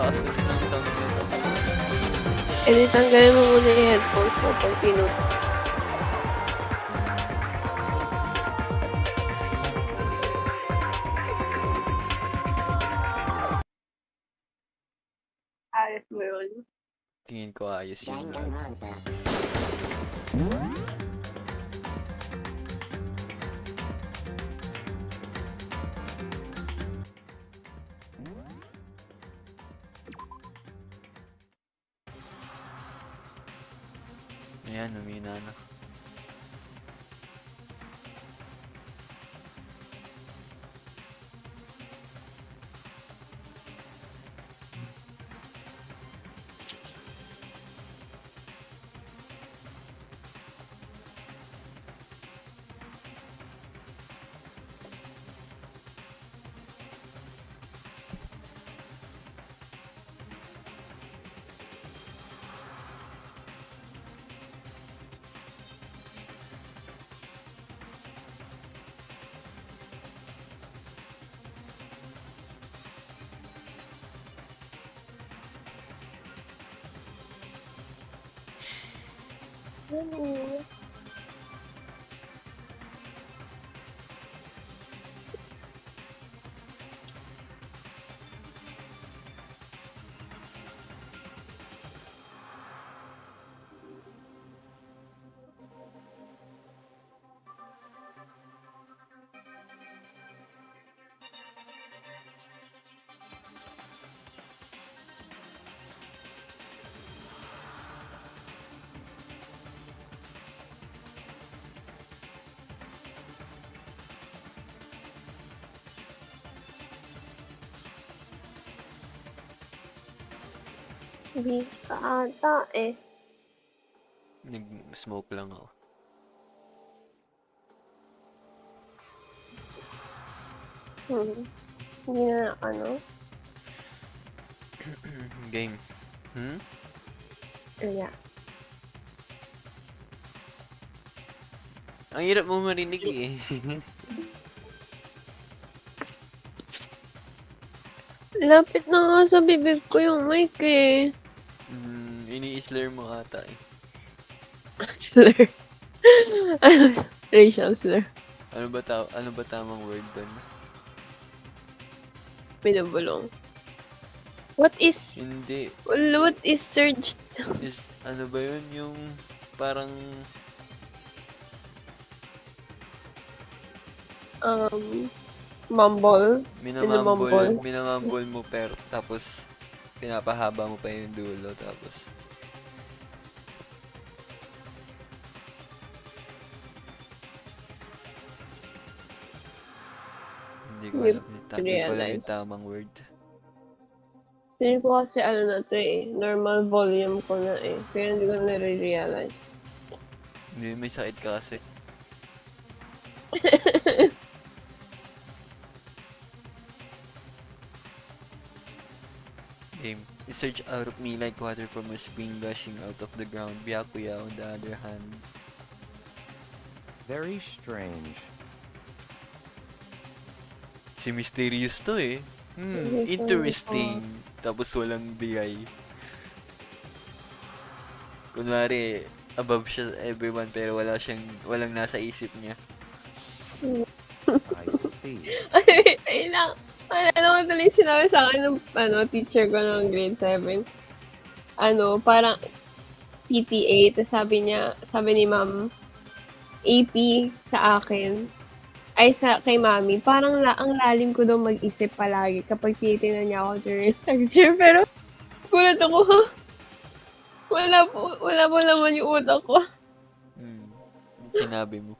malakas kasi ng tanggal. Eh, di tanggalin mo muna yung headphones mo pag pinut. Ayos mo yun. Tingin ko ayos yun lang. Ayan, umina na. Hindi ka ata eh. Nag-smoke lang ako. Hindi na ano. Game. Yeah. Ang hirap mo marinig eh. Lapit na nga sa bibig ko yung mic eh. Ini-slur mo ata eh. Slur. Ano? Racial slur. Ano ba tamang word doon? Binubulong. What is Hindi. surged? Ano ba yun? Yung parang Mumble. minamumble mo pero tapos pinapahaba mo pa yung dulo tapos hindi ko alam yung tamang word. Hindi ko kasi ano na to eh. Normal volume ko na eh. Kaya hindi ko nare-realize. Hindi, may sakit ka kasi. Game. Surge out of me like water from a spring gushing out of the ground. Byakuya on the other hand. Very strange. Si Mysterious to eh. Interesting. Tapos walang bigay. Kunwari, above siya everyone pero walang nasa isip niya. I see. Ay lang. Ano mo tuloy sinabi sa akin ng teacher ko ng grade 7. Parang PTA. Tapos sabi ni ma'am, AP sa akin. Kay mami, parang ang lalim ko daw mag-isip palagi kapag tinitingnan niya ako during lecture. Pero, gulat ako, ha? Wala po naman yung utak ko. Sinabi mo.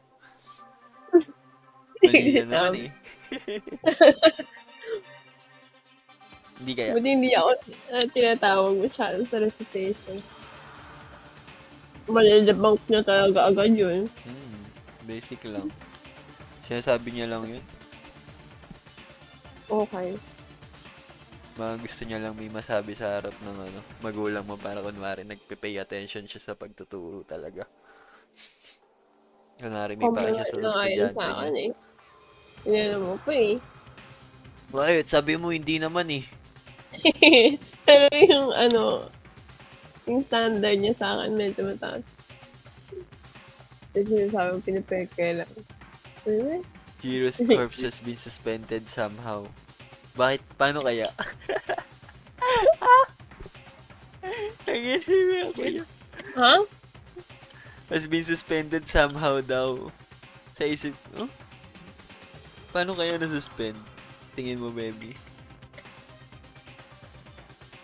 Mali yan naman eh. Hindi kaya. Buti hindi ako tinatawag masyado sa recitation. Malalabang niya talaga agad yun. Basic lang. Sinasabi niya lang yun. Okay. Mga gusto niya lang may masabi sa harap ng magulang mo para kunwari nagpe-pay attention siya sa pagtuturo talaga. Kunwari may pake siya sa estudyante niya. Hindi mo pa eh. Bakit? Sabi mo hindi naman eh. Pero yung ano, yung standard niya sa akin medyo mataas. Kasi sinasabi mo pinipeke lang. Ano? Jiro's corpse has been suspended somehow. Bakit? Paano kaya? Nanginginig ako yun. Ha? Has been suspended somehow daw. Sa isip, oh? Paano kaya na-suspend? Tingin mo, baby.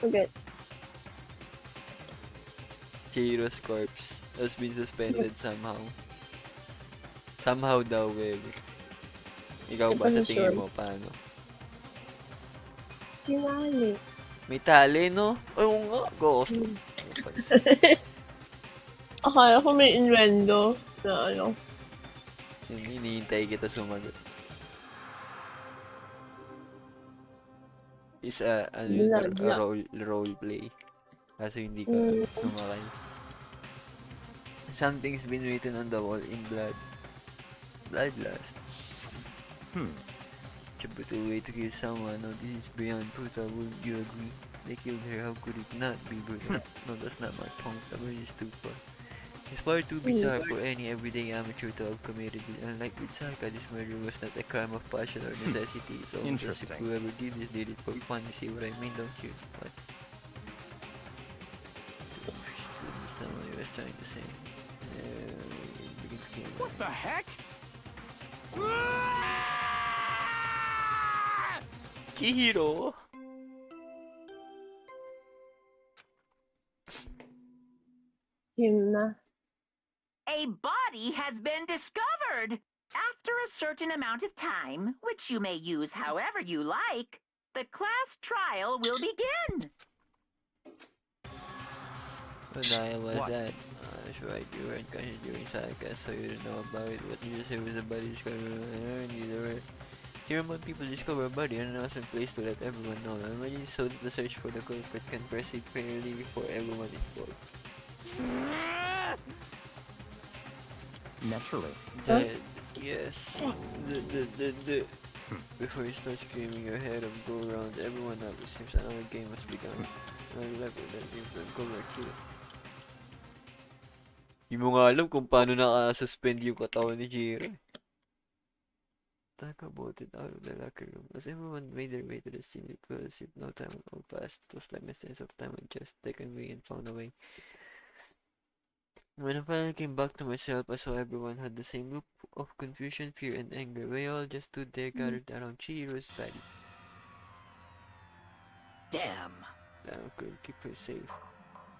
Okay. Jiro's corpse has been suspended somehow. Somehow daw, baby. Ikaw ba, sa tingin mo, paano? Kinali. May tali, no? Oo nga, ghost. Akala ko may innuendo na ano. Hinihintay kita sumagot. Is ano yun, a role play. Kaso hindi ka sumakay. Something's been written on the wall in blood. Bloodlust. A brutal way to kill someone. No, this is beyond brutal. Wouldn't you agree? They killed her. How could it not be brutal? No, that's not my point. The word is too far. It's far too bizarre for any everyday amateur to have committed it. Unlike with Saka, this murder was not a crime of passion or necessity. It's almost as if whoever did this did it for fun. You see what I mean, don't you? What? That's not what I was trying to say. What the heck? Chihiro? Yun na. A body has been discovered. After a certain amount of time, which you may use however you like, the class trial will begin. What the hell was that? That's right, you weren't conscious during Saka, so you don't know about it. What you just said was a body discovered. Here among people discover a body and an awesome place to let everyone know. Imagine so that the search for the culprit can proceed fairly for everyone involved. Naturally. Yes. Before you start screaming your head up, go around everyone up. It seems another game has begun. I love it that you can go back to it. Hindi mo nga alam kung paano naka-suspend yung katawan ni Jiro. Talk about it out of the locker room. As everyone made their way to the scene, it was as if no time at all passed. It was like a sense of time had just taken away and found a way. When I finally came back to myself, I saw everyone had the same look of confusion, fear, and anger. We all just stood there gathered around Chihiro's body. Damn. I could keep her safe.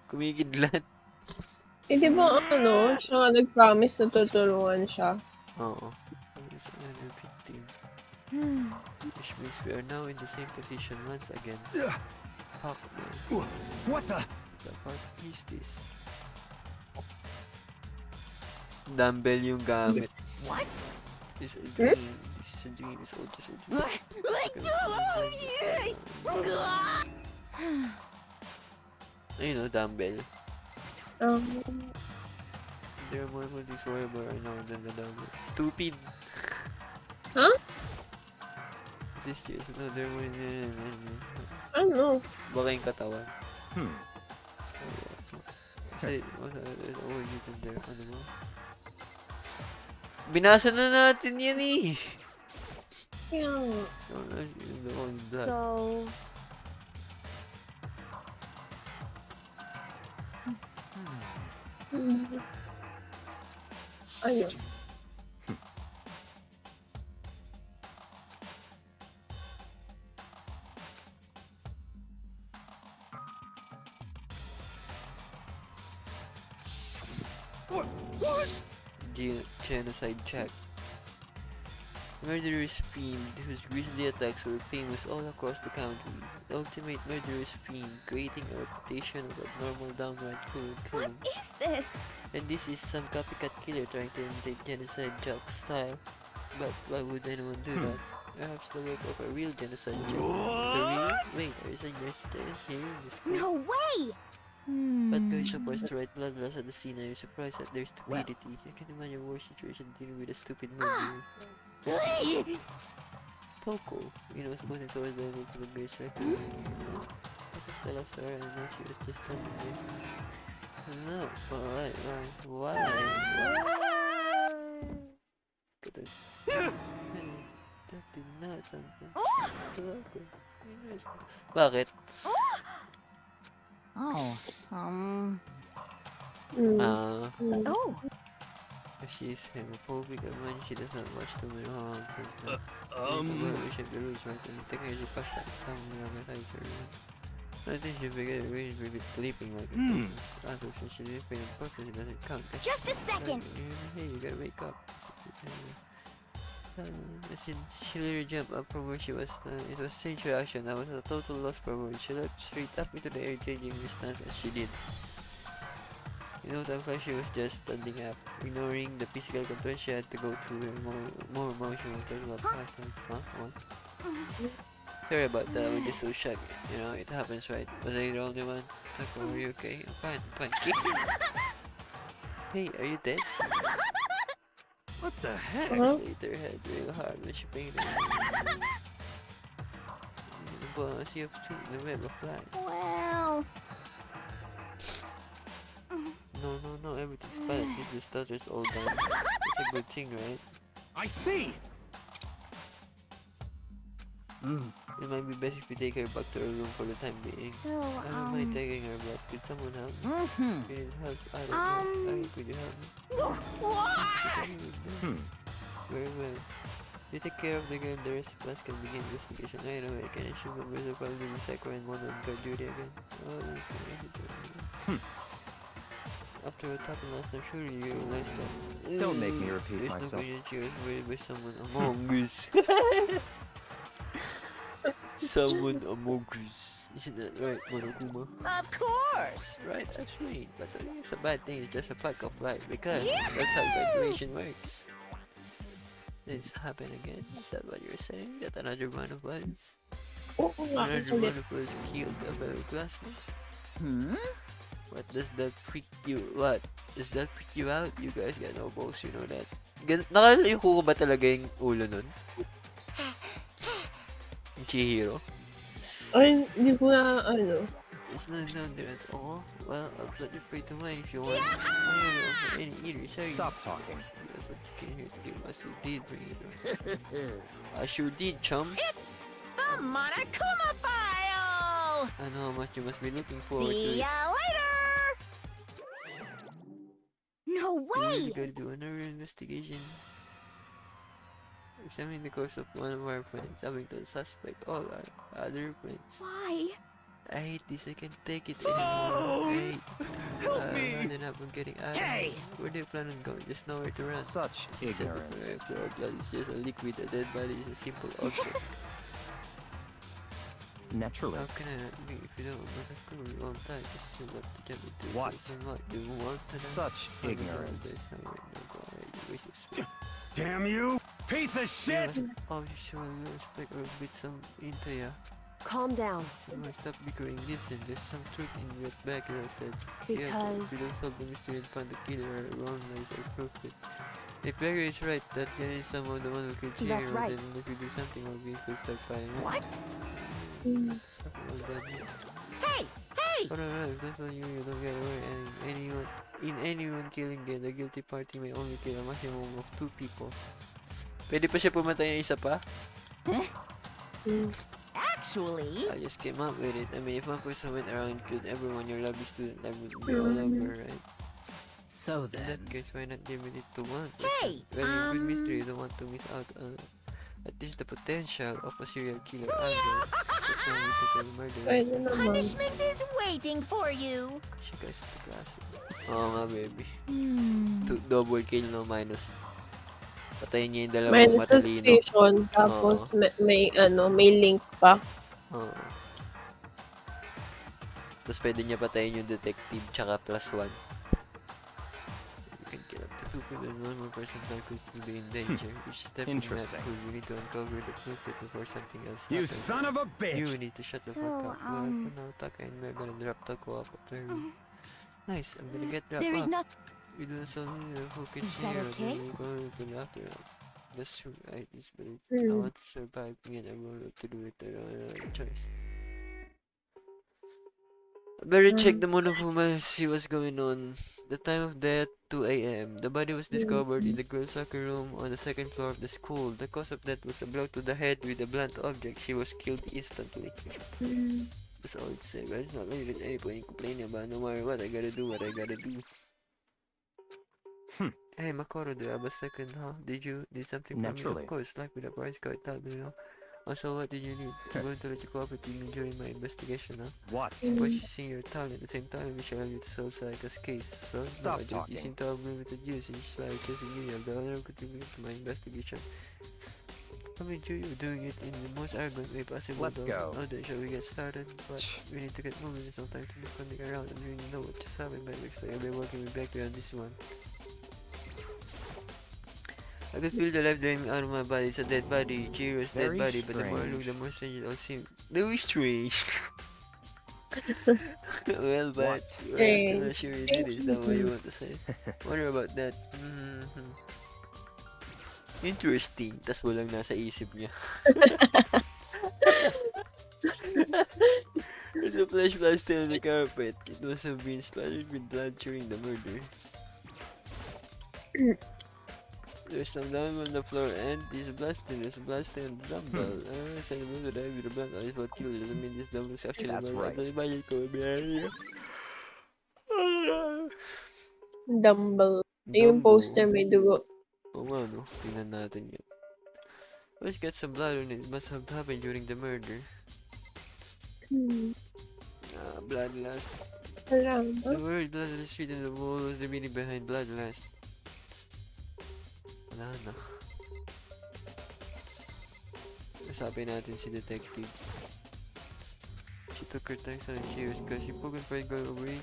Kumikidlat. Eh, di ba ano, siya nga nag-promise na tutulungan siya. Oo. It's another victim. Which means we are now in the same position once again. Fuck, man. What the? The fuck is this? Dumbbell yung gamit. What? This is a dream. This is a dream. It's all just a dream. Ayun o, dumbbell. There are more bodies wherever I know than the dumbbell. Stupid! Huh? This is no, there are more... Ano? Baka yung katawan. Hmm. Kasi, there's always written there. Ano mo? Binasa na natin yan eh! Kaya nga. So, Ayun. Genocide check. Murderous fiend whose grisly attacks were famous all across the country. The ultimate murderous fiend, creating a reputation of abnormal downright cruel what killing. is this? And this is some copycat killer trying to imitate genocide jock style. But why would anyone do that? Perhaps the work of a real genocide jock. The real? Wait, there is a genocide here in this school. No way! But going so far as to write bloodlust at the scene, I'm surprised at their stupidity. I can imagine a worse situation dealing with a stupid murderer. Toko, you know, supposed towards the end of the great circle. still a sir, and then she was just standing there. No, why? Why? Hey, that did not something. Bakit? Oh, Mm. She's homophobic and when she does not watch too many horror films. We check the rules right and the technology past that some besides her. I think she figured it really with sleeping like a person. Also, since she didn't pay on purpose, it doesn't count. just a second. Hey, you gotta wake up. Since she literally jumped up from where she was, it was strange reaction. I was at a total loss for words. She leapt straight up into the air, changing her stance as she did. You know, time she was just standing up, ignoring the physical control she had to go through her more emotional total past. What? Sorry about that, we're just so shocked. You know, it happens, right? Was I the only one? Taco, are you okay? I'm fine. Kick me! Hey, are you dead? What the heck? Huh? She hit her head real hard when she painted. But she have two in the web of flags. Well, No, everything's fine. This stutter's all done. It's a good thing, right? I see. It might be best if we take her back to her room for the time being. so, I don't mind taking her, but could someone help me? You need help? I don't know. Could you help me? Very well. You take care of the girl, the rest of us can begin investigation right away. I can assume that we're probably the second and one on guard duty again. Oh, that's good. After what happened last time, surely you realized that. Don't make me repeat there's myself. no question she was worried by someone among us. Someone among us. Isn't that right, Monokuma? of course. Right, that's right. But I think it's a bad thing, it's just a fact of life because that's how graduation works. This happen again? Is that what you're saying? That another one of us? Oo nga, ang Another kulit. one of us killed a fellow classmate? Hmm? What does that freak you? What? Does that freak you out? You guys got no balls, you know that? Nakalayuko ko ba talaga yung ulo nun? Yung Chihiro? Ay, hindi ko na, ano. It's not down there at all. Well, I'll let you pray to mine if you want. I don't offer any either, sorry. Stop talking. That's what you came here to do. I sure did bring it up. I sure did, chum. It's the Monokuma file. I know how much you must be looking forward to See it. ya later. No We really way. gotta do another investigation. Examine the course of one of our friends, having to suspect all our other friends. Why? I hate this, I can't take it anymore. I hate Help me! running up and getting out. Hey! Where do you plan on going? There's nowhere to run. Such She said ignorance. before, after all, blood is just a liquid, a dead body is a simple object. Naturally. How can I not be if you don't want to screw you all time? Just you love to jump into What? yourself and what? Do you want to know? Such Oh, no, ignorance. there's no way, no, go ahead, you waste your space. Damn you! Piece of shit! Oh, you sure you expect or bit some into ya? Calm down, You might stop bickering. Listen, there's some truth in what Bagheera said. Yeah, because if we don't solve the mystery and find the killer, our wrong lies are proof it. If Bagheera is right, that guy is somehow the one who killed Chihiro, That's right. then if we do something, we could start fighting. What? Something like that. Hey, hey. Oh no, if that's what you don't get away. And anyone killing the guilty party may only kill a maximum of 2 people. Pwede pa siya pumatay ng isa pa? Actually, I just came up with it. I mean, if one person went around and killed everyone, your lovely student, that would be all over, right? So In that case, why not limit it to one? Hey, Well, you're good mystery, you don't want to miss out on at least the potential of a serial killer angle. That's why we took a murder. Pwede naman. punishment is waiting for you. She guys at the class. Oo nga, baby. Hmm. Double kill, no minus. Patayin niya yung dalawang Minus matalino. suspicion, tapos may link pa. Oo. Tapos pwede niya patayin yung detective tsaka +1. You can kill up to 2 people and one more person that could still be in danger. Which is definitely not Interesting. cool. We need to uncover the culprit before something else You happens. son of a You bitch! need to shut the So, fuck up. Well, for now, Taka and we're gonna drop the co-op after. Nice, I'm gonna get dropped there is off. not. We do so who can Is that share okay? we're going to the after. That's true, I just believe. I Hmm. want to survive me and I will to do it. I don't have a choice. Better check the monokuma, see what's going on. The time of death, 2 a.m. The body was discovered in the girls' locker room on the second floor of the school. The cause of death was a blow to the head with a blunt object. She was killed instantly. That's all it said, guys. Not really any point in complaining about no matter what. I gotta do what I gotta do. Hey, Makoto, do you have a second, huh? Did something for me? Naturally. Of course, like with a price card, tell me, you know. Also, what did you need? I'm going to let you cooperate with me during my investigation, huh? What? But you see your talent at the same time, we shall have you to solve Sayaka's case. So, Stop no, you talking. seem to have limited use, and just like choosing you have the honor of contributing to my investigation. I mean, you're doing it in the most arrogant way possible. Let's though. go. Now then, shall we get started? But we need to get moving. There's no time to be standing around and really know what just happened. But looks like I'll be working with Becky on this one. I could feel the life draining out of my body. It's a dead body, Jiro's dead Very body. But the more I look, strange. the more strange it all seems. Very strange. Well, but we're still not sure you did it. Is that what you want to say? Wonder about that. Interesting. Tas walang nasa isip niya. There's a flesh still on the carpet. It must have been splattered with blood during the murder. There's some down on the floor and there's a blasting on the dumbbell. I said the die with the blunt is what killed it. I mean this dumbbell is actually That's right. Imagine ko behind Dumble. Yung poster may dugo. Oo nga no, tingnan natin yun. Let's get some blood on it. It must have happened during the murder. Blood last. Wala The word blood on the street and the wall was the meaning behind blood last. Wala na. Kasapin natin si detective. She took her time so serious because she broke her girl away.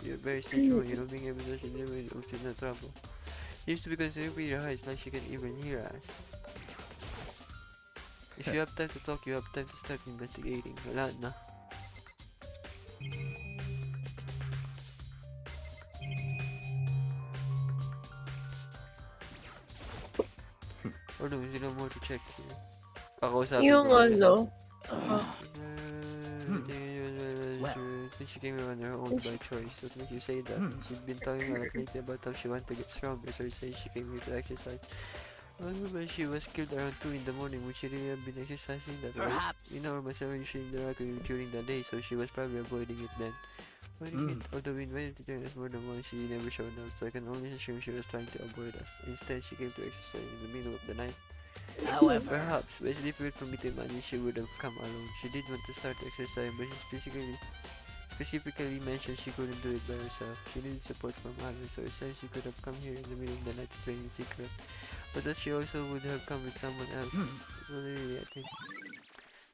You're very sensual, you know, being able to she never was in no trouble. She used to be considered pretty high, it's like she can even hear us. If you have time to talk, you have time to start investigating. Wala na. Or no, there's no more to check here. Kakausapin Yung ko kasi. ano, Since she came here on her own by choice, what makes you say that? She's been talking a lot lately about how she wanted to get stronger, so she says she came here to exercise. Well, but she was killed around 2 in the morning. Would she really have been exercising that way? Perhaps. You know, myself usually interact with you during the day, so she was probably avoiding it then. Although we invited to join us more than once, she never showed up, so I can only assume she was trying to avoid us. Instead, she came to exercise in the middle of the night. However, Perhaps, but it's difficult for me to imagine she would have come alone. She did want to start exercising, but she specifically mentioned she couldn't do it by herself. She needed support from others, so it says she could have come here in the middle of the night to train in secret. But that she also would have come with someone else. Well, really, I think.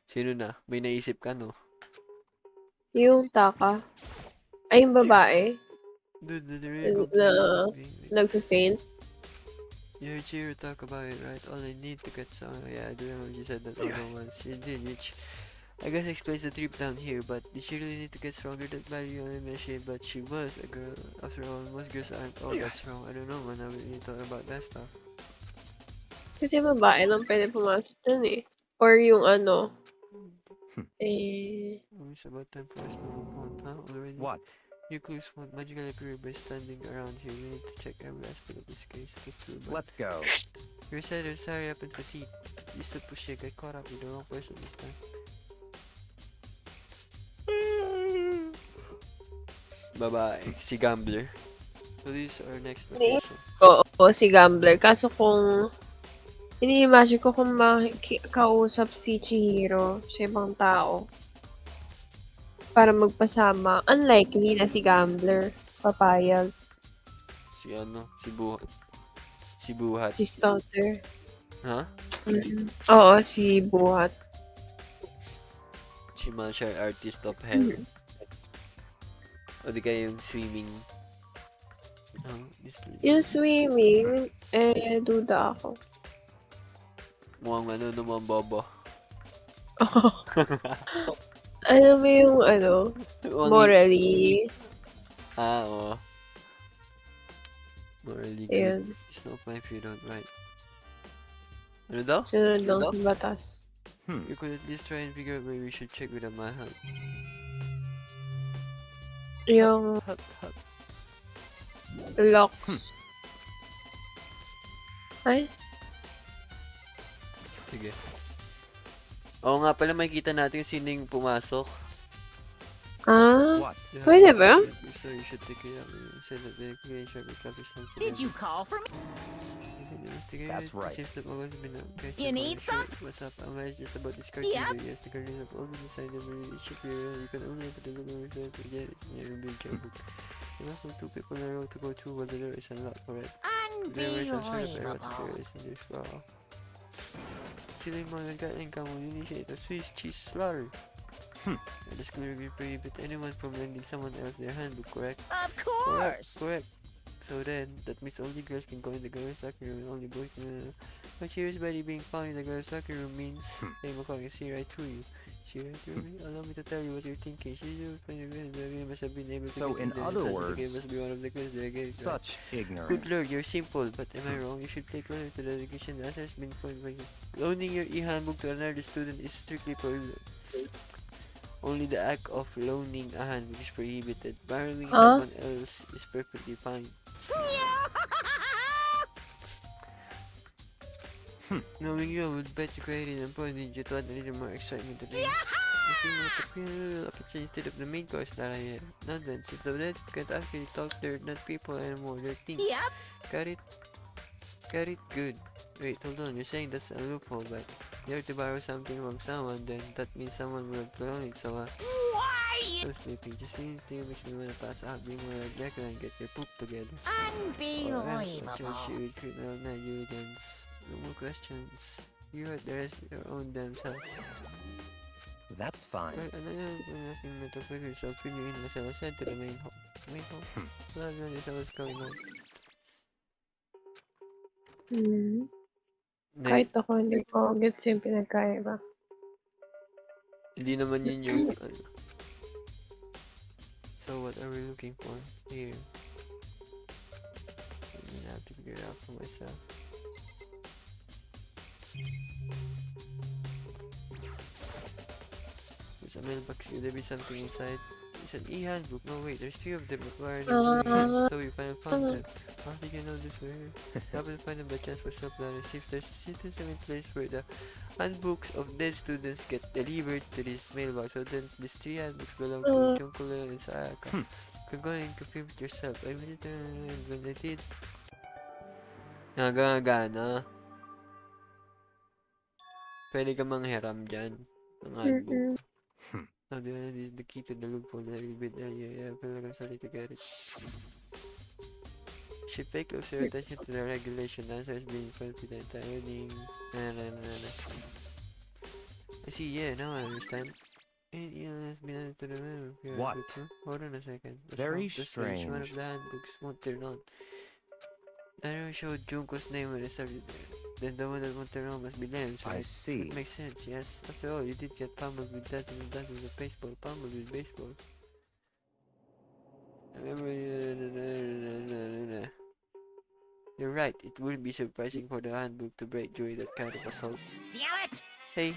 Sino na? May naisip ka, no? yung Taka. Ay, yung babae. Dude, the real Na nag-faint. You heard Chiro talk about it, right? All I need to get some. Yeah, I do remember she said that all at once. She did, which I guess explains the trip down here. But did she really need to get stronger? That Barry only mentioned, but she was a girl. After all, most girls aren't all that strong. I don't know, man. I really thought about that stuff. Kasi babae lang pwede pumasok dun eh. Or yung ano, It's about time for us to move on, huh? Already? What? Your clues won't magically appear by standing around here. We need to check every aspect of this case. That's true, but Let's go. your side sorry happened to see. Just to push it, got caught up with the wrong person this time. Bye-bye, si Gambler. So this is our next location. oo, si Gambler. Kaso kung ini-imagine ko kung kausap si Chihiro sa ibang tao para magpasama, unlikely na si Gambler papayag. Si ano, si Buhat. Si Buhat. Si Stutter. Ha? Oo, si Buhat. Si martial artist of hell. O di kaya yung swimming. Display. Yung swimming, duda ako. Mukhang ano, mukhang bobo. Ano mo yung ano, morally, Oo. Morally good. ayun, It's no fine if you don't right. Ano daw? sunod lang sa batas. We could at least try and figure out where we should check with a mahal. Yung Hot, hot. locks. Ay, Sige. Oo nga pala, makikita natin yung sino yung pumasok. What? You Pwede have ba? to- So you should take it out. You said that the creation will copy something. Did you call for me? That's right. Seems that Mago's been a You need some? What's up? I'm just about this cartoon. Yep. Yes, the cartoon of all design of it should be real. You can only enter the room if you get it in your big book. Enough for 2 people in a row to go through while the door is unlocked, correct? There were some sort of error to Unbelievable. in this file. Sila yung mga nagkain ka mo, initiate a Swiss cheese slaughter. And the school will prohibit anyone from lending someone else their handbook, correct? Of Correct, course. correct. So then, that means only girls can go in the girls' locker room and only boys can... But Cheer's body being found in the girls' locker room means they can see right through you. See right through me? Allow me to tell you what you're thinking. She's when you're going to must have been able to So, get in the other result. words, The game must be one of the girls that are getting right. Such ignorance. Good lord, you're simple, but am I wrong? You should play closer to the education. The answer has been found by you. Loaning your e-handbook to another student is strictly prohibited. Only the act of loaning a handbook is prohibited. Borrowing someone else is perfectly fine. Knowing you, I would bet you created and pointed you to add a little more excitement to the game. You see what the piano instead of the main course that I had. Now then, since the dead can't actually talk, they're not people anymore, they're things. Yep. Got it? Got it? Good. Wait, hold on, you're saying that's a loophole, but you have to borrow something from someone, then that means someone will have loaned it, so Why? so sleepy. Just leave it to you, makes me wanna pass out, bring more like Decker and get your poop together. Unbelievable. You with criminal negligence. No more questions. You had the rest your own damn self. That's fine. Well, ano yun, kung asking me to figure yourself, figure in as I was sent to the main hall. Main hall? Wala na is what's going on. Kahit ako hindi ko gets yung pinagkaiba. Hindi naman yun yung ano. So what are we looking for here? I'm gonna have to figure it out for myself. There's a mailbox. Could there be something inside? It's an e-handbook. No wait, there's 3 of them required. So you finally found them. How did you know this were here? Happen to find them by chance for self-learning. See if there's a system in place where the handbooks of dead students get delivered to this mailbox. So then these 3 handbooks belong to Junko and Sayaka. You can go and confirm it yourself. I mean it when I did. Nagagana. Pwede ka manghiram dyan ng handbook. Now the one is the key to the loophole that will be there. Yeah, I feel like I'm starting to get it. Should pay closer attention to the regulation. The answer is being confident. Running. I see, yeah, now I understand. And has been added to the memo. What? Hold on a second. Very One strange. of the handbooks won't turn on. The arrow showed Junko's name when it started. Then the one that won't turn on must be Len. So I it see. makes sense, yes. After all, you did get pummeled with dozens and dozens of baseball. Pummeled with baseball. I remember. You're right. It wouldn't be surprising for the handbook to break during that kind of assault. Damn it! Hey.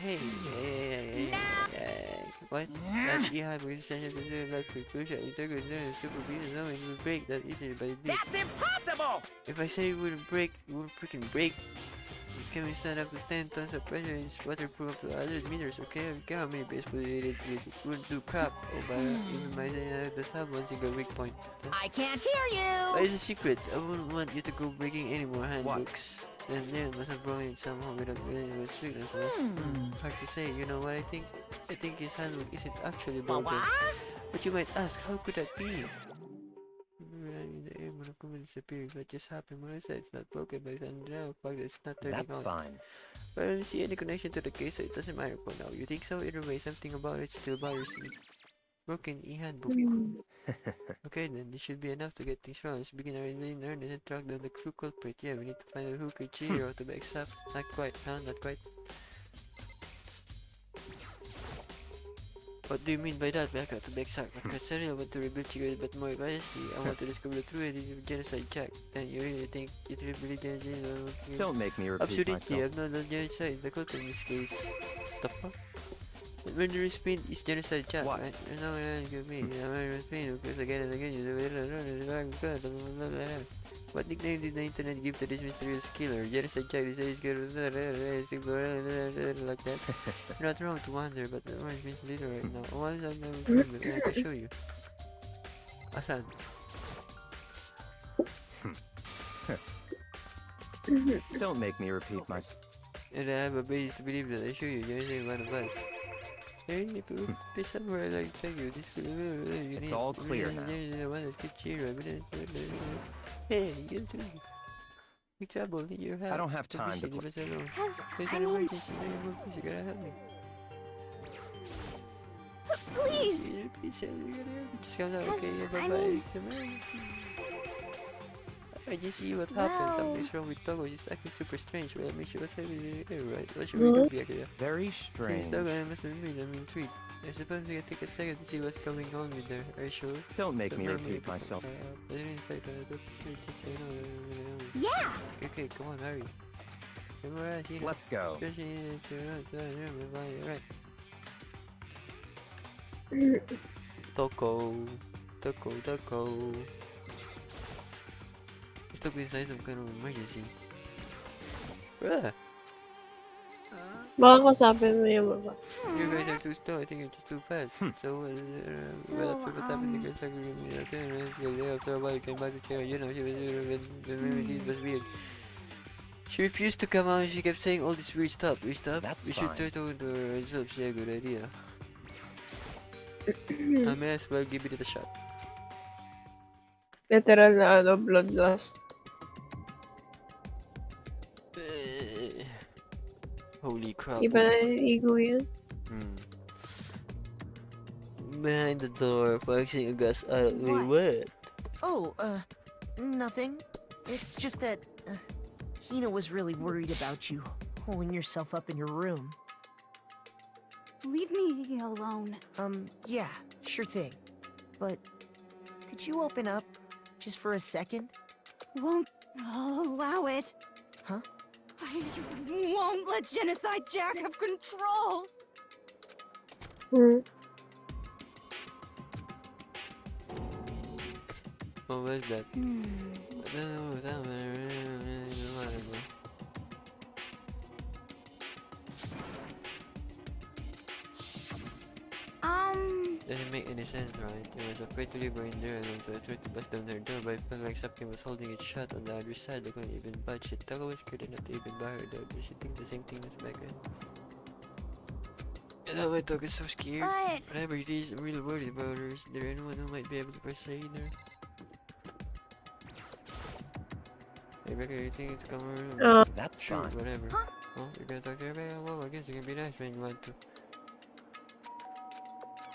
What? That e-handbook is essential to do like crucial integrity and supervision. No, it would break that easily, but it did. That's impossible! If I say it wouldn't break, it would freaking break. Can we stand up to 10 tons of pressure and it's waterproof up to 100 meters, okay? I don't care how many baseball you did with it wouldn't do crap. Oh, but even my does have one single weak point. I can't hear But you! it's a secret. I wouldn't want you to go breaking any more handbooks. Then Leon must have broken it somehow without realizing it was weakness. Hard to say. You know what I think? I think his handbook isn't actually broken. What? But you might ask, how could that be? In the air, one of them disappeared. What just happened? When I said it's not broken, but it's under the fact that it's not turning That's on. fine. But I don't see any connection to the case, so it doesn't matter for now. You think so? Either way, something about it still bothers me. Broken e-handbook. Okay then, this should be enough to get things wrong. Let's begin our in earnest and track down the true culprit. Yeah, we need to find out who could cheat or to be exact. Not quite, huh? Not quite. What do you mean by that, Becca? To be exact, not quite certain. I want to rebuild Chico, but more precisely, I want to discover the true identity of genocide, Jack. Then you really think it will really genocide? Don't make me repeat Absolutely, myself. I'm not on genocide. The culprit in this case. The fuck? Murderous pain is genocide chat, What? right? No, give me. Murderous pain because again and again you. What nickname did the internet give to this mysterious killer? Genocide chat is like that. You're not wrong to wonder, but the orange means little right now. Oh, I'm never problem. I can show you. Asan? Don't make me repeat myself. And I have a basis to believe that I show you. Genocide one of us. Hey, be somewhere like tell you this. It's all clear now. Hey, you too. Big trouble in your house. I don't have time to leave us alone. Cause, There's I an mean, emergency. You gotta help me. please. Please, you gotta help me. Just come out, 'Cause, okay? Yeah, I bye-bye. mean- It's emergency. I just see what happened. Well- Something's wrong with Togo. She's acting super strange. Well, I mean, she was having right. What should we do, Biakia? Very Since strange. Togo, I must admit, I'm intrigued. I suppose we can take a second to see what's going on with her. Are you sure? Don't make me Don't repeat myself. Yeah. Okay, come on, hurry. Come on, here. Let's go. Right. Toko. This took me inside some kind of emergency. Bruh, Baka kasapin mo yung baba. you guys are too slow. I think you're just too fast. So, well, after what happened, the girls like me. After a while, came back to check. You know, she was it was weird. She refused to come out. She kept saying all this weird stuff. That's We should fine. try to do ourselves. Yeah, good idea. I may as well give it a shot. Literal na blood loss. Holy crap. Iba na naligo yun. Behind the door, foxing a gas out. Wait, what? Oh, nothing. It's just that, Hina was really worried about you, holding yourself up in your room. Leave me alone. Yeah, sure thing. But, could you open up, just for a second? Won't allow it. Huh? I won't let Genocide Jack have control. What was that? Doesn't make any sense, right? There was a pretty labor in there, and so I tried to bust down her door, but I felt like something was holding it shut on the other side. I couldn't even budge it. Taka was scared enough to even bar her door. Does she think the same thing as back then? You know, my dog is so scared. But Whatever it is, I'm really worried about her. Is there anyone who might be able to persuade her? Hey, Becca, you think it's come around? That's Sure, fine. whatever. Huh? Oh, you're gonna talk to her? Well, I guess you can be nice when you want to.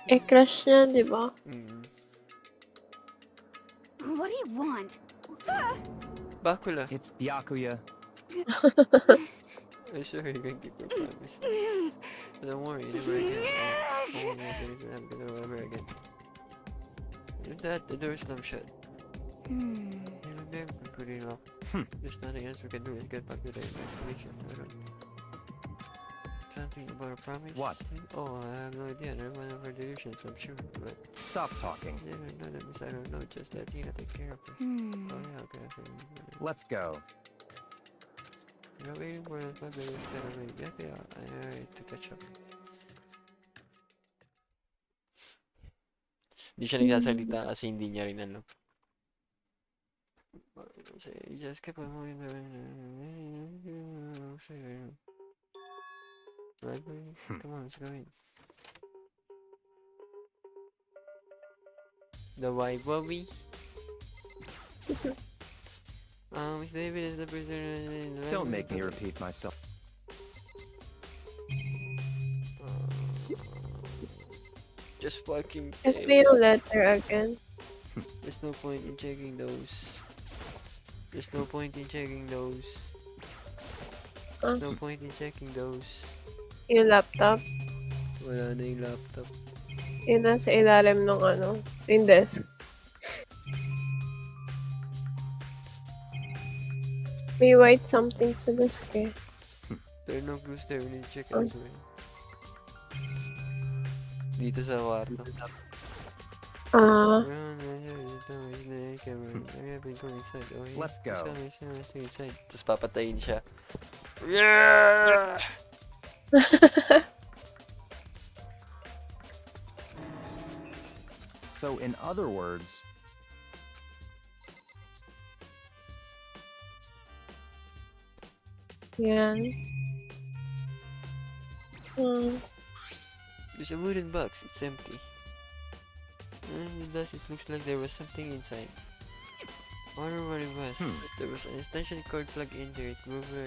Eh, crush niya, di ba? what do you want? Bakula. It's Byakuya. I'm sure you can keep your promise. But don't worry, never again. I won't let anything happen or ever again. With that, the door's now shut. You're there, pretty locked. There's nothing else we can do. Let's get back to the investigation. Something about a promise? What? Oh, I have no idea. They're one of our delusions, I'm sure. But Stop talking. I don't know that, miss. I don't know. Just let Tina take care of her. Oh, yeah, okay. Let's go. You're waiting for us, my baby. Yeah, they are. Alright, to catch up. Hindi siya nagsasalita kasi hindi niya rin ano. So, you just keep on moving. Right, baby? Come on, let's go in. The white Bobby. Miss David is the person. Don't make me repeat myself. Just fucking. Give me yung letter again. There's no point in checking those. There's no point in checking those. There's no point in checking those. Yung laptop. Wala na yung laptop. Yung nasa ilalim ng ano, yung desk. May white something sa desk eh. There are no clues there. We need to check Oh. elsewhere. Dito sa kwarto. Ah, Let's go. Tapos papatayin siya. Yeah! So, in other words, yan. There's a wooden box. It's empty. And thus it looks like there was something inside. I wonder what it was. There was an extension cord plugged into it. Move for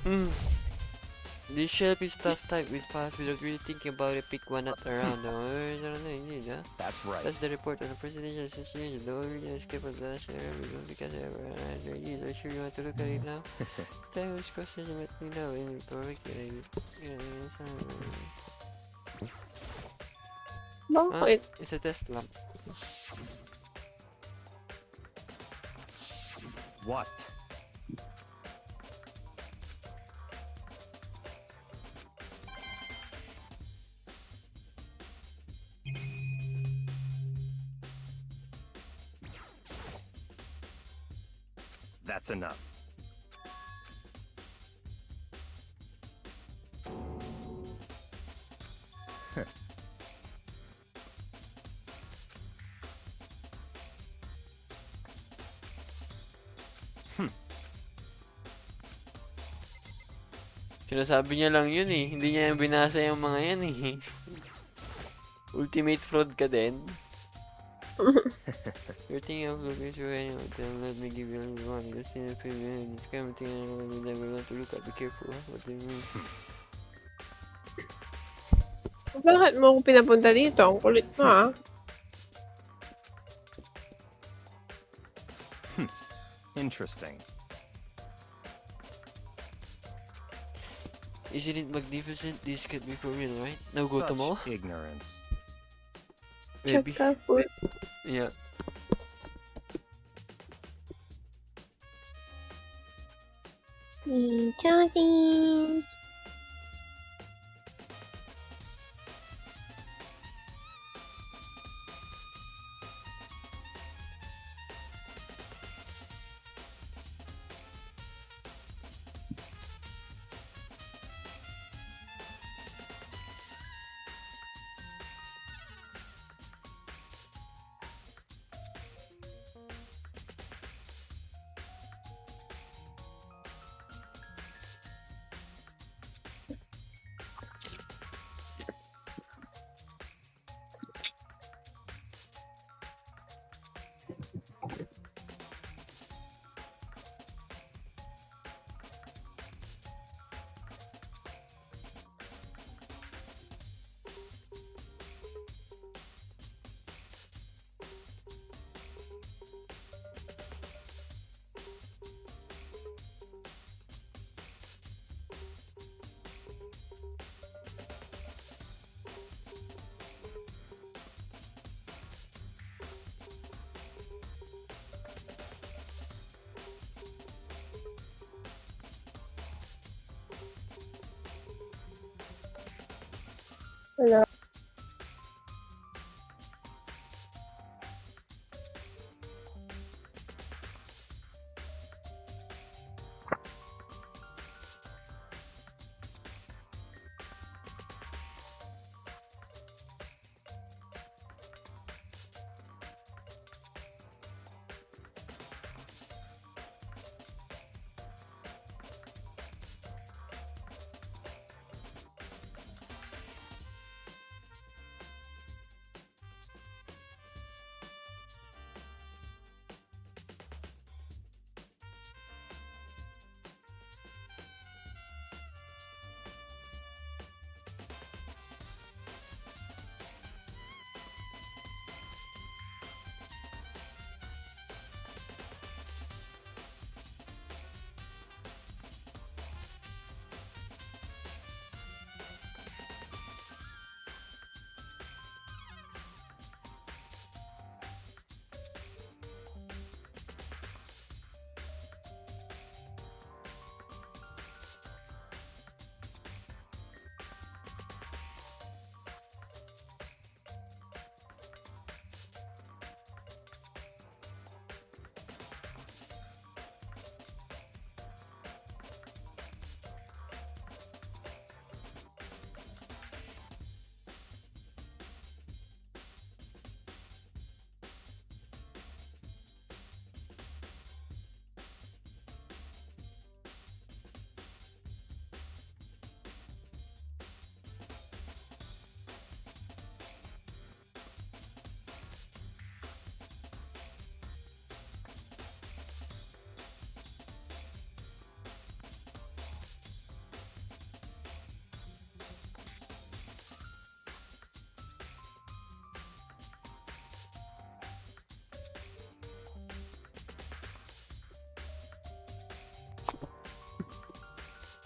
now. This shelf is tough type with files. Without really thinking about it, pick one at around. that's right. That's the report of the presidential assassination. The only reason I skip was last year because I ever answered you. Are you sure you want to look at it now? Tell me which questions you met me now in Bakit? It's a test lamp. What? That's enough. Sinasabi niya lang yun eh. Hindi niya yung binasa yung mga yan eh. Ultimate fraud ka din. You're thinking of looking through anyone. Let me give you one. This thing is this kind of thing we never want to look at. Be careful. What do you mean? Bakit mo ako pinapunta dito? Ang kulit mo, ah. Interesting. Isn't it magnificent? This could be for real, right? Nagugutom mo? Such ignorance. Maybe. Tsaka food. Yeah. Chucky!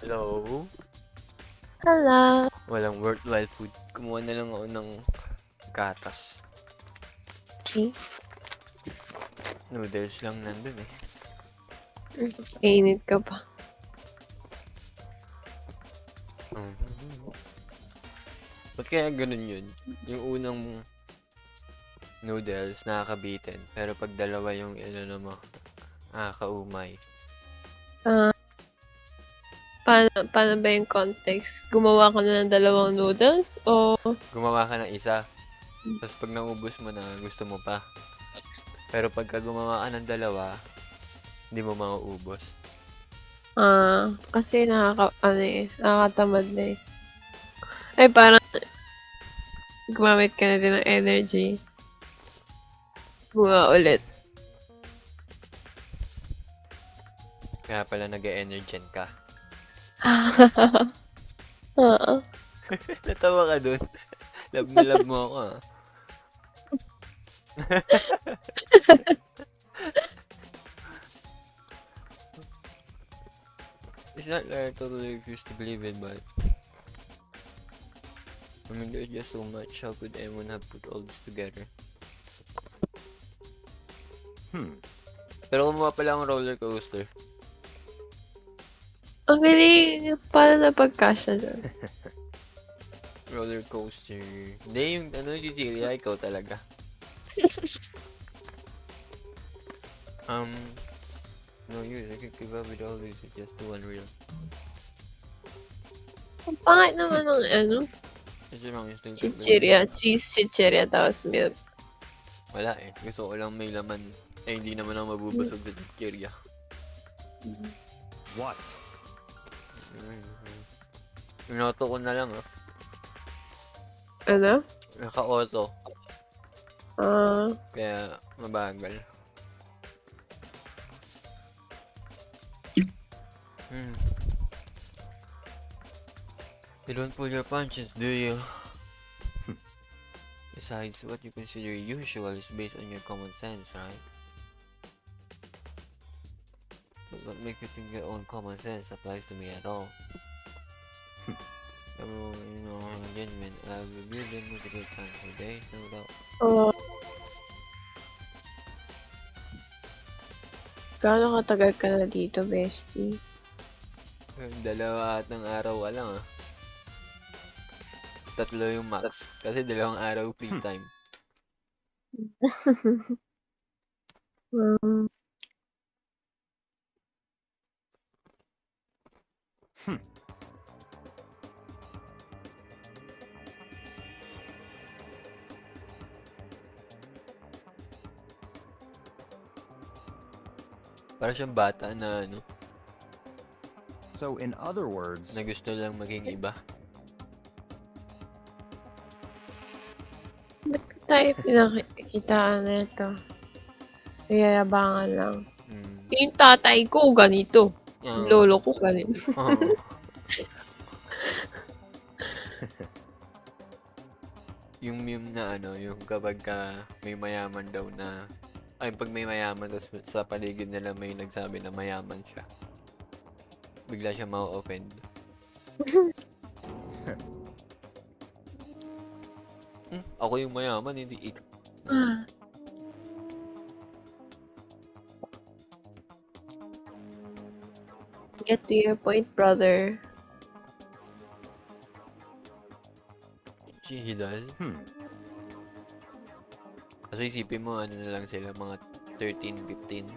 Hello? Hala. Walang worthwhile food. Kumuha na lang ako ng gatas. Okay. Noodles lang nandun eh. Init ka pa. Ba't kaya ganun yun? Yung unang noodles nakakabitin, pero pag dalawa yung mo, nakakaumay. Paano ba yung context? Gumawa ka na ng dalawang noodles? O Gumawa ka ng isa, tapos pag naubos mo na, gusto mo pa. Pero pagka gumawa ka ng dalawa, hindi mo mauubos. kasi nakakatamad na eh. Ay, parang gumamit ka na din ng energy. Gumawa ulit. Kaya pala nag-e-energen ka. Oo. Natawa ka dun. Love na love mo ako ah. It's not like I totally refuse to believe it, but I mean, there's just so much. How could anyone have put all this together? Pero kumuha pala ang roller coaster. Ang galing. Paano napagkasya dun? Roller coaster. Hindi, yung Cecilia, ikaw talaga. No use. I can keep up with all this. It's just too unreal. Ang pangit naman ng Ito lang yung stupid. chichirya. Cheese chichirya tapos milk. Wala eh. Gusto ko lang may laman. Eh, hindi naman ako mabubusog sa chichirya. What? Inoto ko na lang ah. Ano? Naka-auto. Ah, Kaya mabagal. You don't pull your punches, do you? Besides, what you consider usual is based on your common sense, right? But what makes you think your own common sense applies to me at all? Gentlemen, I've reviewed them multiple times per day, no doubt. gaano katagal ka na dito, bestie? Dalawa at ng araw ka lang ah. 3 yung max. Kasi 2 araw free time. Para siyang bata na So, in other words, na gusto lang maging iba. Ba't tayo pinakikitaan na ito? Yayabangan lang. Yung tatay ko, ganito. Yung lolo ko, ganito. Yung meme na yung kapag may mayaman daw na ay pag may mayaman tapos sa paligid nila may nagsabi na mayaman siya. Bigla siya ma-offend. Ako yung mayaman, hindi ikaw. Get to your point, brother. Hidal? Kasi isipin mo, na lang sila, mga 13, 15.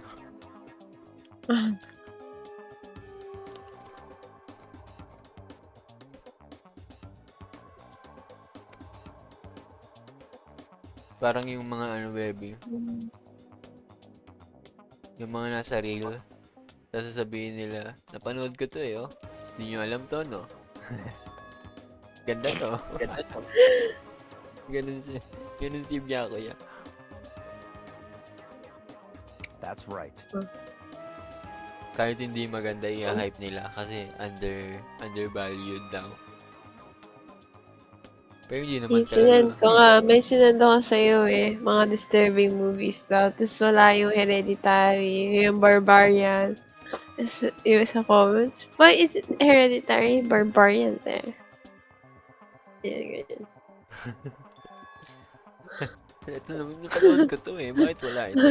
Parang yung mga baby. Yung mga nasa reel. Tapos sasabihin nila, napanood ko to oh. Hindi nyo alam to, no? Ganda to. Ganun si Byakuya. that's right. Kahit hindi maganda i-hype nila kasi undervalued daw. Pero hindi naman May sinend ko sa'yo mga disturbing movies daw. Tapos wala yung Hereditary, yung Barbarian. Yung sa comments. Why is it hereditary? Barbarian there. Yeah, ganyan. Ito naman, napanood ko to eh. Bakit wala ito?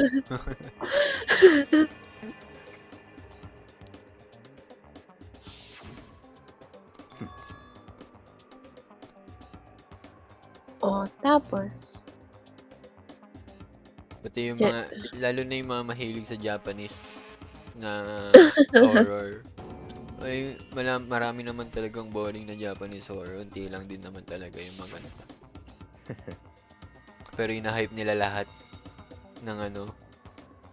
Oh, tapos. Pati yung Ja- mga, lalo na yung mga mahilig sa Japanese na horror. Ay, marami naman talagang boring na Japanese horror. Unti lang din naman talaga yung maganda. Pero ina-hype nila lahat ng ano,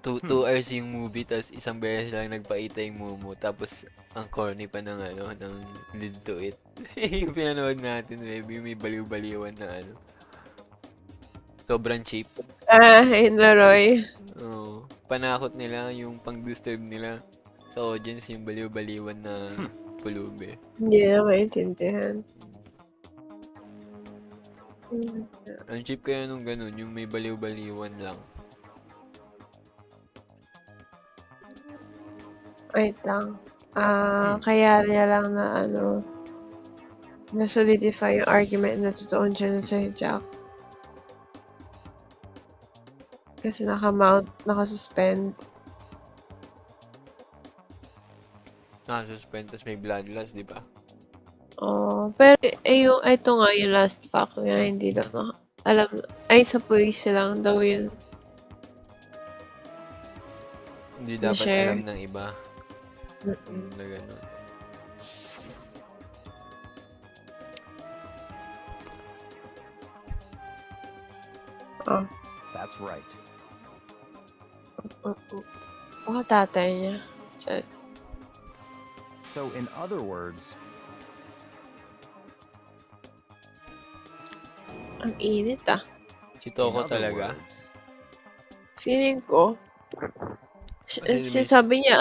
2 hours yung movie, tas isang beses lang nagpaita yung Momo, tapos ang corny pa ng ano, ng lead to it. Yung pinanood natin, maybe may baliw-baliwan na ano. Sobrang cheap. Roy. Oo. Panakot nila yung pang-disturb nila sa audience, yung baliw-baliwan na pulube. Hindi na maintindihan. Ang cheap kaya nung ganun, yung may baliw-baliwan lang. Wait lang. Kaya niya lang na na-solidify yung argument na totoong genocide Jack. Kasi naka-mount, naka-suspend. Naka-suspend, tas may blood loss, di ba? Oh, pero yung ito nga yung last fact nga hindi daw alam ay sa police lang daw yun. Hindi dapat share. alam ng iba. Na ganun. Oh. That's right. Oh, tatay niya. Just, So, in other words, ang init ah. Si in Toko other talaga. words, Feeling ko. Kasi Sabi niya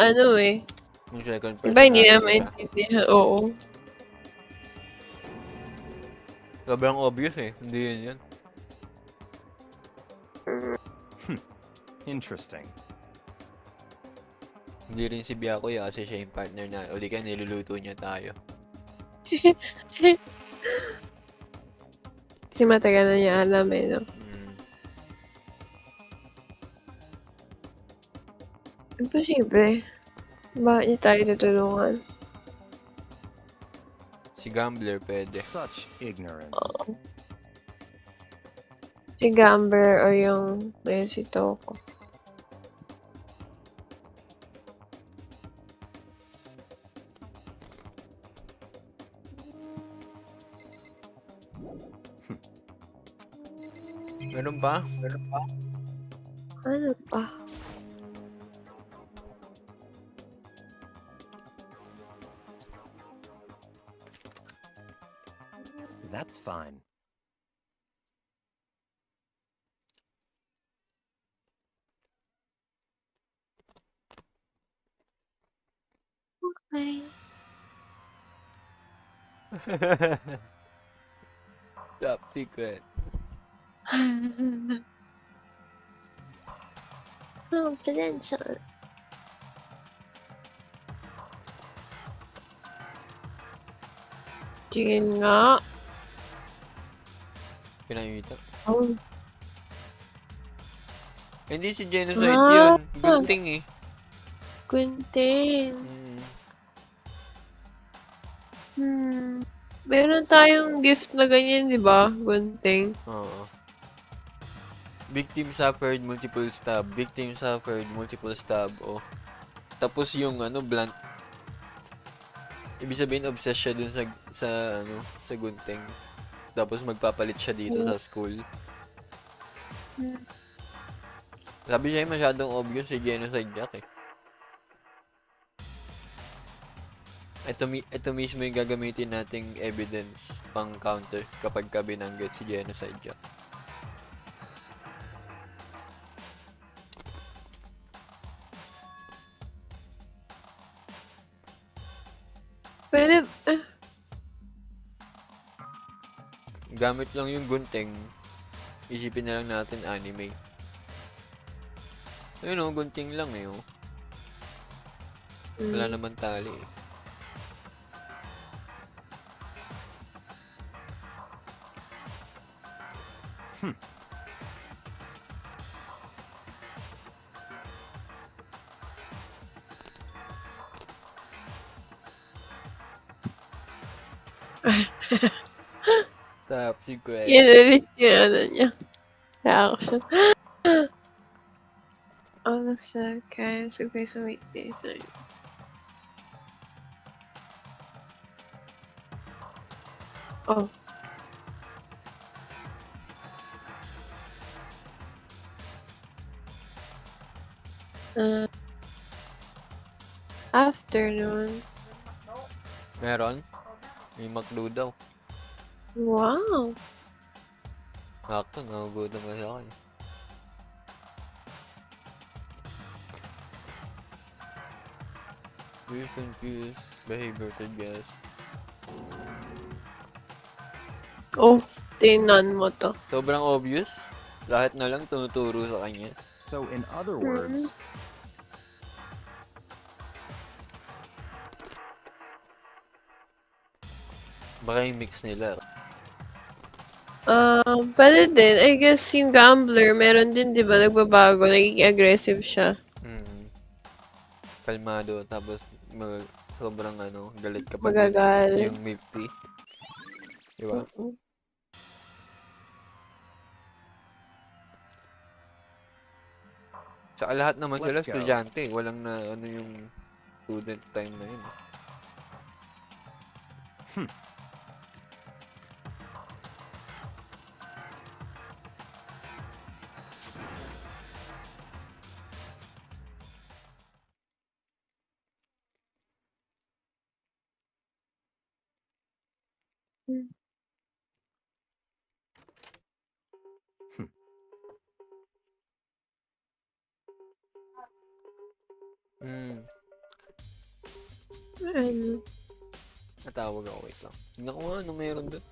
yung second part iba hindi na na maintindihan. Oo. sobrang obvious eh. Hindi yun yun. interesting. Hindi rin si Byakuya kasi siya yung partner na. O di ka niluluto niya tayo. Kasi matagal na niya alam no? Mm. Imposible. Bakit niya tayo tutulungan? Si Gambler pwede. Such ignorance. Si Gamber o yung si Toko. Meron pa? Ano pa? That's fine. Okay. Top secret. Confidential. Tingin nga. Pinangita. Oh. Hindi si Genocide yun. Gunting eh. Quentin. Mm. Meron tayong gift na ganyan, di ba? Gunting. Oo. Victim suffered multiple stab. Victim suffered multiple stab. Oh. Tapos yung blunt. Ibig sabihin obsessed siya dun sa gunting. Tapos magpapalit siya dito sa school. Sabi siya masyadong obvious si Genocide Jack eh. Ito mismo yung gagamitin nating evidence pang counter kapag binanggit si Genocide Jack. Pwede, Gamit lang yung gunting. Isipin na lang natin anime. Ayun gunting lang eh. Wala Mm. naman tali eh. Top secret. Kinalit yung ano niya. Reaction. All of the kinds of ways to make this. Oh. Afternoon. Meron? May McDo daw. Wow. Sakto, nagugutom kasi ako eh. Please confuse behavior to guess. Oh, tingnan mo to. Sobrang obvious. Lahat na lang tunuturo sa kanya. So, in other words, Baka yung mix nila. Pwede din. I guess yung gambler, meron din, di ba, nagbabago, nagiging aggressive siya. Kalmado, tapos sobrang galit kapag Magagalit. yung milk tea. Diba? Oo. Tsaka lahat naman sila Let's go. estudyante. Walang na yung student time na yun. Ano? Natawag ako. Wait lang. Tingnan ko nga ano meron doon.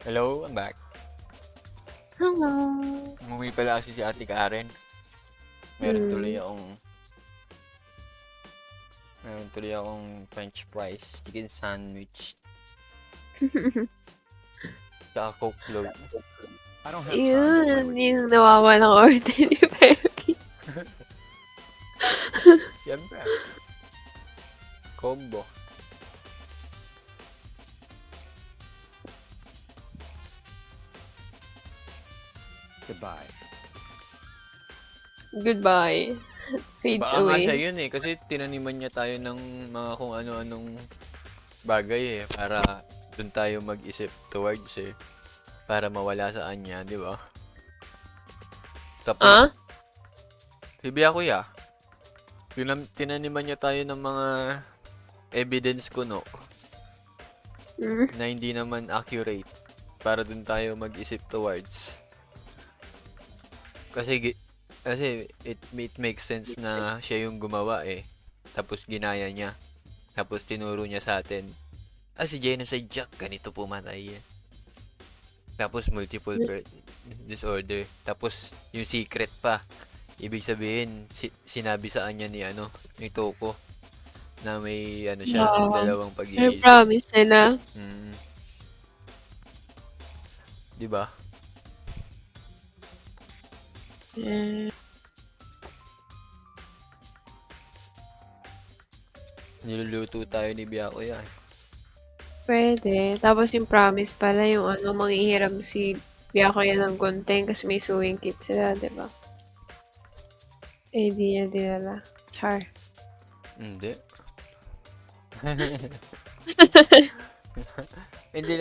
Hello, I'm back. Hello. Umuwi pala kasi si Ate Karen. Meron tuloy akong french fries, chicken sandwich, tsaka Coke float. I don't have time to play Yun, with you. yung nawawalang order ni Pepe. Siyempre. Combo. Goodbye. Goodbye. Fades Baka nga siya away. yun eh, kasi tinaniman niya tayo ng mga kung ano-anong bagay eh, para dun tayo mag-isip towards eh, para mawala sa kanya, di ba? Tapos, Ah? si Bia Kuya, tinaniman niya tayo ng mga evidence kuno Mm. na hindi naman accurate para dun tayo mag-isip towards. Kasi it makes sense na siya yung gumawa eh. Tapos ginaya niya. Tapos tinuro niya sa atin. Si Genocide Jack, ganito pumatay yan. Tapos multiple disorder. Tapos yung secret pa. Ibig sabihin, sinabi sa kanya ni Toko na may siya, Wow. dalawang May pag-iisip. promise nila. Mm. 'Di ba? Niluluto tayo ni Biyako yan. Pwede. Tapos yung promise pala, yung manghihiram si Byakuya ng gunting kasi may sewing kit sila, di ba? Eh, di niya dinala. Char. Hindi. Hindi,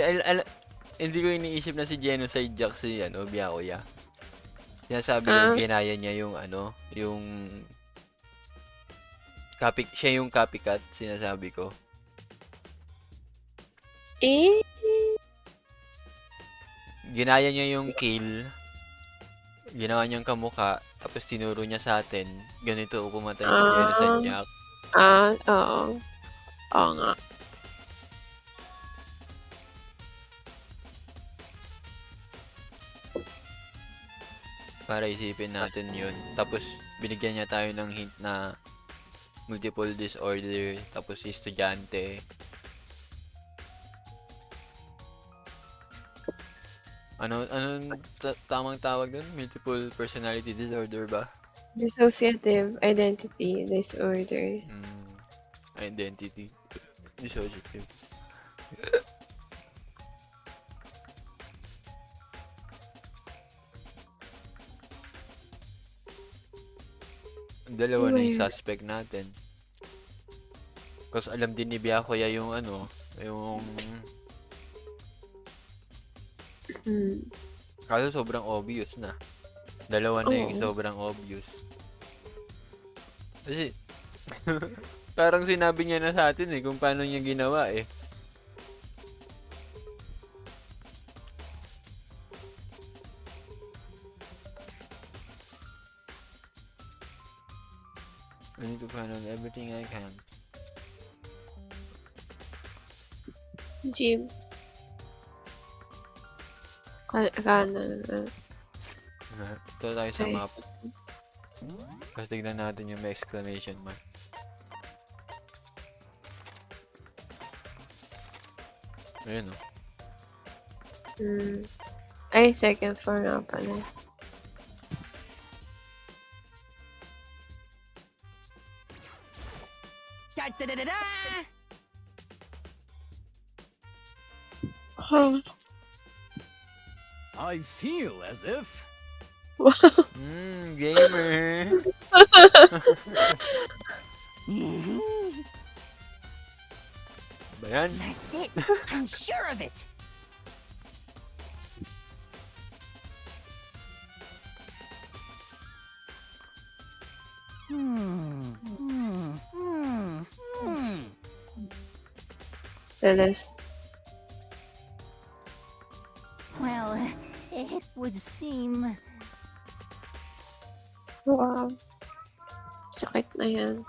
hindi ko iniisip na si Genocide Jack si Byakuya. Sinasabi ko, ginaya niya yung siya yung copycat, sinasabi ko. Eh? Ginaya niya yung kill, ginawa niyang kamukha, tapos tinuro niya sa atin, ganito pumatay si Genocide Jack. Oo. Oo nga. Para isipin natin yun. Tapos, binigyan niya tayo ng hint na multiple disorder, tapos estudyante. Anong tamang tawag dun? Multiple personality disorder ba? Dissociative identity disorder. Identity. Dissociative. Dalawa na yung suspect natin. Kasi alam din ni Byakuya yung kaso sobrang obvious na. Dalawa na yung sobrang obvious. Kasi, parang sinabi niya na sa atin kung paano niya ginawa eh. I need to find out everything I can. Gym. Kanan. Ito tayo sa map. Tapos tignan natin yung may exclamation mark. Ayun Ay, second floor na pala. Da-da-da-da-da! I feel as if. Gamer! Ba yan? That's it. I'm sure of it. The list. Well, it would seem. Wow. Sakit na yan.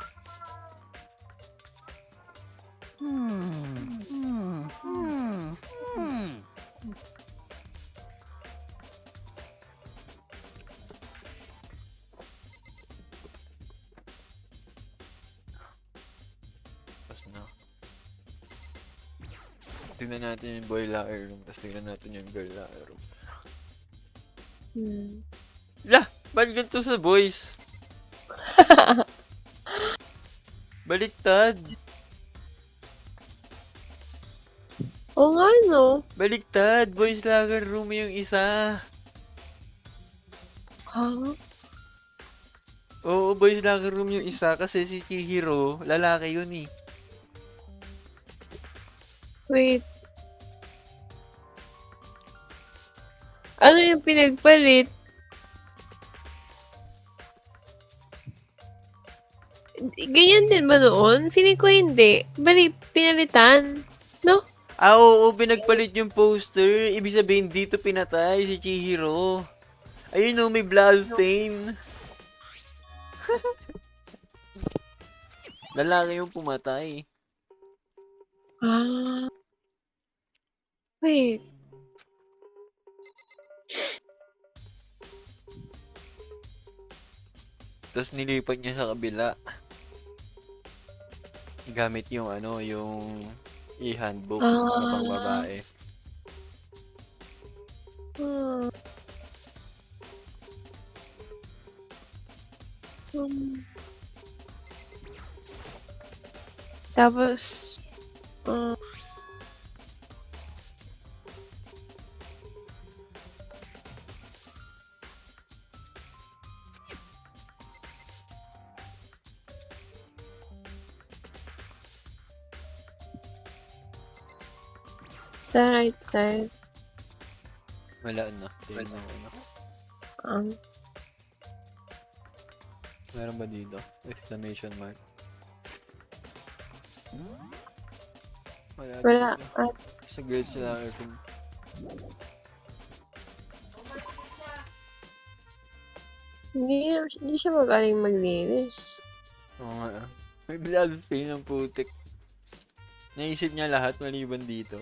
Tingnan natin yung boy locker room, tapos tingnan natin yung girl locker room. Lah! Ba't ganito sa boys? Baliktad! Oo nga, no? Baliktad! Boys locker room yung isa. Ha? Oo, boys locker room yung isa kasi si Chihiro, lalaki yun eh. Wait. Ano yung pinagpalit? Ganyan din ba noon? Feeling ko hindi. Bali, pinalitan. No? Ah, oo, pinagpalit yung poster. Ibig sabihin, dito pinatay si Chihiro. Ayun o, may blood stain. Lalaki yung pumatay. Ah. Wait. Tapos nilipat niya sa kabila. Gamit yung ano, yung e-handbook na pang babae. Hmm. Tapos, sa right side, Wala na. Tingnan mo ano. um, Meron ba dito? Exclamation mark. wala. dito. Sa girls sila room. Hindi siya magaling maglinis. Oo nga. May blood stain ng putik. Naisip niya lahat maliban dito.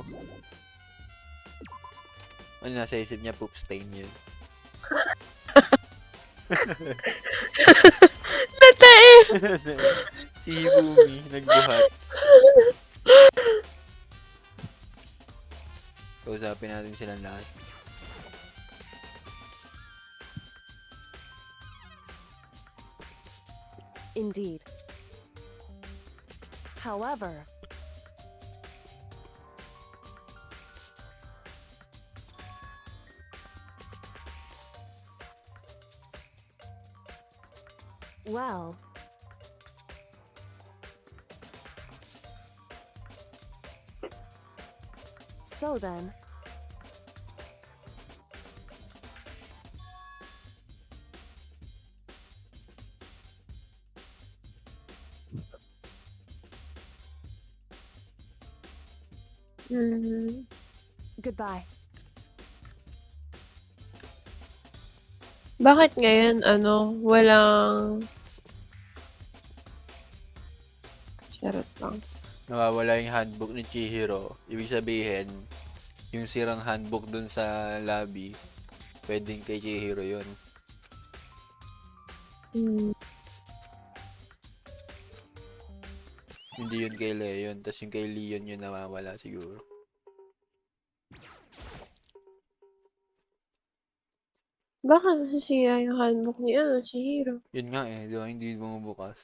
Ano nasa isip niya? Poop stain yun. Natae! Si Hibumi nagbuhat. Kausapin natin silang lahat. Indeed. However, well, so then, goodbye. Bakit ngayon, walang... Charot lang. Nawawala yung handbook ni Chihiro. Ibig sabihin, yung sirang handbook dun sa lobby, pwedeng kay Chihiro yun. Hindi yun kay Leon, tas yung kay Leon yun nawawala siguro. Baka nasisira yung handbook ni Chihiro. Yun nga eh, di ba hindi bumubukas.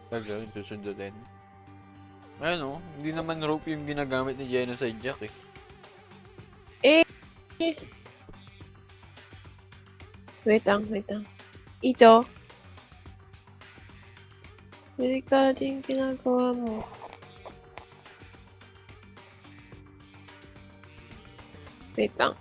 Talaga, yung susundutin. Ayun oh, hindi naman rope yung ginagamit ni Genocide Jack eh. Wait lang. Ito. Delikado yung ginagawa mo. Wait lang.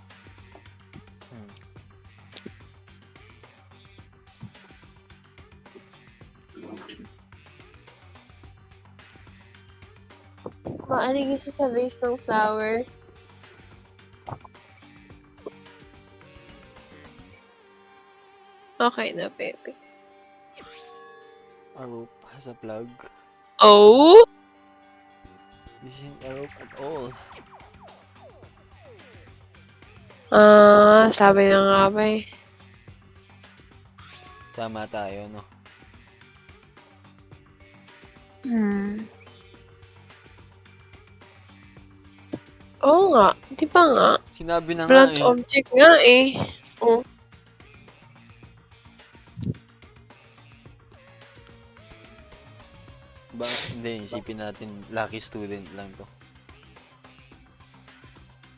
Maaligid siya sa base ng flowers. Okay na, Pepe. A rope has a plug. Oh? This isn't a rope at all. Sabi na nga ba eh. Tama tayo, no? Oo nga. Di ba nga? Sinabi na nga Blunt eh. object nga eh. Oh. Hindi, isipin natin, lucky student lang to.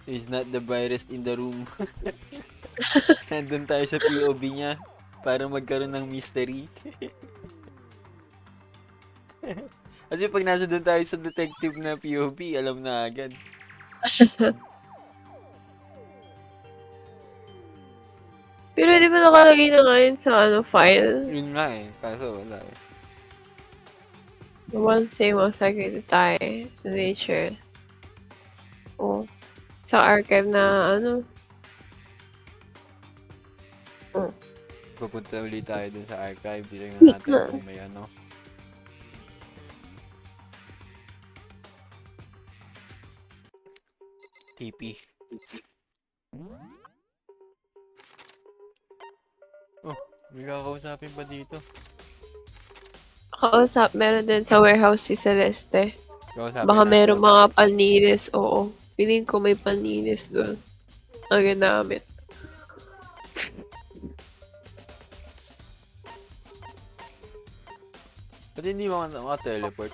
He's not the brightest in the room. Nandun tayo sa POV niya para magkaroon ng mystery. Kasi pag nasa doon tayo sa detective na POV, alam na agad. Pero di ba nakalagay na ngayon sa file? Yun nga eh, kaso wala eh. The one same was secretary to nature. Oh. Sa archive na Pupunta ulit tayo dun sa archive, tingnan natin kung may ano. TP. Oh, may kakausapin pa dito. Kausap, meron din sa warehouse si Celeste. Kausapin Baka natin. meron mga paninis, oo. Feeling ko may paninis doon. Ang ginamit. Ba't hindi maka-teleport?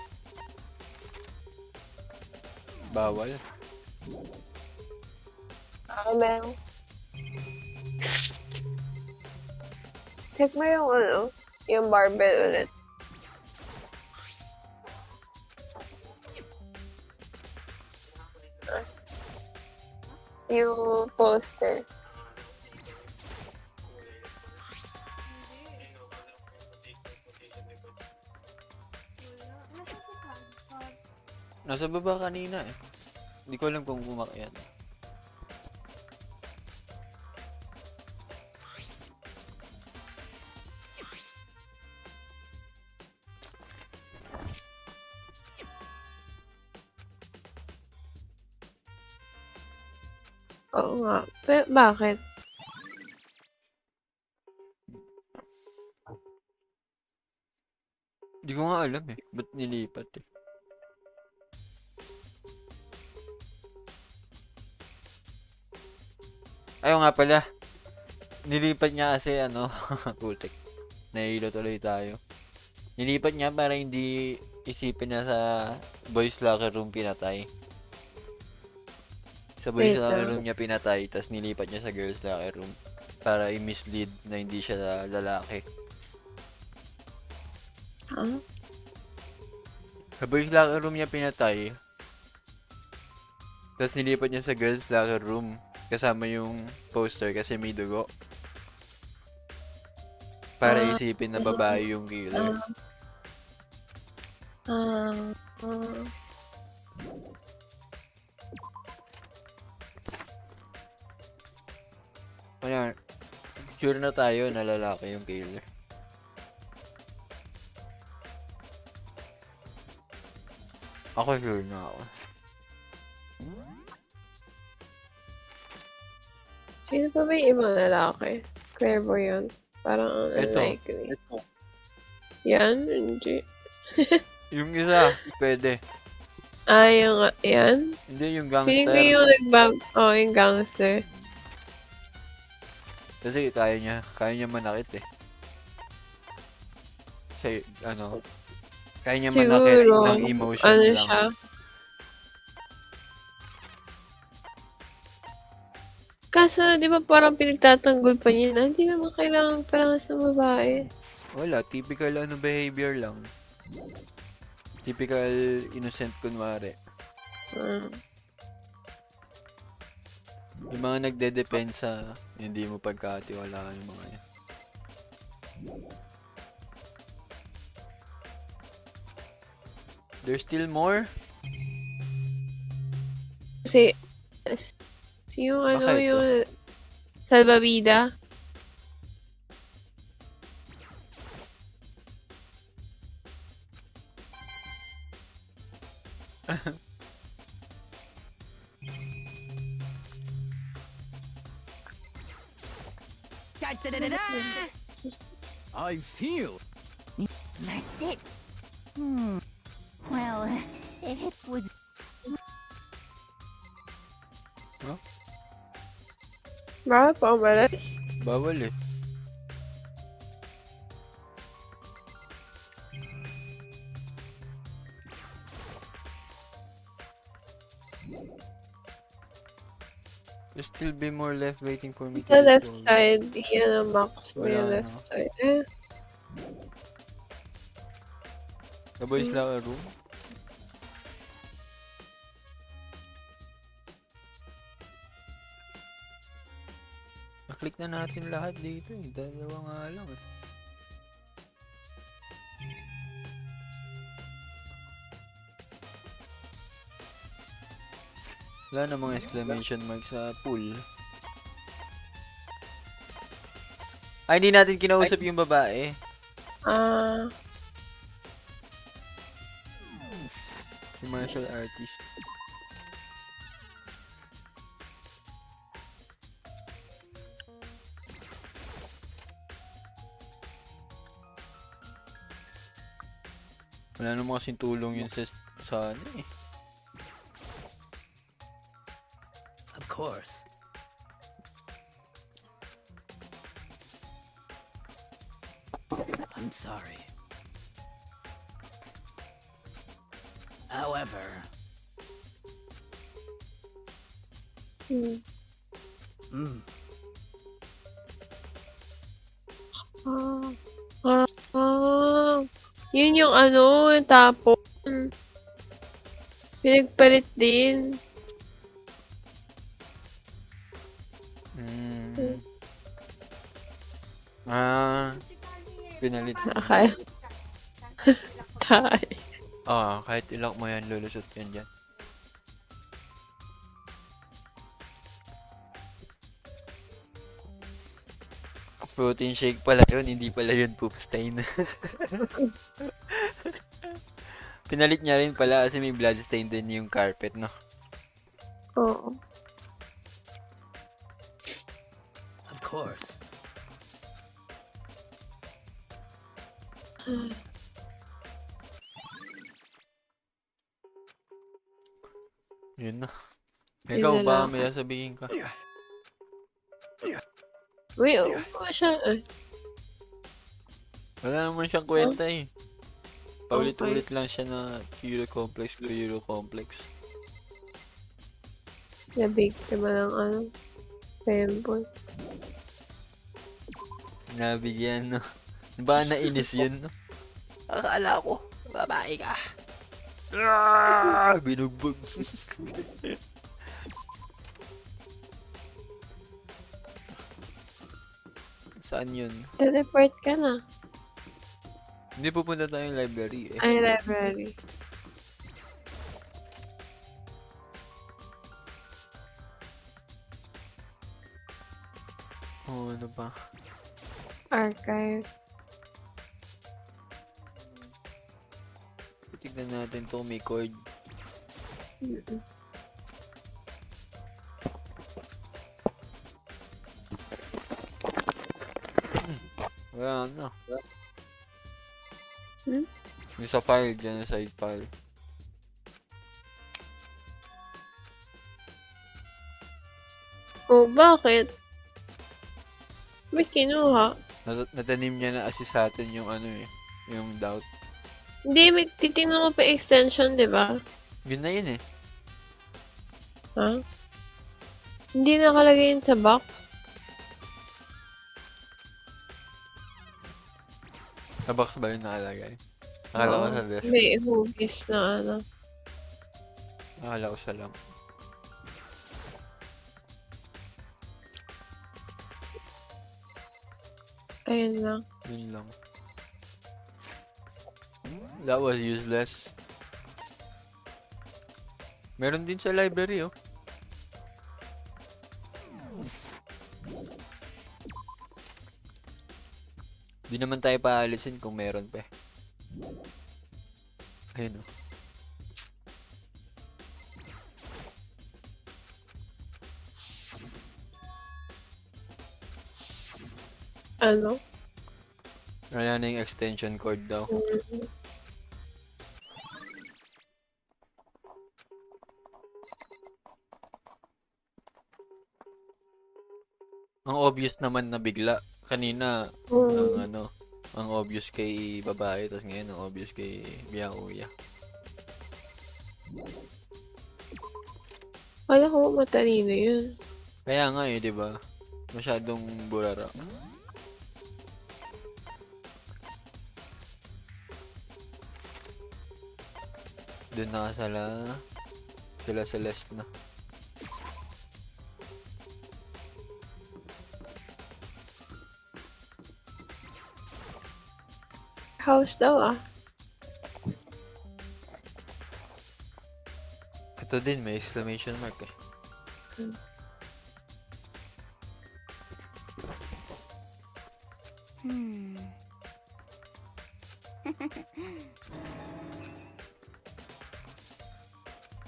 Bawal. Meron. Check mo yung yung barbell ulit. Yung poster. Nasa baba kanina eh. Hindi ko alam kung umakyat. Oo nga. Bakit? Hindi ko nga alam eh. Ba't nilipat eh? Ayaw nga pala. Nilipat niya kasi putik. Nahilo tuloy tayo. Nilipat niya para hindi isipin na sa boys locker room pinatay. Sa boys locker room niya pinatay, tapos nilipat niya sa girls locker room para i-mislead na hindi siya lalaki. Huh? Sa boys locker room niya pinatay, tapos nilipat niya sa girls locker room kasama yung poster kasi may dugo. Para isipin na babae yung killer. Kaya, sure na tayo na lalaki yung killer. Ako sure na ako. Sino pa ba yung ibang lalaki? Clairvoyant. Parang unlikely. Yan? Hindi. Yung isa, pwede. Yan? Hindi, yung Feeling ko gangster. yung yung gangster. Kasi kaya niya manakit eh. Kasi, kaya niya manakit Siguro, ng emotion lang. siya? Kaso, di ba parang pinagtatanggol pa niya na hindi naman kailangan sa babae. Wala, typical behavior lang. Typical innocent kunwari. Yung mga nagde-depensa, hindi mo pagkatiwalaan yung mga yan. There's still more? Kasi, yung Baka ito. yung salbabida. I feel. That's it. Well, it would. Bakit pa umalis? Bawal eh. There's still be more left waiting for me to Sa left resolve. side, yan ang max mo yung Wala left na. side. The boys lang a room. Naklik na natin lahat dito eh. Dalawa nga lang eh. Wala na mga exclamation mark sa pool. Ay, hindi natin kinausap yung babae. Si martial artist. Wala naman kasing tulong yun sa ano eh. Of course. I'm sorry. However, Yun yung ano, yung tapon. Pinagpalit din. Pinalit. Akala. Tay. Kahit ilock mo yan, lulusot yan dyan. Protein shake pala yun, hindi pala yun poop stain. Pinalit niya rin pala kasi may blood stain din yung carpet, no? Oo. of course. Yun na. Yun Ikaw na ba lang. may sasabihin ka? Uy, oo siya. Wala naman siyang kwenta eh. Paulit-ulit lang siya na Euro Complex. Na biktima ng ano, femboy. Nabigyan, no? Ba nainis yun, no? Akala ko, babae ka. Binugbog. Saan yun? Teleport ka na. Hindi pupunta tayong library eh. Ay, library. Ano ba? Archive. Tignan natin to may cord. Wala na. Yung sa file dyan, sa side file. Oh, bakit? May kinuha. Natanim niya na assist sa atin yung ano eh. Yung doubt. Hindi, may titingnan ko pa extension, di ba? Yun na yun eh. Ha? Hindi nakalagay yun sa box. Sa box ba yun nakalagay? Akala ko Oo. sa left. May hugis na ano. Akala ko sa lang. Ayun lang. Yun lang. That was useless. Meron din sa library, oh. Di naman tayo paalisin kung meron pa eh. Ayun, oh. Ano? Wala na yung extension cord daw. Mm. Ang obvious naman na bigla. Kanina, ang Mm. ano, ang obvious kay babae, tapos ngayon ang obvious kay Biyang-Uya. Kala ko matalino yun. Kaya nga eh, di ba? Masyadong burara. Doon nakasala sila Celeste na. House daw ah. Ito din, may exclamation mark eh. Hmm.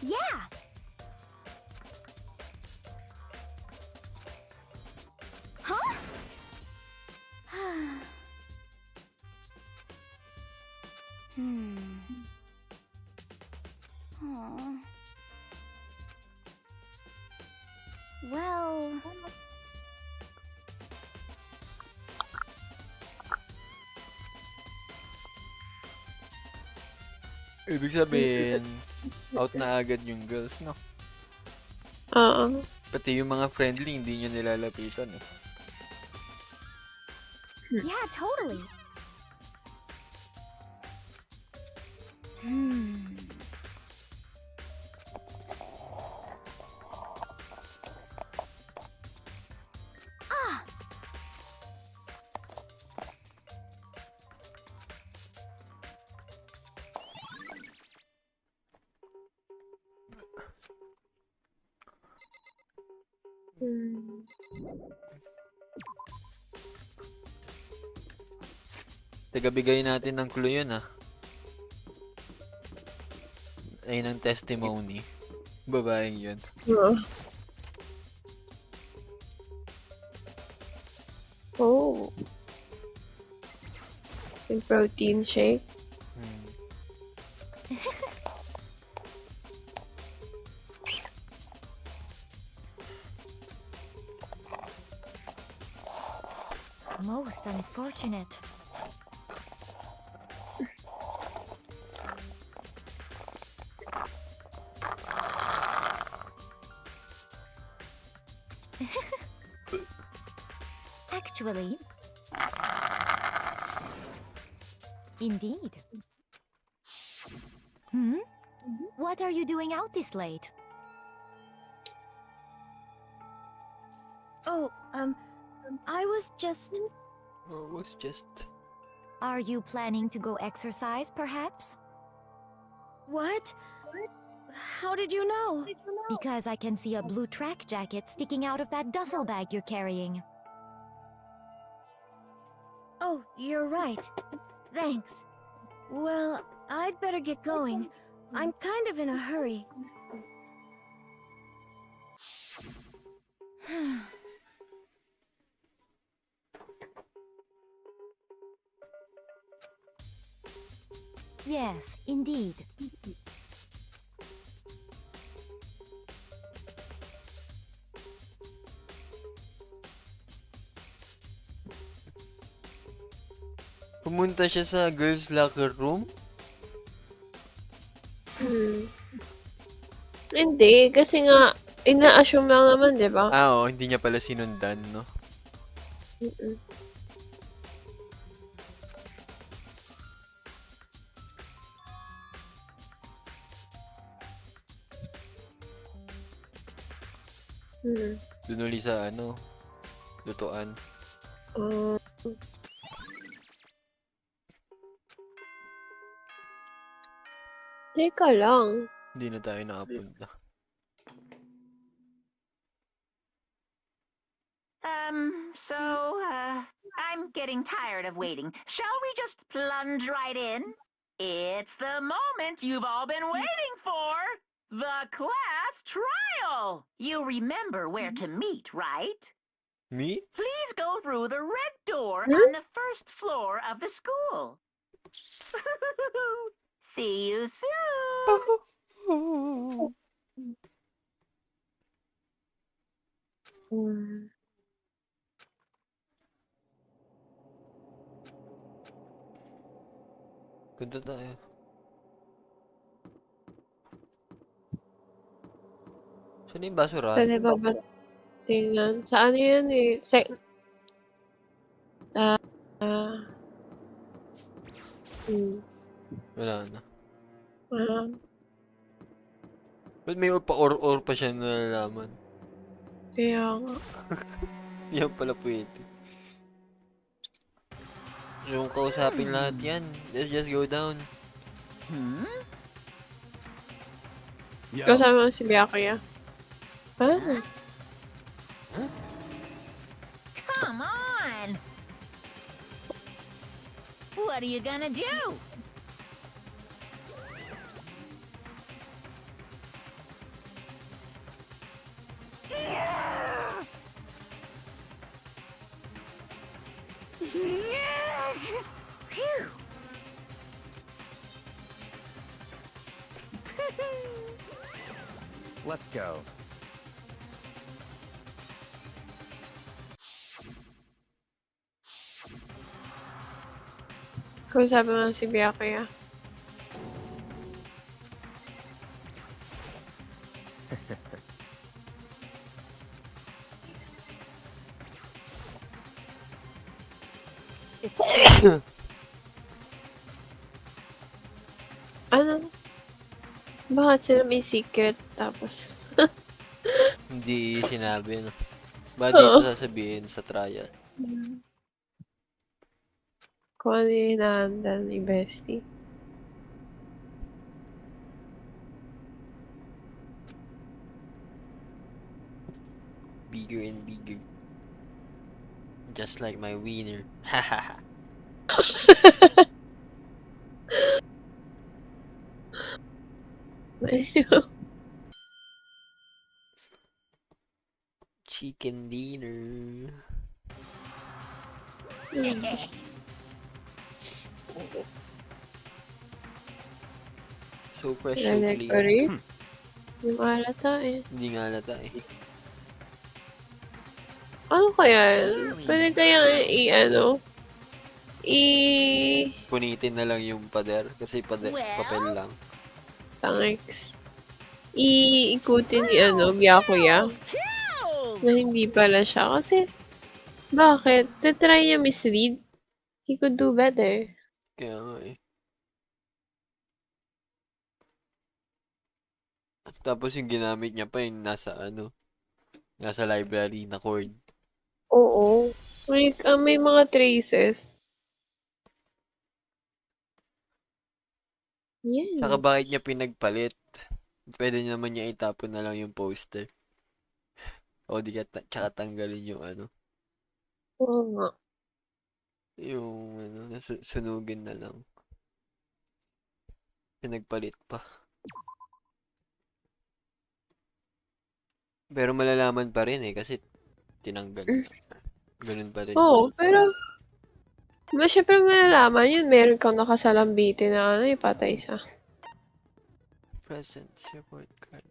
Yeah. Huh? Hmm. Aw. Well. Ibig sabihin, out na agad yung girls, no? Oo. Pati yung mga friendly, hindi niya nilalapitan eh. Yeah, totally. Hmm. Ah. Hmm. Taga bigay natin ng clue yun ah. Ayun ang testimony. Babaeng yun. Oo. Oh. Yung protein shake. Hmm. Most unfortunate. Actually, indeed. Hmm? What are you doing out this late? Oh, I was just... Oh, it was just... Are you planning to go exercise, perhaps? What? How did you know? Because I can see a blue track jacket sticking out of that duffel bag you're carrying. Oh, you're right. Thanks. Well, I'd better get going. I'm kind of in a hurry. Yes, indeed. Pumunta siya sa girls locker room? Hmm. Hindi, kasi nga, ina-assume lang naman, di ba? Ah, oo, hindi niya pala sinundan, no? Mm-mm. Hmm. Doon uli sa ano, lutuan. Ah. Teka lang. Hindi na tayo nakapunta. I'm getting tired of waiting. Shall we just plunge right in? It's the moment you've all been waiting for. The class trial. You remember where to meet, right? Me? Please go through the red door Hmm? on the first floor of the school. See you soon. Hmm. Punta tayo. Saan yung basurahan? Pwede ba ba tingnan? Sa ano yan eh? Ah, hmm. Wala na. Ah, Ba't may pa-or-or pa siya nalalaman? kaya nga. Yan pala pwede. Yung kausapin lahat yan. Let's just go down. Yo. Kasama mo si Byakuya. Ah, Come on! What are you gonna do? Phew. Let's go. kasama mo si Byakuya. It's true. Ano? Bakit sila may secret tapos? Hindi sinabi, no? Ba dito sasabihin sa trial? Kung ano yung hinahandle ni Bestie. Bigger and bigger. Just like my wiener. Hahaha. Chicken dinner. So fresh, so clean. Decorate? Yung alata eh. Hindi nga halata eh. Ano kaya yun? Pwede kaya ano? Punitin na lang yung pader. Kasi papel lang. Tangix. Ikutin ni Byakuya. Kills! Na hindi pala siya. Kasi, bakit? Try niya mislead. He could do better. Kaya nga eh. Tapos yung ginamit niya pa yung nasa library na cord. Oo. May mga traces. Yan. Saka bakit niya pinagpalit? Pwede naman niya itapon na lang yung poster. O di ka tsaka tanggalin yung Oo nga. yung sunugin na lang. Pinagpalit pa. Pero malalaman pa rin eh kasi tinanggal. Ganun pa rin. Oo, pero syempre malalaman yun. Meron kang nakasalambiti na ipatay sa. Present support card.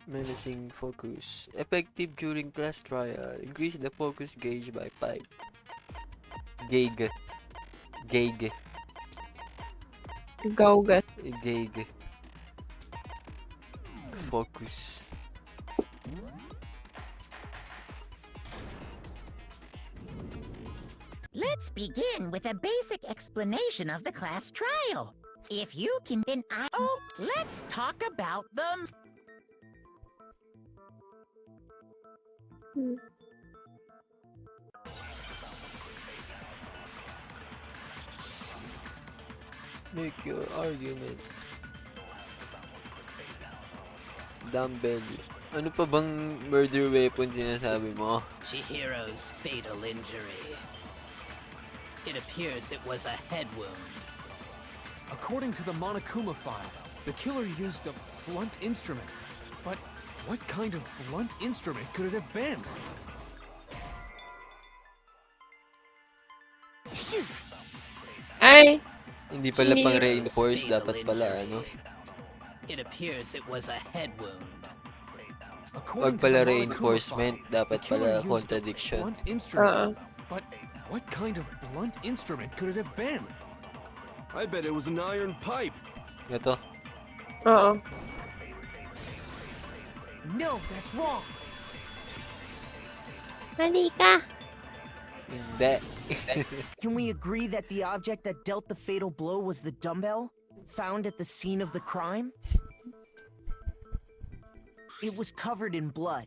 Menacing focus. Effective during class trial. Increase the focus gauge by 5. Gauge. Gauge. Gaugat. Gauge. Focus. Let's begin with a basic explanation of the class trial. If you can then let's talk about them. Make your argument. Dumbbell. Ano pa bang murder weapon sinasabi mo? Chihiro's fatal injury. It appears it was a head wound. According to the Monokuma file, the killer used a blunt instrument. But What kind of blunt instrument could it have been? Shoot! Ay! Hindi pala Hindi. pang reinforce, Fatal dapat pala ano. injury. It appears it was a head wound. Wag According to pala the Monokuma reinforcement, file, dapat the killer pala used a contradiction. Blunt instrument. Oo. But what kind of blunt instrument could it have been? I bet it was an iron pipe. Ito. Oo. No, that's wrong. Mali ka! Hindi. Can we agree that the object that dealt the fatal blow was the dumbbell found at the scene of the crime? It was covered in blood,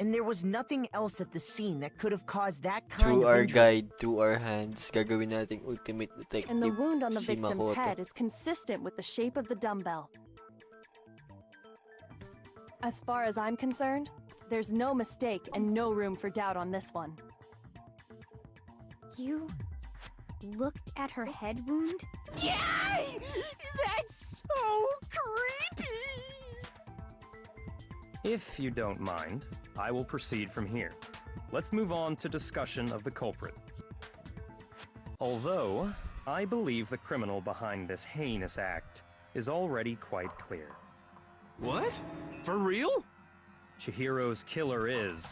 and there was nothing else at the scene that could have caused that kind Through of our injury. guide, through our hands, gagawin nating ultimate detective. And the wound on the si victim's Makoto. head is consistent with the shape of the dumbbell. As far as I'm concerned, there's no mistake and no room for doubt on this one. You looked at her head wound? Yay! That's so creepy! If you don't mind, I will proceed from here. Let's move on to discussion of the culprit. Although, I believe the criminal behind this heinous act is already quite clear. What? For real? Chihiro's killer is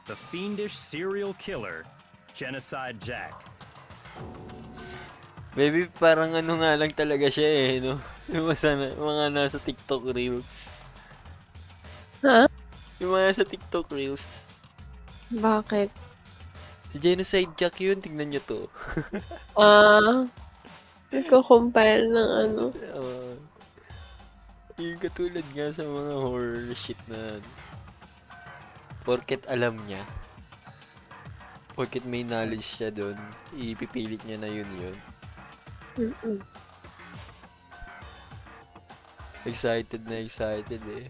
the fiendish serial killer, Genocide Jack. Baby, parang ano nga lang talaga siya eh, no? Yung mga nasa TikTok Reels. Ha? Yung mga nasa TikTok Reels. Bakit? Si Genocide Jack yun, tignan nyo to. Nagko-compile ng ano. Yung katulad nga sa mga horror shit na porket alam niya. Porket may knowledge siya doon, ipipilit niya na yun. Excited na excited eh.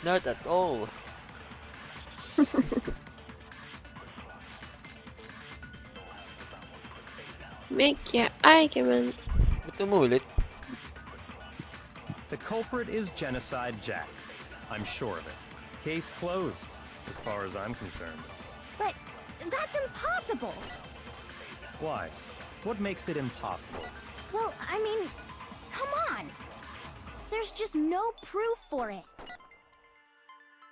Not at all. Make ya. Ay, kaman. Ba't umulit? The culprit is Genocide Jack. I'm sure of it. Case closed, as far as I'm concerned. But that's impossible! Why? What makes it impossible? Well, I mean, come on! There's just no proof for it.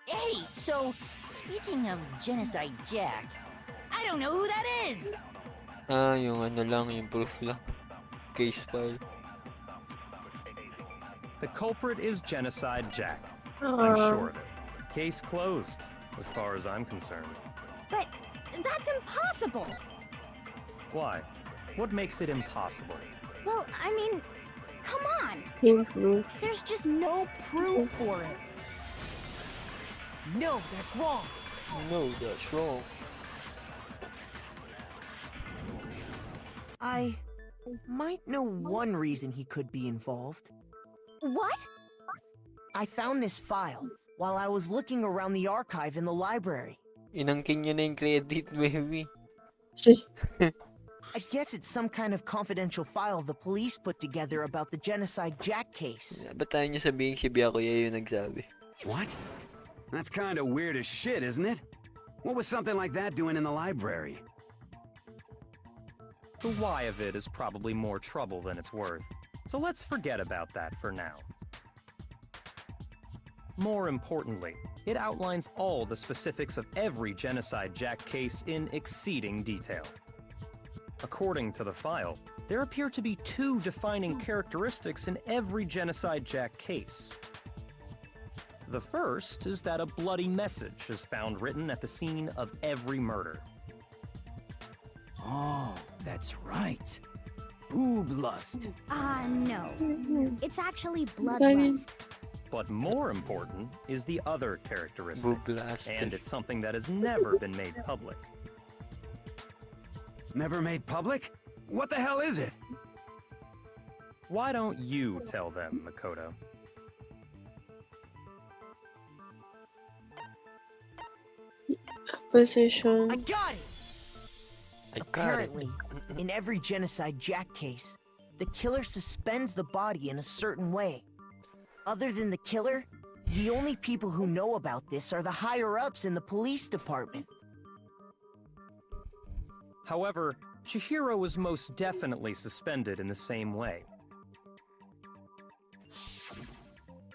Hey, so, speaking of Genocide Jack, I don't know who that is! Yung ano lang, yung proof lang. Case file. The culprit is Genocide Jack. I'm sure of it. Case closed, as far as I'm concerned. But that's impossible! Why? What makes it impossible? Well, I mean, come on! Yung proof. There's just no proof for it. No, that's wrong. No, that's wrong. I might know one reason he could be involved. What? I found this file while I was looking around the archive in the library. Inangkin niya na yung credit, baby. I guess it's some kind of confidential file the police put together about the Genocide Jack case. Ba't tayo niya sabihin si Byakuya yung nagsabi? What? That's kind of weird as shit, isn't it? What was something like that doing in the library? The why of it is probably more trouble than it's worth, so let's forget about that for now. More importantly, it outlines all the specifics of every Genocide Jack case in exceeding detail. According to the file, there appear to be two defining characteristics in every Genocide Jack case. The first is that a bloody message is found written at the scene of every murder. Oh, that's right. Boob lust. No. It's actually bloodlust. But more important is the other characteristic, Bublast. and it's something that has never been made public. Never made public? What the hell is it? Why don't you tell them, Makoto? Position. I got it! I got it. Apparently, in every Genocide Jack case, the killer suspends the body in a certain way. Other than the killer, the only people who know about this are the higher-ups in the police department. However, Chihiro was most definitely suspended in the same way.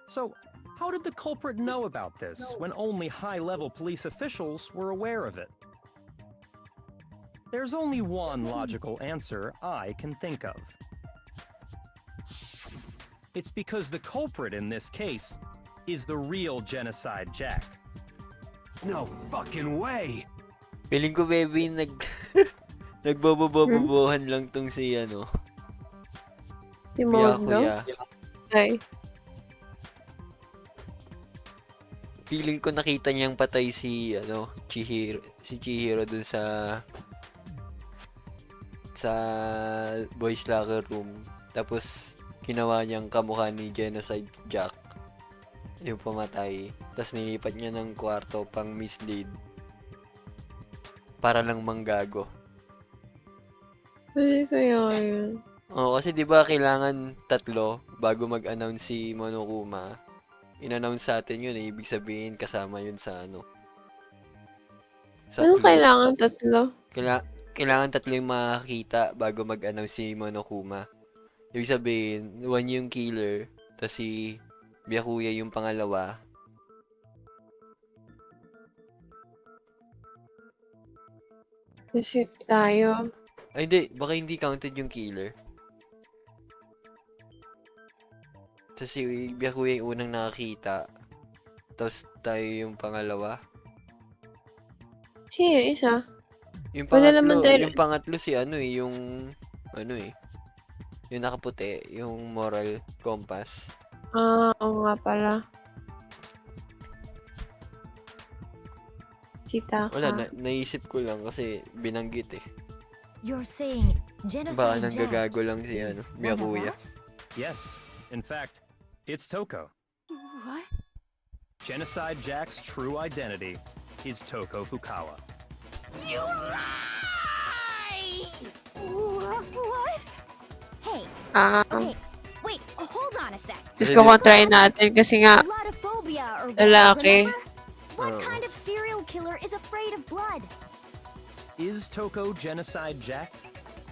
So, how did the culprit know about this when only high-level police officials were aware of it? There's only one logical answer I can think of. It's because the culprit in this case is the real Genocide Jack. No fucking way! Feeling ko, baby, nagbobobobobohan lang tong si, Si Mondo? Byakuya. Ay. Feeling ko nakita niyang patay si, Chihiro dun sa boys locker room. Tapos, ginawa niyang kamukha ni Genocide Jack. Yung pumatay. Tapos nilipat niya ng kwarto pang mislead. Para lang manggago. Pwede kaya yun. Oo, kasi 'di ba kailangan 3 bago mag-announce si Monokuma. In-announce sa atin yun, ibig sabihin kasama yun sa sa Ano clue. kailangan 3? Kailangan 3 yung makakita bago mag-announce si Monokuma. Ibig sabihin, 1 yung killer, tas si Byakuya yung pangalawa. Shift tayo. Ay, hindi. Baka hindi counted yung killer. Tapos si Byakuya yung unang nakakita. Tapos tayo yung pangalawa. Siya yung isa. Yung Wala naman pangatlo, tayo- yung pangatlo si yung yung nakaputi, yung moral compass. Oo nga pala. Si Taka. Wala, naisip ko lang kasi binanggit eh. You're saying Baka Genocide Jack nanggagago lang si is one of Byakuya. us? Yes, in fact, it's Toko. What? Genocide Jack's true identity is Toko Fukawa. You lie! What? Hey, Ah, wait, hold on a sec. gusto ko try natin kasi nga, Blotophobia or what, lalaki. remember? What Oh. kind of serial killer is afraid of blood? Is Toko Genocide Jack?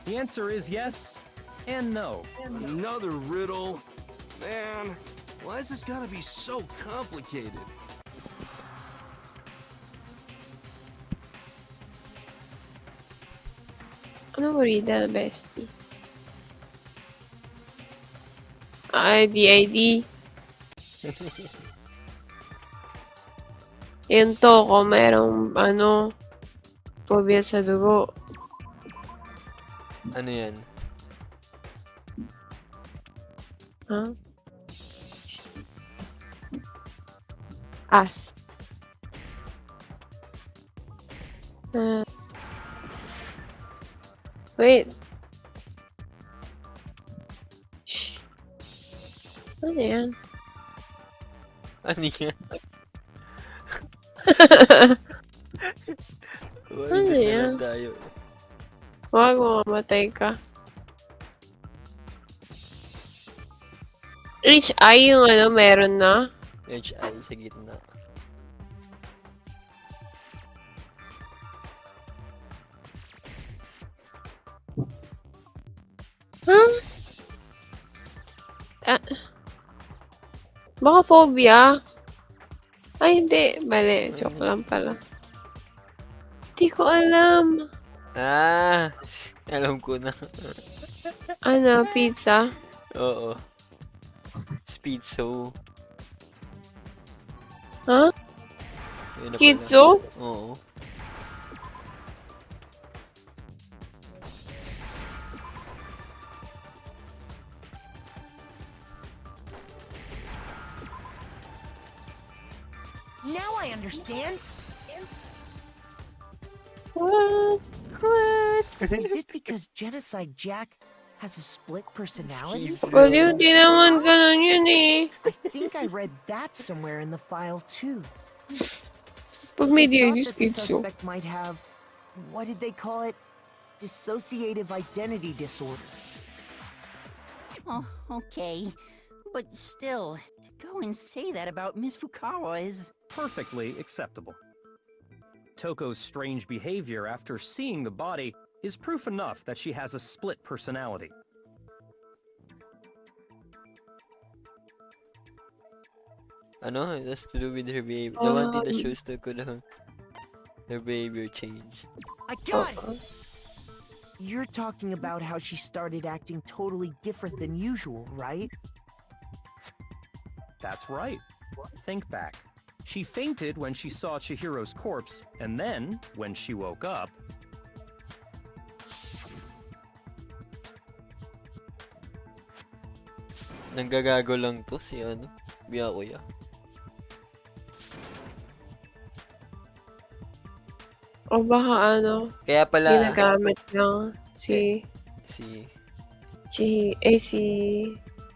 The answer is yes and no. Another riddle? Man, why is this gotta be so complicated? Ano mo riddle, bestie? ID. Yung Toko, merong, phobia sa dugo. Ano yan? Ha? As. Wait. Shh. Ano yan? Ano yan? Ano Ano yan? tayo? Huwag mamamatay ka. Reach eye yung meron na. HI sa gitna. Huh? Baka phobia? Ay, hindi. Mali. Joke lang pala. Hindi ko alam. Alam ko na. Ano, pizza? Oo. Speedso. Ha? Yun na pala. Kitso? Oo. Now I understand. What? Is it because Genocide Jack has a split personality? Baliw, di naman ganun yun eh. I think I read that somewhere in the file too. Pag may I thought DID that the kitso. suspect might have, what did they call it? Dissociative identity disorder. Oh, okay. But still, to go and say that about Miss Fukawa is... Perfectly acceptable. Toko's strange behavior after seeing the body is proof enough that she has a split personality. Ano, it has to do with her behavior. The one thing that shows Toko na her behavior changed. I got it! You're talking about how she started acting totally different than usual, right? That's right. Think back. She fainted when she saw Chihiro's corpse, and then, when she woke up... Nanggagago lang to si Byakuya. O baka Kaya pala... ginagamit lang si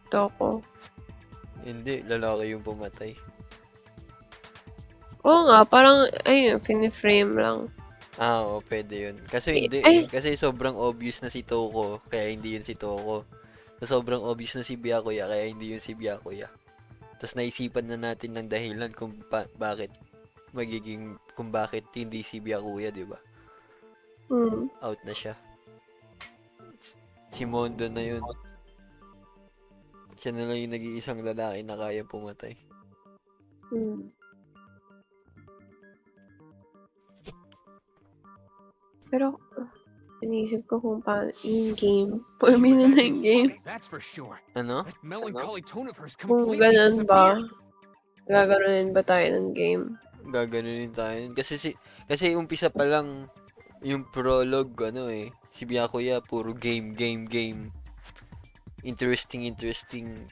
Toko. Hindi, lalaki yung pumatay. Oo nga, parang, ayun, piniframe lang. Oo, pwede yun. Kasi hindi kasi sobrang obvious na si Toko, kaya hindi yun si Toko. Sobrang obvious na si Byakuya, kaya hindi yun si Byakuya. Tapos naisipan na natin ng dahilan kung bakit hindi si Byakuya, di ba? Out na siya. Si Mondo na yun. Siya na lang yung nag-iisang lalaki na kaya pumatay. Pero, inisip ko kung paano yung game. For me na yung game. That's for sure. Ano? That melancholy tone of hers Kung completely ganun ba, disappeared. gaganunin ba tayo ng game? Gaganunin tayo. Kasi umpisa pa lang yung prologue, si Byakuya, puro game. Interesting,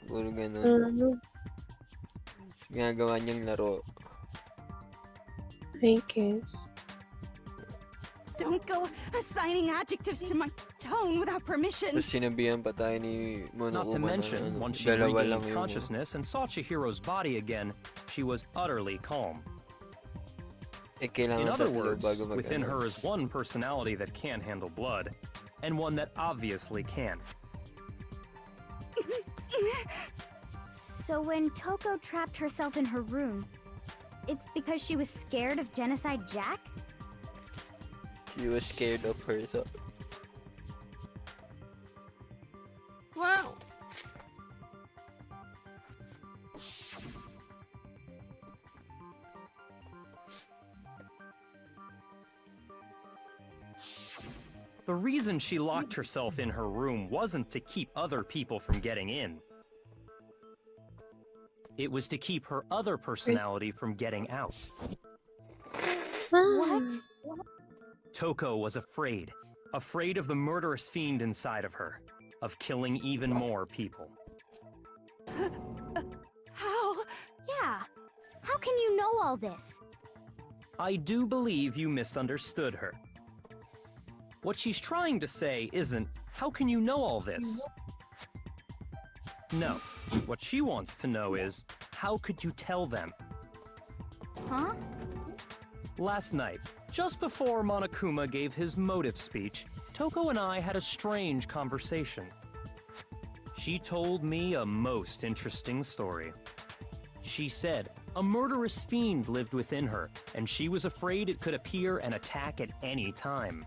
puro ganun. Ginagawa niyang laro. I guess. Don't go assigning adjectives to my tone without permission. Tapos sinabihan pa tayo ni Not to Monokuma mention, na once she dalawa lang regained yung... consciousness and saw Chihiro's body again, she was utterly calm. In kailangan other tatlo words, bago within her mag-announce. is one personality that can handle blood, and one that obviously can. So when Toko trapped herself in her room, it's because she was scared of Genocide Jack? She was scared of herself. Wow. The reason she locked herself in her room wasn't to keep other people from getting in. It was to keep her other personality from getting out. What? Toko was afraid. Afraid of the murderous fiend inside of her. Of killing even more people. How? Yeah. How can you know all this? I do believe you misunderstood her. What she's trying to say isn't, how can you know all this? No. What she wants to know is, how could you tell them? Huh? Last night, just before Monokuma gave his motive speech, Toko and I had a strange conversation. She told me a most interesting story. She said a murderous fiend lived within her, and she was afraid it could appear and attack at any time.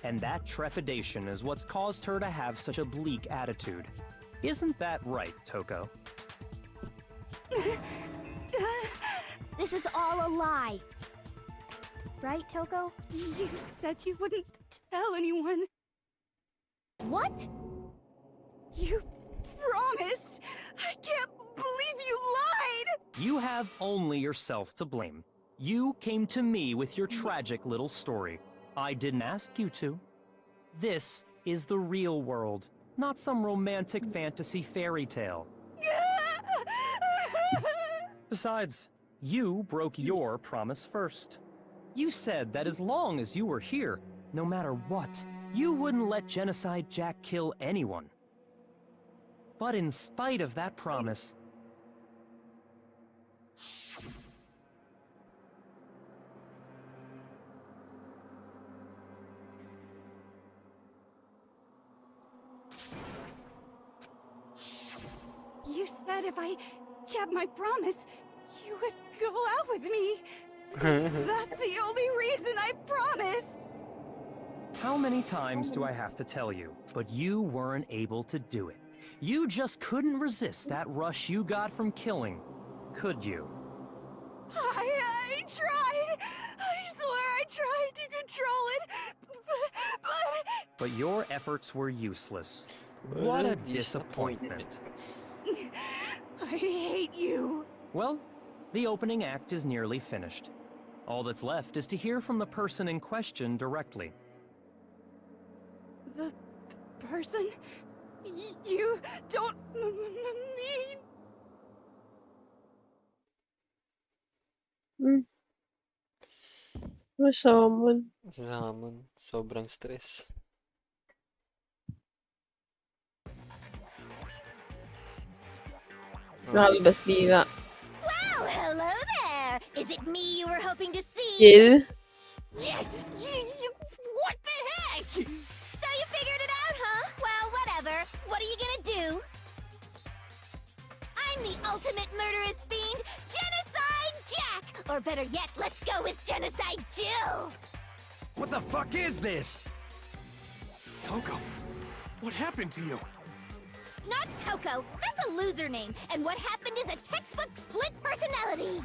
And that trepidation is what's caused her to have such a bleak attitude. Isn't that right, Toko? This is all a lie. Right, Toko? You said you wouldn't tell anyone. What? You promised! I can't believe you lied! You have only yourself to blame. You came to me with your tragic little story. I didn't ask you to. This is the real world, not some romantic fantasy fairy tale. Besides, you broke your promise first. You said that as long as you were here, no matter what, you wouldn't let Genocide Jack kill anyone. But in spite of that promise, You said if I kept my promise, you would go out with me. That's the only reason I promised. How many times do I have to tell you? But you weren't able to do it. You just couldn't resist that rush you got from killing, could you? I tried. I swear I tried to control it, But your efforts were useless. What a disappointment. I hate you. Well, the opening act is nearly finished. All that's left is to hear from the person in question directly. The person you don't mean. Masamon. Ramon, sobrang stress. Nakalabas dila. Well, hello there! Is it me you were hoping to see? Kill. Yes! What the heck? So you figured it out, huh? Well, whatever. What are you gonna do? I'm the ultimate murderous fiend, Genocide Jack! Or better yet, let's go with Genocide Jill! What the fuck is this? Toko, what happened to you? Not Toko. That's a loser name. And what happened is a textbook split personality.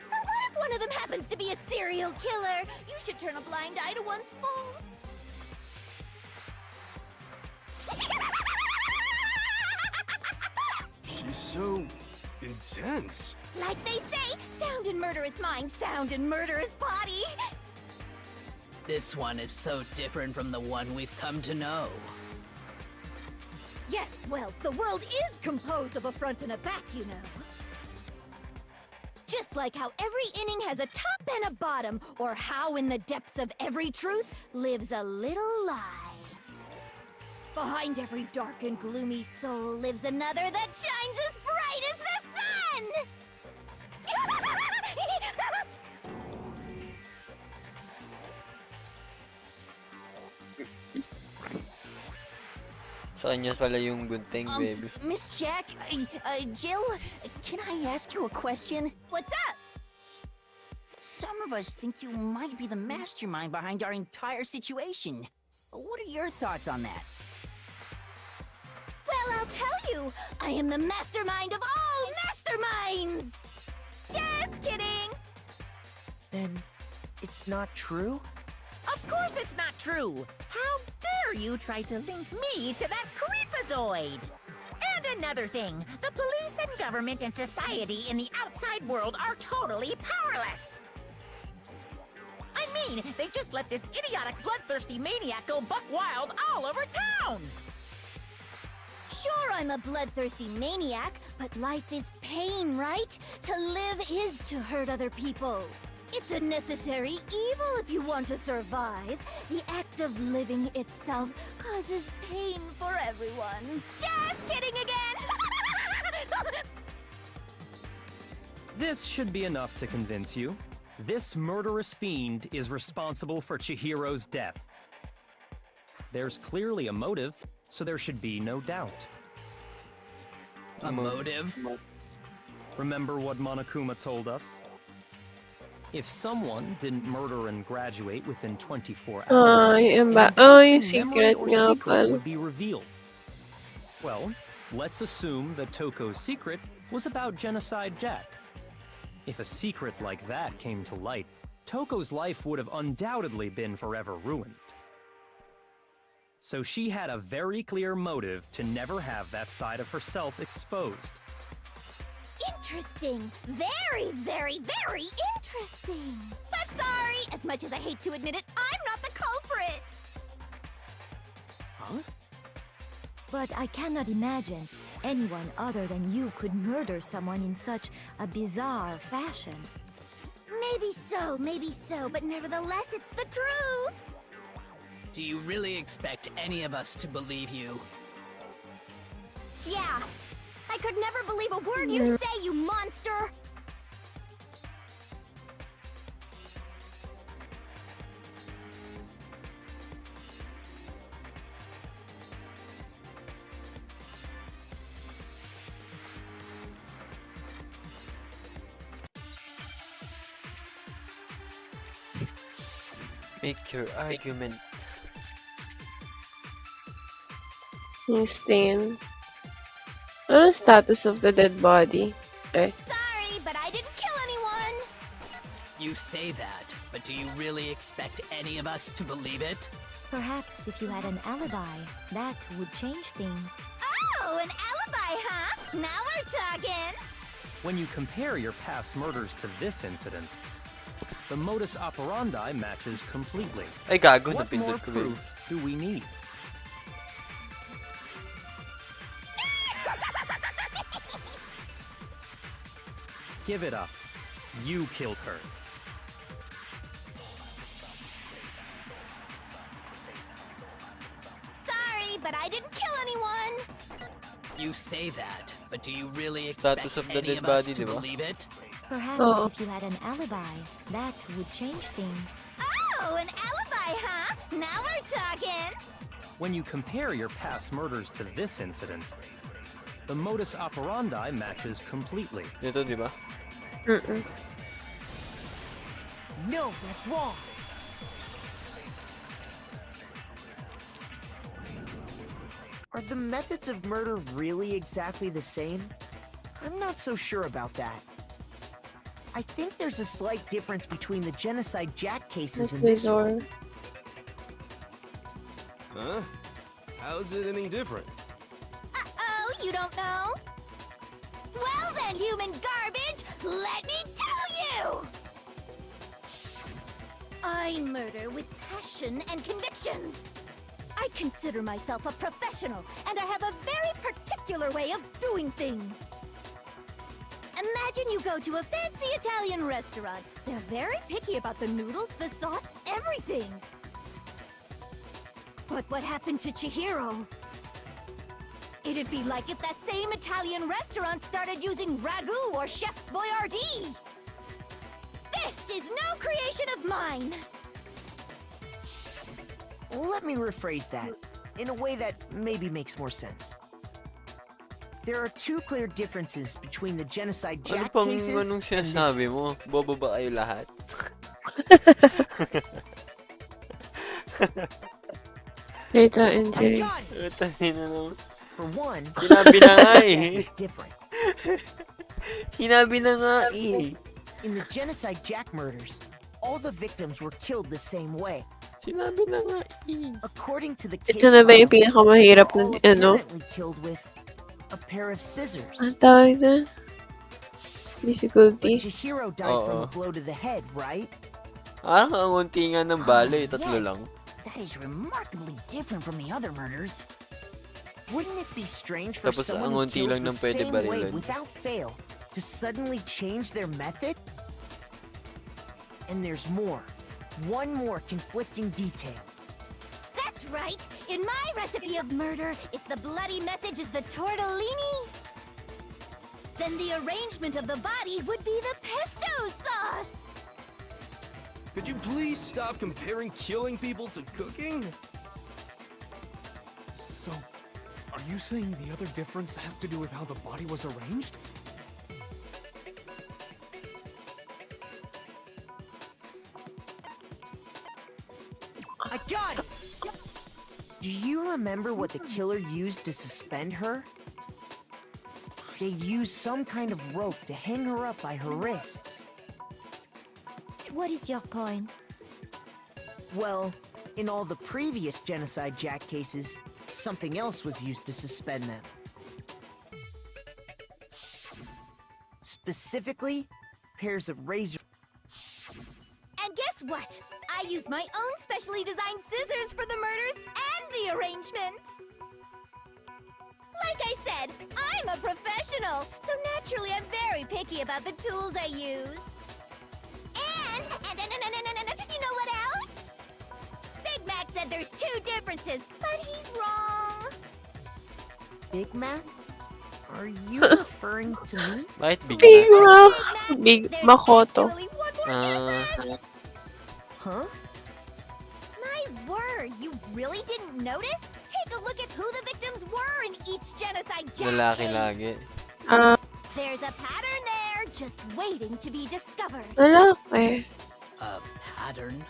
So what if one of them happens to be a serial killer? You should turn a blind eye to one's faults. She's so intense. Like they say, sound in murderous mind, sound in murderous body. This one is so different from the one we've come to know. Yes, well, the world is composed of a front and a back, you know. Just like how every inning has a top and a bottom, or how in the depths of every truth lives a little lie. Behind every dark and gloomy soul lives another that shines as bright as the sun! Sa kanya pala yung gunting, baby. Miss Jack, Jill, can I ask you a question? What's up? Some of us think you might be the mastermind behind our entire situation. What are your thoughts on that? Well, I'll tell you, I am the mastermind of all masterminds! Just kidding! Then it's not true? Of course it's not true! How dare you try to link me to that creepazoid! And another thing, the police and government and society in the outside world are totally powerless! I mean, they just let this idiotic, bloodthirsty maniac go buck wild all over town! Sure, I'm a bloodthirsty maniac, but life is pain, right? To live is to hurt other people. It's a necessary evil if you want to survive. The act of living itself causes pain for everyone. Just kidding again! This should be enough to convince you. This murderous fiend is responsible for Chihiro's death. There's clearly a motive, so there should be no doubt. A motive? Remember what Monokuma told us? If someone didn't murder and graduate within 24 hours, Yung an secret nga pala. would be revealed. Well, let's assume that Toko's secret was about Genocide Jack. If a secret like that came to light, Toko's life would have undoubtedly been forever ruined. So she had a very clear motive to never have that side of herself exposed. Interesting. Very, very, very interesting. But sorry, as much as I hate to admit it, I'm not the culprit. Huh? But I cannot imagine anyone other than you could murder someone in such a bizarre fashion. Maybe so, but nevertheless, it's the truth. Do you really expect any of us to believe you? Yeah. I could never believe a word you say, you monster! Make your argument. Yung stain. Ano status of the dead body? Sorry, but I didn't kill anyone. You say that, but do you really expect any of us to believe it? Perhaps if you had an alibi, that would change things. Oh, an alibi, huh? Now we're talking. When you compare your past murders to this incident, the modus operandi matches completely. Ay, gago, What more napindot ko rin. proof do we need? Give it up. You killed her. Sorry, but I didn't kill anyone. You say that, but do you really expect Status of the any dead of us body, to diba? believe it? Perhaps Oh. if you had an alibi, that would change things. Oh, an alibi, huh? Now we're talking. When you compare your past murders to this incident, the modus operandi matches completely. Dito, di ba? No, that's wrong. Are the methods of murder really exactly the same? I'm not so sure about that. I think there's a slight difference between the Genocide Jack cases and this one. Huh? How's it any different? Uh-oh, you don't know? Well then, human garbage, let me tell you! I murder with passion and conviction. I consider myself a professional, and I have a very particular way of doing things. Imagine you go to a fancy Italian restaurant. They're very picky about the noodles, the sauce, everything. But what happened to Chihiro? It'd be like if that same Italian restaurant started using ragu or Chef Boyardee. This is no creation of mine. Let me rephrase that in a way that maybe makes more sense. There are two clear differences between the Genocide Ano Jack pang cases anong and this sinasabi mo? Bobo ba kayo lahat? Data entry. Ito, na naman. For one, Sinabi na nga eh. is different. Sinabi na nga eh. In the Genocide Jack murders, all the victims were killed the same way. Sinabi na nga eh. According to the case Ito na ba yung file, pinakamahirap they na were all ano? apparently killed with a pair of scissors. Ang tawag na? But Difficulty. Chihiro died from a Oo. blow to the head, right? Parang ang unti nga ng balo eh, tatlo Yes. lang. That is remarkably different from the other murders. Wouldn't it be strange for Tapos someone ang who unti kills lang the ng pwede same way barilan. without fail to suddenly change their method? And there's more. One more conflicting detail. That's right. In my recipe of murder, if the bloody message is the tortellini, then the arrangement of the body would be the pesto sauce. Could you please stop comparing killing people to cooking? So, are you saying the other difference has to do with how the body was arranged? I got it! Do you remember what the killer used to suspend her? They used some kind of rope to hang her up by her wrists. What is your point? Well, in all the previous Genocide Jack cases, something else was used to suspend them. Specifically, pairs of razor. And guess what? I use my own specially designed scissors for the murders and the arrangement. Like I said, I'm a professional, so naturally I'm very picky about the tools I use. And you know what else? Big Mac said there's two differences, but he's wrong. Big Mac? Are you referring to me? Bakit Big Big Mac? Mac. Big Makoto. Actually, one more difference. Huh? My word, you really didn't notice? Take a look at who the victims were in each Genocide Jack Lalaki case. lagi. There's a pattern there, just waiting to be discovered. Lalaki. A pattern?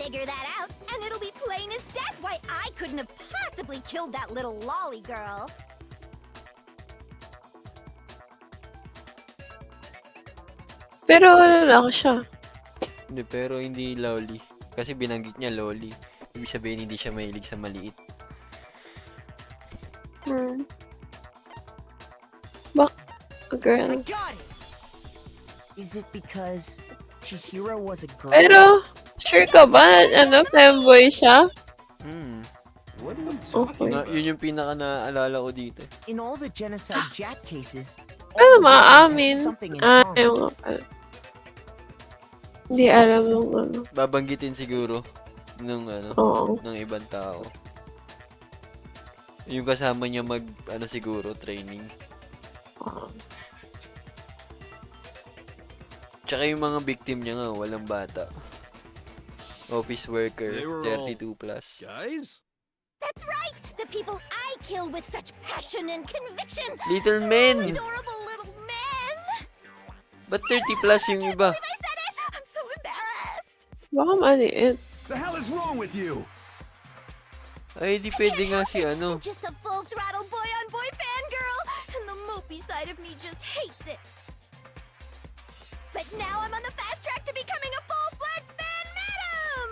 figure that out, and it'll be plain as death why I couldn't have possibly killed that little lolly girl. Pero lalaki siya. Hindi, pero hindi loli. Kasi binanggit niya loli. Ibig sabihin hindi siya mahilig sa maliit. Girl. I got it! Is it because Chihiro was a girl? Pero, sure ka ba na femboy siya? What are you talking about? Yun yung pinaka naaalala ko dito. In all the Genocide Jack cases, Ano all the victims had maaamin? something in Yung common. nga pala. Hindi alam nung ano. Babanggitin siguro nung Oo. ng ibang tao. Yung kasama niya siguro training. Tsaka yung mga victim niya nga walang bata. Office worker, They were 32 plus. Guys? That's right! The people I killed with such passion and conviction! Little men! Adorable little men! Ba't 30 plus yung iba? I said it! I'm so embarrassed! Baka maliit. The hell is wrong with you? Ay, di pwede nga si ano. I'm just a full-throttle boy-on-boy fangirl, and the mopey side of me just hates it. But now I'm on the fast track to becoming a full-fledged fan madam!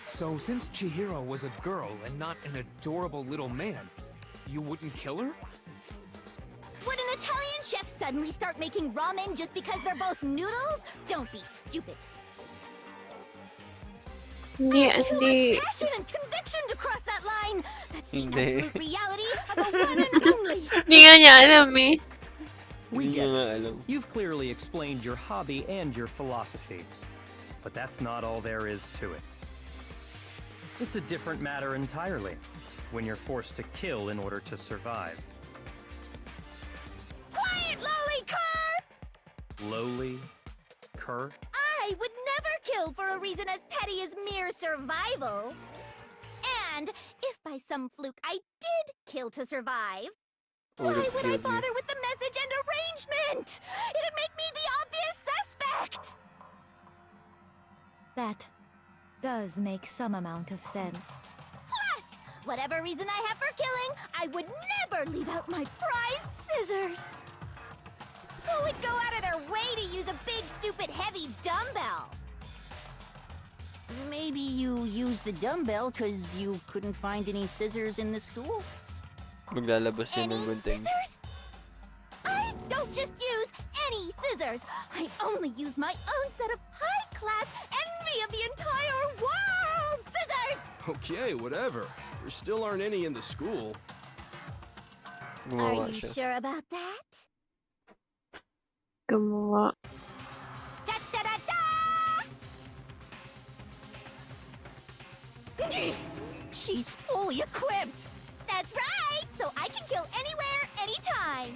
So, since Chihiro was a girl and not an adorable little man, you wouldn't kill her? Would an Italian chef suddenly start making ramen just because they're both noodles? Don't be stupid. Hindi. Passion and conviction to cross that line. That's the Hindi. absolute reality of the one and only. Hindi nga niya alam eh. Hindi niya nga alam. You've clearly explained your hobby and your philosophy, but that's not all there is to it. It's a different matter entirely when you're forced to kill in order to survive. Quiet, lolly cur! Lowly? Cur? I would never kill for a reason as petty as mere survival. And if by some fluke I did kill to survive, why would I bother with the message and arrangement? It'd make me the obvious suspect! That does make some amount of sense. Plus, whatever reason I have for killing, I would never leave out my prized scissors. Who would go out of their way to use a big, stupid, heavy dumbbell? Maybe you used the dumbbell because you couldn't find any scissors in the school? Maglalabas yan ng gunting. Scissors? I don't just use any scissors. I only use my own set of high-class envy of the entire world scissors! Okay, whatever. There still aren't any in the school. Gumawa Are you siya. sure about that? Gumawa. She's fully equipped! That's right! So I can kill anywhere, anytime!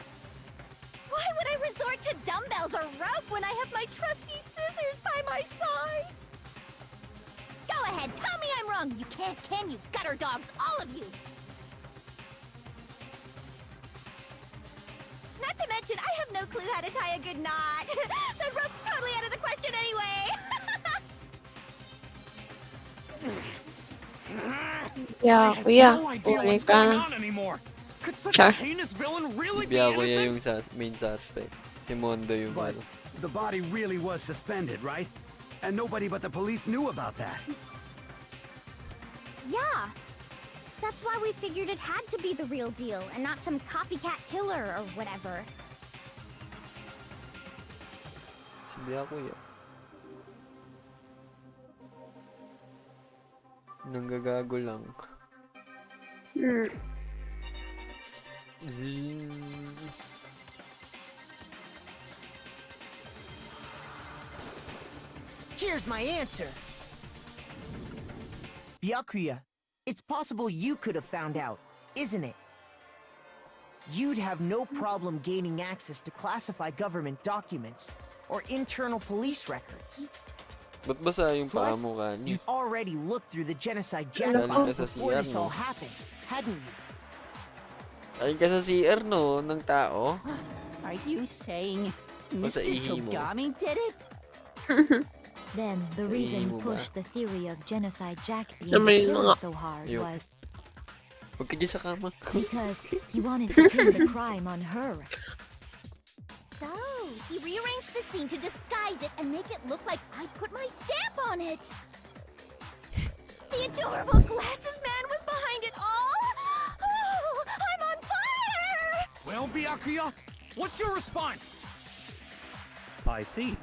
Why would I resort to dumbbells or rope when I have my trusty scissors by my side? Go ahead, tell me I'm wrong! You can't, can you, gutter dogs, all of you! Not to mention, I have no clue how to tie a good knot! So rope's totally out of the question anyway! Yeah, I have kuya. no idea Uli what's going ka. on anymore. Could such Char. a heinous villain really be Biya ko niya innocent? yung main suspect. Si Mondo yung But ano. the body really was suspended, right? And nobody but the police knew about that. Yeah. That's why we figured it had to be the real deal and not some copycat killer or whatever. Si Biya ko yan. Nanggagago lang. Here's my answer. Byakuya, it's possible you could have found out, isn't it? You'd have no problem gaining access to classified government documents or internal police records. Ba't basa yung paa Plus, mo kani? you'd already looked through the genocide jack Galing file ka sa before CR, this no? all happened, hadn't you? Ayun ka sa CR, no? Ng tao. Are you saying O sa Mr. ihi mo. Togami did it? Then the Ay, reason mo ba? pushed the theory of Genocide Jack being Naman the yun killer nga. so hard Ayun. was Huwag ka dyan sa kama. because he wanted to pin the crime on her. So, he rearranged the scene to disguise it and make it look like I put my stamp on it. The adorable glasses man was behind it all. Oh, I'm on fire! Well, Byakuya, what's your response? I see.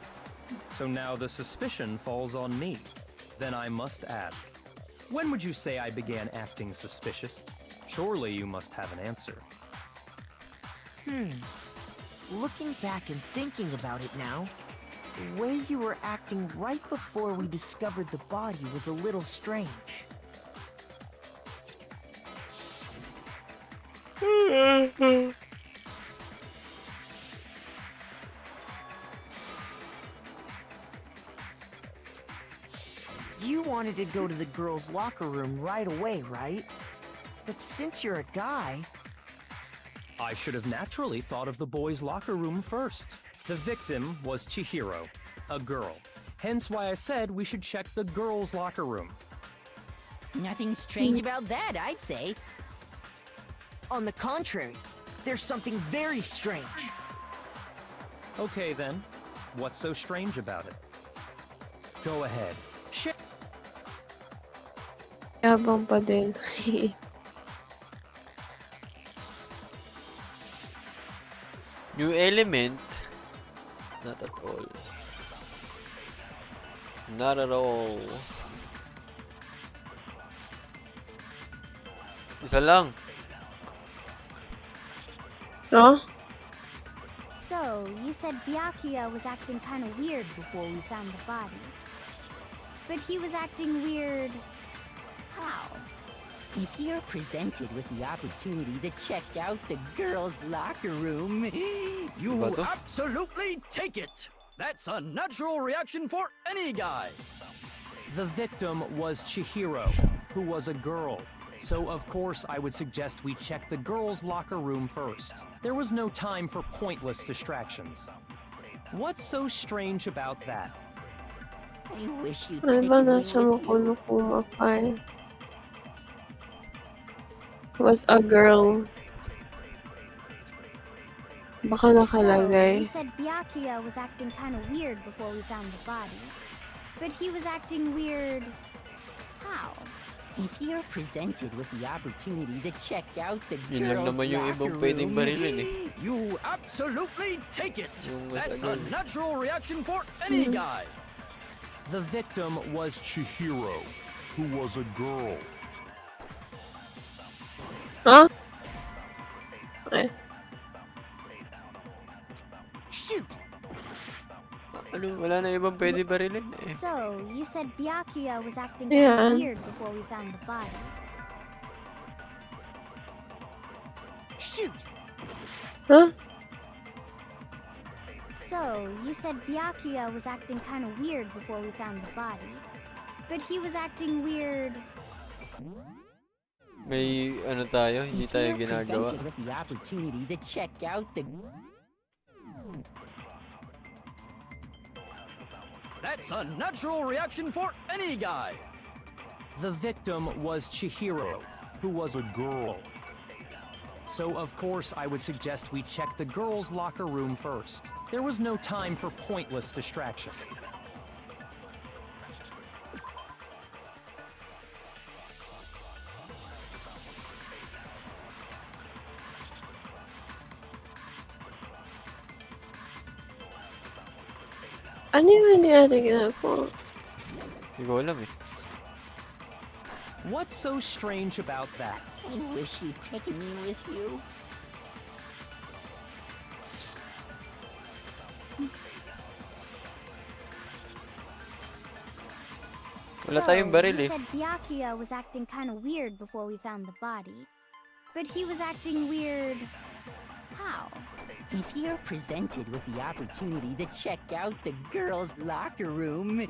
So now the suspicion falls on me. Then I must ask, when would you say I began acting suspicious? Surely you must have an answer. Looking back and thinking about it now, the way you were acting right before we discovered the body was a little strange. You wanted to go to the girls' locker room right away, right? But since you're a guy, I should have naturally thought of the boys' locker room first. The victim was Chihiro, a girl. Hence why I said we should check the girls' locker room. Nothing strange about that, I'd say. on the contrary, there's something very strange. Okay then, what's so strange about it? Go ahead. Yabang pa din. New element? Not at all. Not at all. Isa lang. No? So, you said Byakuya was acting kind of weird before we found the body. But he was acting weird... how? If you're presented with the opportunity to check out the girls' locker room, you absolutely take it! That's a natural reaction for any guy! The victim was Chihiro, who was a girl. So of course I would suggest we check the girls' locker room first. There was no time for pointless distractions. What's so strange about that? I wish you'd Ano take ba me nasa with you. Mukuma file? Was a girl. Baka So, nakalagay. you said Byakuya was acting kind of weird before we found the body. But he was acting weird... how? If you're presented with the opportunity to check out the Yun lang girls' naman yung locker ibang pwedeng room, barilin eh. You absolutely take it! Yung mas That's a agad. natural reaction for any guy! The victim was Chihiro, who was a girl. Huh? Okay. Shoot! Ano, wala na ibang pwede barilin eh. So, you said Byakuya was acting Yeah. kind of weird before we found the body. Shoot! Huh? So, you said Byakuya was acting kind of weird before we found the body. But he was acting weird... May ano tayo, hindi if tayo you're ginagawa. presented with the opportunity to check out the... That's a natural reaction for any guy! The victim was Chihiro, who was a girl. So of course I would suggest we check the girls' locker room first. There was no time for pointless distraction. Ano yung nangyari ginagawa? Hindi ko alam eh. What's so strange about that? I wish you'd taken me with you. Wala tayong baril you eh. said Byakuya was acting kind of weird before we found the body. But he was acting weird... how? If you're presented with the opportunity to check out the girls' locker room,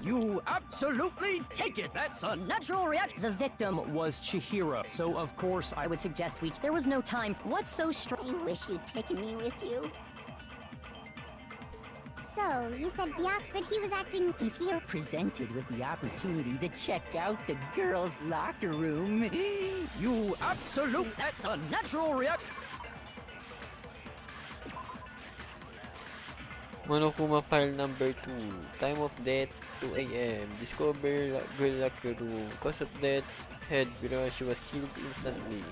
You absolutely take it! That's a natural reaction! The victim was Chihiro, so of course I would suggest we... There was no time. What's so strange? I wish you'd taken me with you. So, you said Byakuya, but he was acting... If you're presented with the opportunity to check out the girls' locker room, You absolute. That's a natural reaction. Monokuma file number 2. Time of death 2 a.m. Discover girl locker room. Cause of death head because she was killed instantly.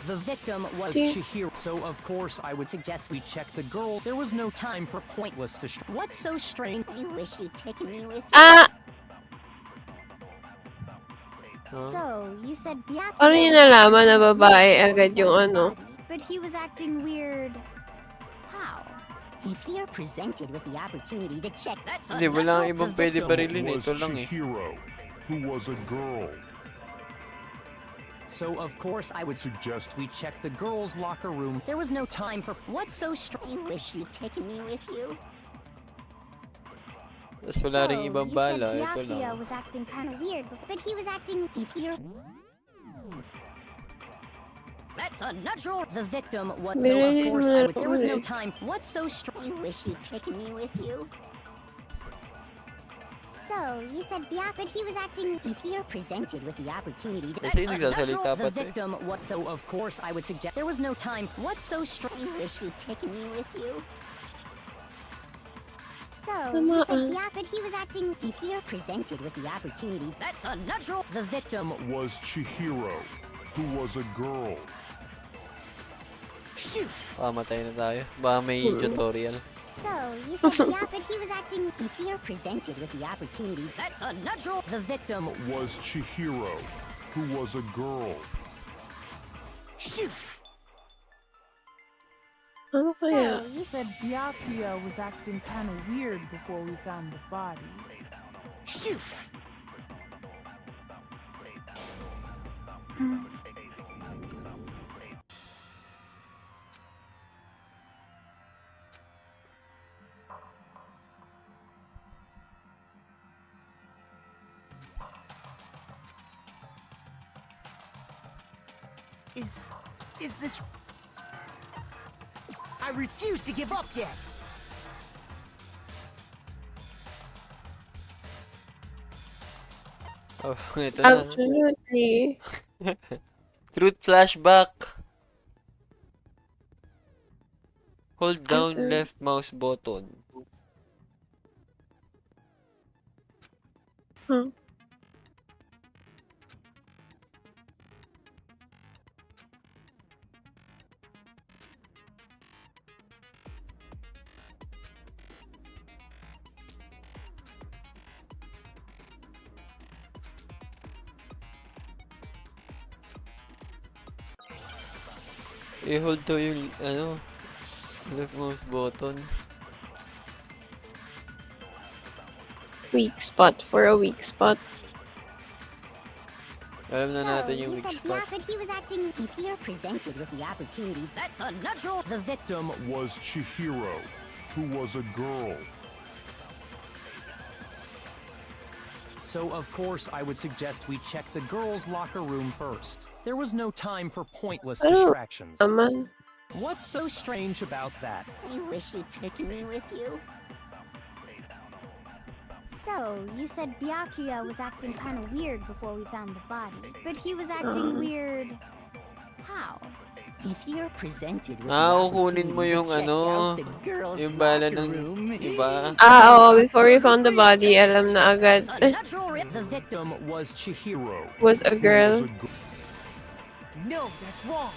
The victim was Okay. Chihiro, so of course I would suggest we check the girl. There was no time for pointless What's so strange? I wish you'd taken me with you. Ah! So, you said Byakuya Paano niyo was nalaman na acting babae weird agad before yung we ano? found the body, but he was acting weird. How? if you're presented with the opportunity to check, that's a Hindi, wala natural. ibang pwede barilin eh. Ito lang eh. Who was a girl. So of course I would suggest we check the girls' locker room. There was no time for what's so strange. I wish you'd taken me with you. Tapos wala ring ibang you said bala. Ito Byakuya lang. was acting kind of weird, but he was acting... If you're That's a natural. The victim was so Barilin of course mo na I would. There was no ulit. time. What's so strange? I wish you'd taken me with you. So, you said Byakuya, but he was acting... if you're presented with the opportunity to Kasi nagsasalita The pa to eh. victim what so of course I would suggest there was no time. What's so strange? I wish you'd taken me with you. So, you said Tamaan. Byakuya, but he was acting... if you're presented with the opportunity, That's a natural. The victim Was Chihiro, who was a girl. shoot. Pamatay na tayo. Baka may tutorial. So, you said Byakuya, but he was acting... If you're presented with the opportunity, That's a natural. The victim Was Chihiro, who was a girl. shoot. Ano kaya? You said Byakuya was acting kind of weird before we found the body. Shoot. Is this... I refuse to give up yet! Oh, ito na. Absolutely. Truth flashback. Hold down left mouse button. Huh. I-hold daw yung, ano, left mouse button. Weak spot for a weak spot. Alam na natin So, yung you weak said spot. Byakuya, but he was acting... If you're presented with the opportunity, That's a natural. The victim Was Chihiro, who was a girl. So of course I would suggest we check the girls' locker room first. There was no time for pointless Ano distractions. naman? What's so strange about that? I wish you'd taken me with you. So, you said Byakuya was acting kind of weird before we found the body, but he was acting weird... How? if you're presented with the Kukunin mo opportunity yung to check ano, out the girls' yung bala locker ng room, iba. Oo, before we found the body, alam na agad. A natural. The victim was Chihiro. Was a girl. No, that's wrong!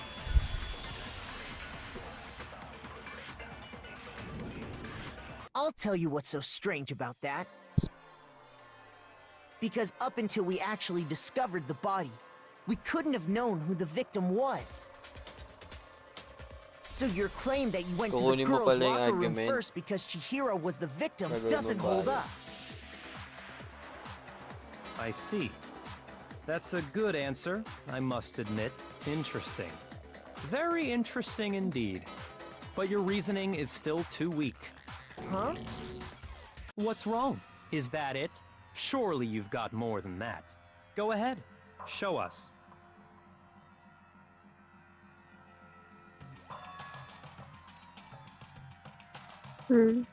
I'll tell you what's so strange about that. Because up until we actually discovered the body, we couldn't have known who the victim was. So your claim that you went to the Kukunin mo girls' pala yung locker room argument. first because Chihiro was the victim Gagawin mo doesn't hold bala. up. I see. That's a good answer, I must admit. Interesting. Very interesting indeed. But your reasoning is still too weak. Huh? What's wrong? Is that it? Surely you've got more than that. Go ahead. Show us. Hmm.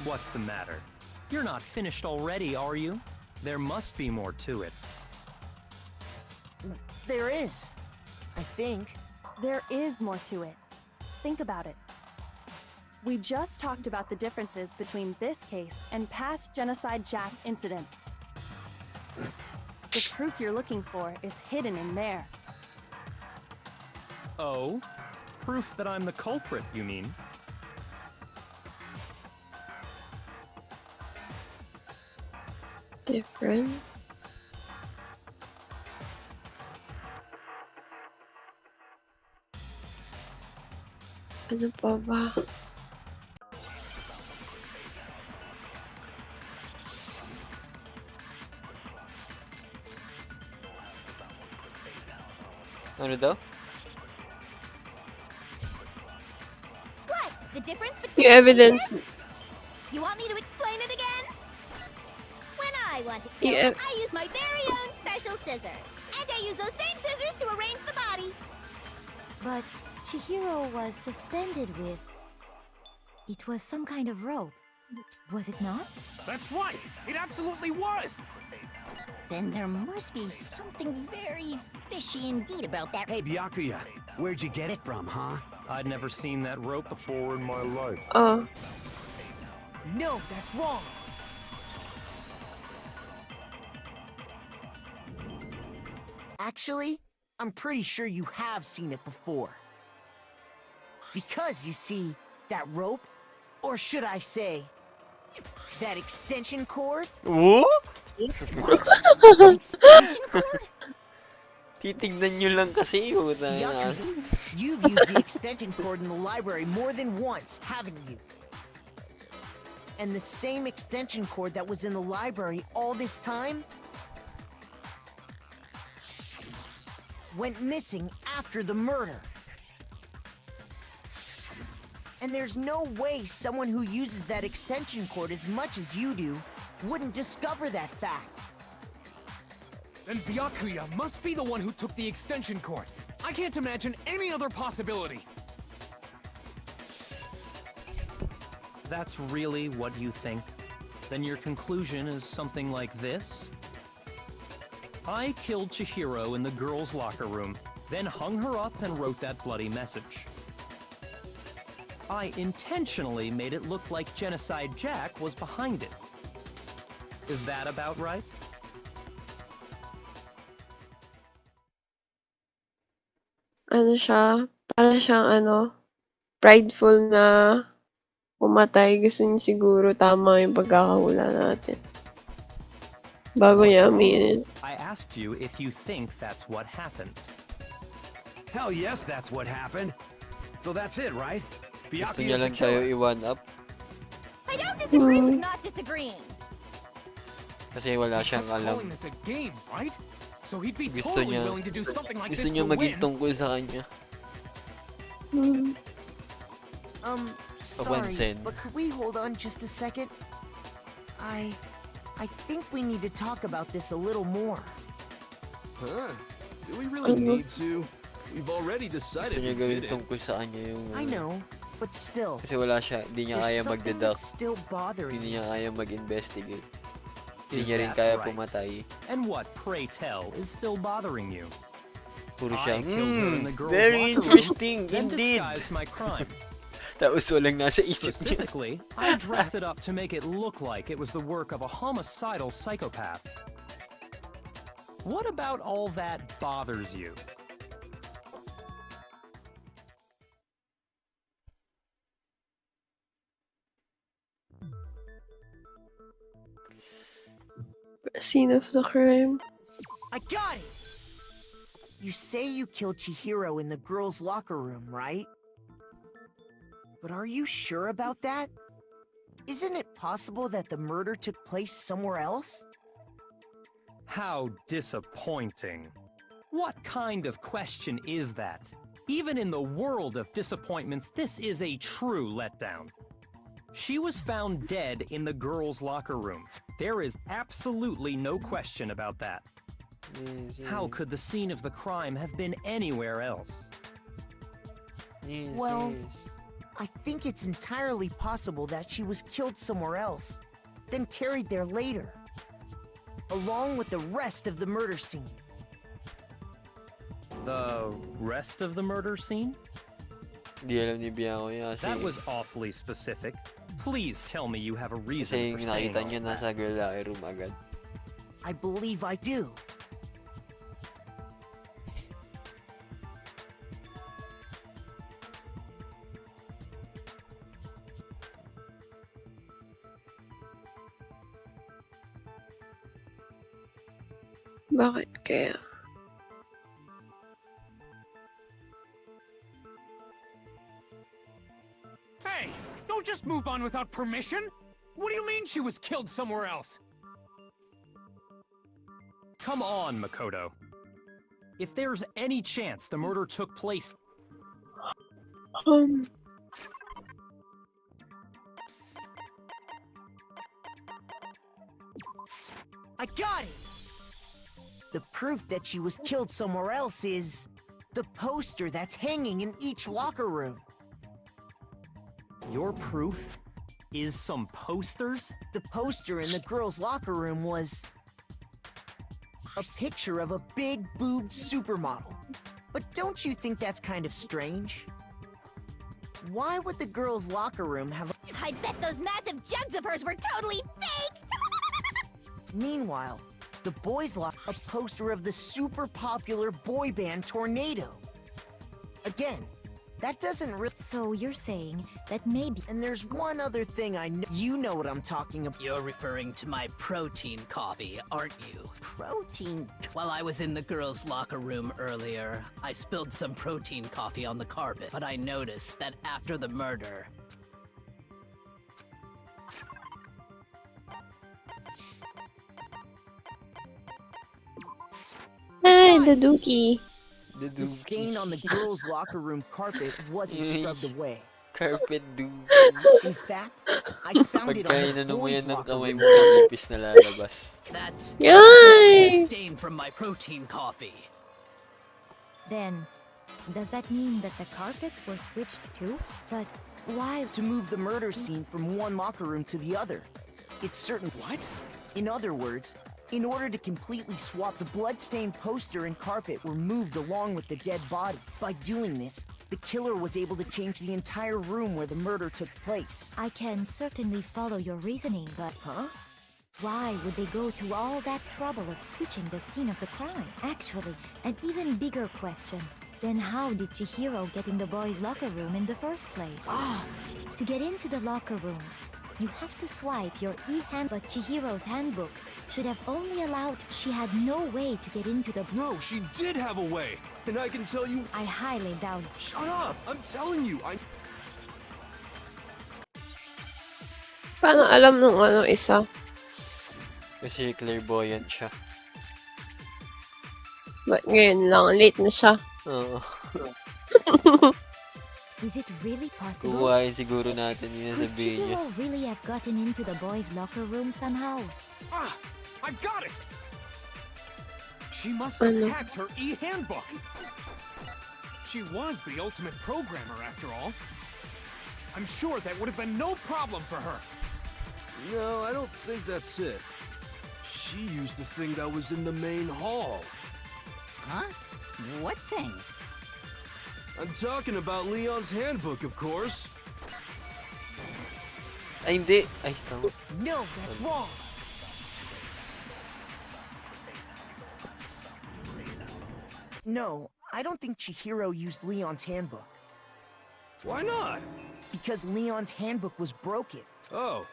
What's the matter? You're not finished already, are you? There must be more to it. There is. I think. There is more to it. Think about it. We just talked about the differences between this case and past Genocide Jack incidents. The proof you're looking for is hidden in there. Oh? Proof that I'm the culprit, you mean? Different. Ano pa ba? Ano daw? What? The difference between Yung evidence. You want me to explain it again? When I want to Yeah. kill, I use my very own special scissors. And I use those same scissors to arrange the body. But Chihiro was suspended with... It was some kind of rope. Was it not? That's right! It absolutely was! Then there must be something very fishy indeed about that. Hey, Byakuya, where'd you get it from, huh? I'd never seen that rope Before in my life. Oh. No, that's wrong. Actually, I'm pretty sure you have seen it before. Because, you see, that rope, or should I say, that extension cord? What? Extension cord? Titignan nyo lang kasi yun. Byakuya, you've used the extension cord in the library more than once, haven't you? And the same extension cord that was in the library all this time went missing after the murder. And there's no way someone who uses that extension cord as much as you do wouldn't discover that fact. Then Byakuya must be the one who took the extension cord. I can't imagine any other possibility. That's really what you think? Then your conclusion is something like this? I killed Chihiro in the girls' locker room, then hung her up and wrote that bloody message. I intentionally made it look like Genocide Jack was behind it. Is that about right? Ano siya? Para siyang prideful na pumatay. Gusto niya siguro tama yung pagkakahula natin. Bago niya aminin. I asked you if you think that's what happened. Hell yes, that's what happened. So that's it, right? Gusto Byakuya's niya the lang tayo killer. i-one up. I don't disagree with not disagreeing. Kasi wala He siyang kept alam. calling this a game, right? So he'd be Gusto totally niya, willing to do something like gusto this niya to maging win. tungkol sa kanya. Sorry, Papansin. but could we hold on just a second? I think we need to talk about this a little more. Huh? Do we really need to? We've already Gusto decided niya we gawin did it. tungkol sa kanya yung... I know, but still. Kasi wala siya, hindi niya kaya There's something magdeduct. that's still bothering Hindi niya kaya mag-investigate. Hindi Is niya rin that kaya right? pumatay. And what, pray tell, is still bothering you? Puro I siya, killed her in the girls' very locker room, interesting, then indeed. disguised my crime. Tapos walang nasa isip niya. Specifically, I dressed it up to make it look like it was the work of a homicidal psychopath. What about all that bothers you? Scene of the crime. I got it! You say you killed Chihiro in the girls' locker room, right? But are you sure about that? Isn't it possible that the murder took place somewhere else? How disappointing. What kind of question is that? Even in the world of disappointments, this is a true letdown. She was found dead in the girls' locker room. There is absolutely no question about that. How could the scene of the crime have been anywhere else? Well, I think it's entirely possible that she was killed somewhere else, then carried there later, along with the rest of the murder scene. The rest of the murder scene? Di alam ni Bianco yun kasi... That was awfully specific. Please tell me you have a reason Kasi for yung saying nakita all niya that. nasa girl locker room agad. I believe I do. Bakit kaya? Hey! Don't just move on without permission! What do you mean she was killed somewhere else? Come on, Makoto. If there's any chance the murder took place... I got it! The proof that she was killed somewhere else is the poster that's hanging in each locker room. Your proof is some posters? The poster in the girls' locker room was a picture of a big boobed supermodel. But don't you think that's kind of strange? Why would the girls' locker room have a... I bet those massive jugs of hers were totally fake! Meanwhile, the boys' locker a poster of the super popular boy band Tornado. Again, that doesn't really... So you're saying that maybe... And there's one other thing I know. You know what I'm talking about. You're referring to my protein coffee, aren't you? Protein? While I was in the girls' locker room earlier, I spilled some protein coffee on the carpet, but I noticed that after the murder... Ay, the dookie. The stain on the girls' locker room carpet wasn't scrubbed away. Carpet dookie. In fact, I found it on Pagkain the ano mo boys' yan ng locker kamay room. mo, may ipis na lalabas. That's Yay! a stain from my protein coffee. Then, does that mean that the carpets were switched too? But why? To move the murder scene from one locker room to the other. It's certain... What? In other words, in order to completely swap, the blood-stained poster and carpet were moved along with the dead body. By doing this, the killer was able to change the entire room where the murder took place. I can certainly follow your reasoning, but... Huh? Why would they go through all that trouble of switching the scene of the crime? Actually, an even bigger question. Then how did Chihiro get in the boys' locker room in the first place? To get into the locker rooms, you have to swipe your e-hand, but Chihiro's handbook should have only allowed... She had no way to get into the... No, she did have a way! And I can tell you... I highly doubt it. Shut up! I'm telling you, I... Paano alam nung ano isa? Kasi clairvoyant siya. Ba't ngayon lang? Late na siya. Oo. Is it really possible? Kuhain siguro natin yun Could sabihin niya. Chihiro really have gotten into the boys' locker room somehow? Ah! I got it! She must have Ano? hacked her e-handbook! She was the ultimate programmer, after all. I'm sure that would have been no problem for her. No, I don't think that's it. She used the thing that was in the main hall. Huh? What thing? I'm talking about Leon's handbook, of course. Ay, hindi. Ay, tama. No, that's wrong. No, I don't think Chihiro used Leon's handbook. Why not? Because Leon's handbook was broken. Oh.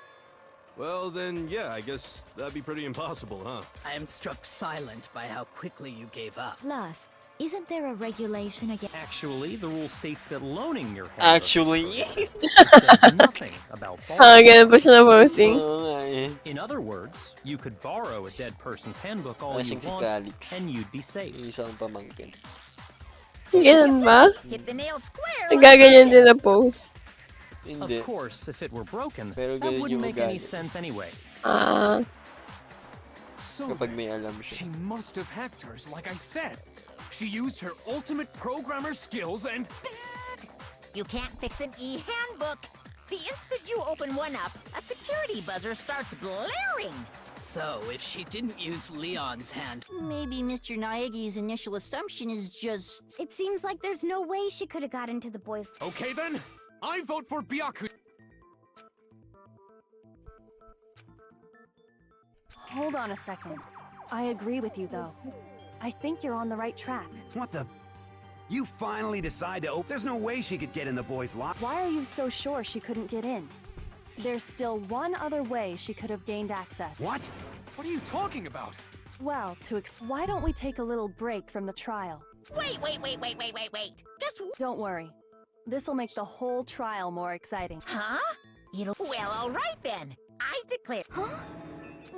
Well, then, yeah, I guess that'd be pretty impossible, huh? I am struck silent by how quickly you gave up. Plus, isn't there a regulation against... Actually, the rule states that loaning your handbook Actually. says nothing about Ah, borrowing. ganun pa siya na posting. Oo nga eh. In other words, you could borrow a dead person's handbook all Ah, you siyang si want, Calix. and you'd be safe. Yung isang pamangkin. Ganun ba? Hit the nail square. Nagaganyan din na post. Hindi. Of course, if it were broken, Pero that ganun wouldn't yung make any ugali. sense anyway. Ah. So Kapag then, may alam siya. she must have hacked hers, like I said. She used her ultimate programmer skills and... Psst! You can't fix an e-handbook. The instant you open one up, a security buzzer starts blaring. So, if she didn't use Leon's hand, Maybe Mr. Naegi's initial assumption is just... It seems like there's no way she could have got into the boys' Okay then, I vote for Byakuya. Hold on a second. I agree with you, though. I think you're on the right track. What the? You finally decide to open. There's no way she could get in the boys' locker. Why are you so sure she couldn't get in? There's still one other way she could have gained access. What? What are you talking about? Well, why don't we take a little break from the trial? Wait. Just... Don't worry. This'll make the whole trial more exciting. Huh? Well, all right then. I declare... Huh?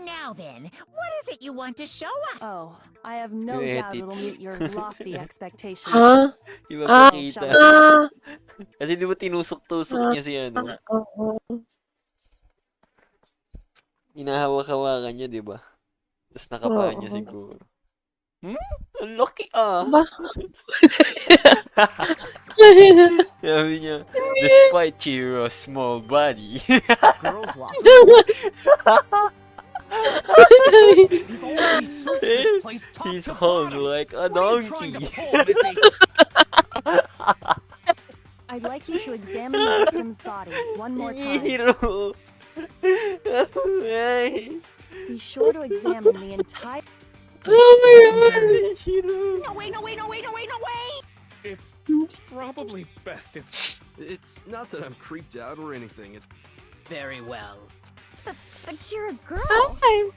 Now then, what is it you want to show us? Oh, I have no Yung doubt it'll edits. meet your lofty expectations. Huh? Ipapakita. Ah. Kasi di ba tinusok-tusok niya si ano? Hinahawak-hawakan niya, di ba? Tapos nakapaan niya siguro. Ang laki ah! Sabi niya, despite Chihiro's small body. Girls lock. We've already searched this place top He's to hung bottom. like a What are you trying to donkey. pull, Missy? I'd like you to examine the victim's body one more time. Chihiro! Ay! Be sure to examine the entire... Oh my god! Chihiro! No way! It's probably best if... It's not that I'm creeped out or anything. very well. But you're a girl. Hi.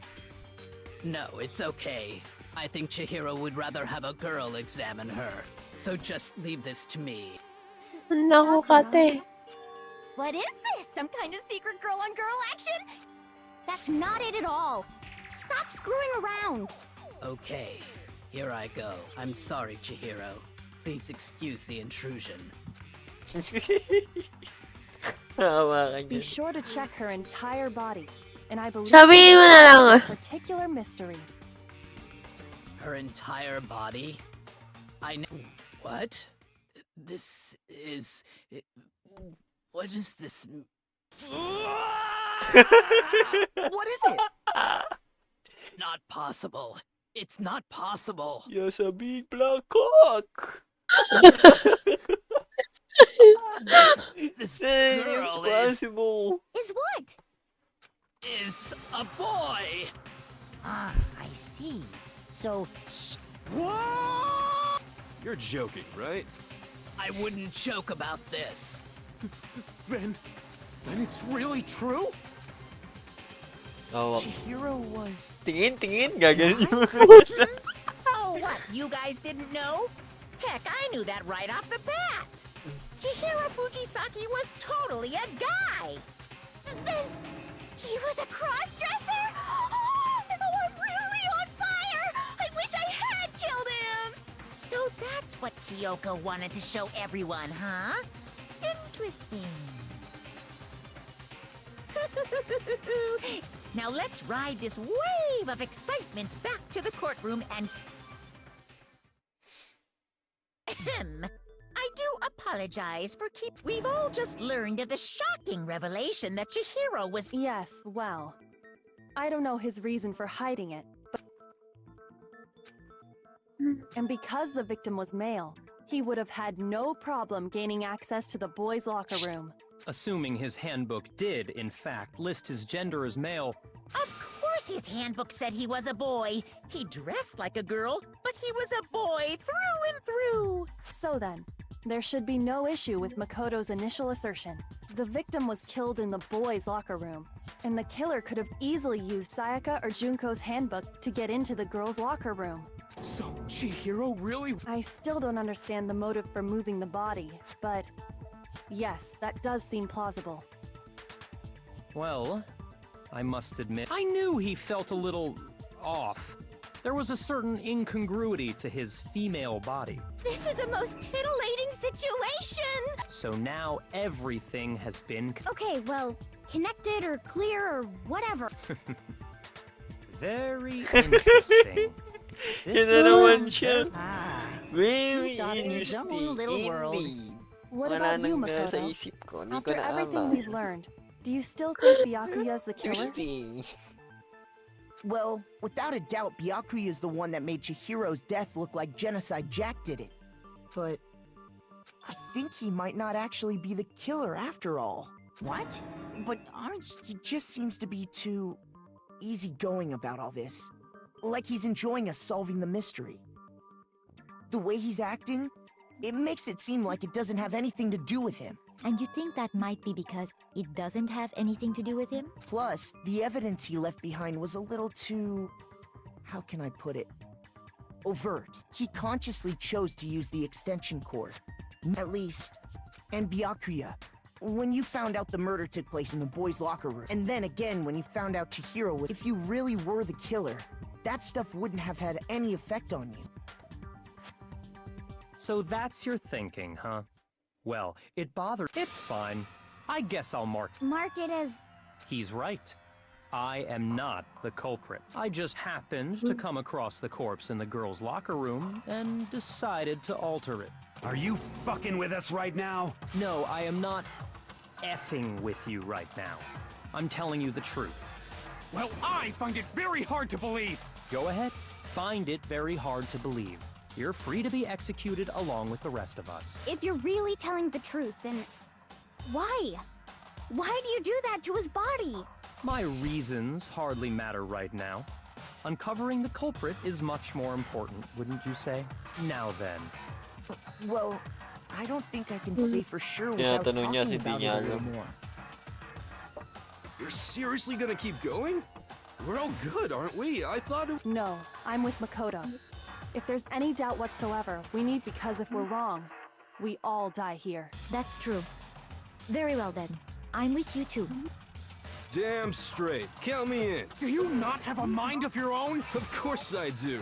No, it's okay. I think Chihiro would rather have a girl examine her. So just leave this to me. Naku, kate. What is this? Some kind of secret girl-on-girl action? That's not it at all. Stop screwing around. Okay, here I go. I'm sorry, Chihiro. Please excuse the intrusion. Be sure to check her entire body. And I believe Sabihin mo na lang a particular mystery. Her entire body? I know. What? This is... What is this? What is it? Not possible. It's not possible. Yes, a big black cock. This Hey, girl impossible. Is what? is a boy. Ah, I see. So, You're joking, right? I wouldn't joke about this. Then it's really true? Oh, Chihiro was... tingin. Gaganon yung Oh, what? You guys didn't know? Heck, I knew that right off the bat. Chihiro Fujisaki was totally a guy. Then he was a cross-dresser? Oh, I'm really on fire! I wish I had killed him! So that's what Kyoko wanted to show everyone, huh? Interesting. Now let's ride this wave of excitement back to the courtroom and... Ahem. I do apologize for We've all just learned of the shocking revelation that Chihiro was... Yes, well, I don't know his reason for hiding it, but... And because the victim was male, he would have had no problem gaining access to the boys' locker room. Assuming his handbook did, in fact, list his gender as male. Of course his handbook said he was a boy. He dressed like a girl, but he was a boy through and through. So then, there should be no issue with Makoto's initial assertion. The victim was killed in the boys' locker room, and the killer could have easily used Sayaka or Junko's handbook to get into the girls' locker room. So Chihiro really... I still don't understand the motive for moving the body, but yes, that does seem plausible. Well, I must admit, I knew he felt a little off. There was a certain incongruity to his female body. This is a most titillating situation! So now everything has been... Okay, well, connected or clear or whatever. Very interesting. Yan na naman siya. Ah, Very he's off in his own interesting. little world. Indeed. What Wala about you, nang sa Makoto? isip ko. Hindi ko After na everything alam. we've learned, do you still think Byakuya's the killer? Interesting. Well, without a doubt, Byakuya is the one that made Chihiro's death look like Genocide Jack did it. But I think he might not actually be the killer after all. What? But he just seems to be too easygoing about all this. Like he's enjoying us solving the mystery. The way he's acting, it makes it seem like it doesn't have anything to do with him. And you think that might be because it doesn't have anything to do with him? Plus, the evidence he left behind was a little too... how can I put it? Overt. He consciously chose to use the extension cord. At least. And Byakuya. When you found out the murder took place in the boys' locker room, and then again when you found out Chihiro was... if you really were the killer, that stuff wouldn't have had any effect on you. So that's your thinking, huh? Well, it bothered. It's fine. I guess I'll mark. Mark it as... He's right. I am not the culprit. I just happened to come across the corpse in the girls' locker room and decided to alter it. Are you fucking with us right now? No, I am not effing with you right now. I'm telling you the truth. Well, I find it very hard to believe. Go ahead. Find it very hard to believe. You're free to be executed along with the rest of us. If you're really telling the truth, then... why? Why do you do that to his body? My reasons hardly matter right now. Uncovering the culprit is much more important, wouldn't you say? Now then. Well, I don't think I can say for sure without Tinatanong niya, talking hindi about niya it a little alam. more. You're seriously gonna keep going? We're all good, aren't we? I thought it... No, I'm with Makoto. If there's any doubt whatsoever, we need to, because if we're wrong, we all die here. That's true. Very well then. I'm with you too. Damn straight. Count me in. Do you not have a mind of your own? Of course I do.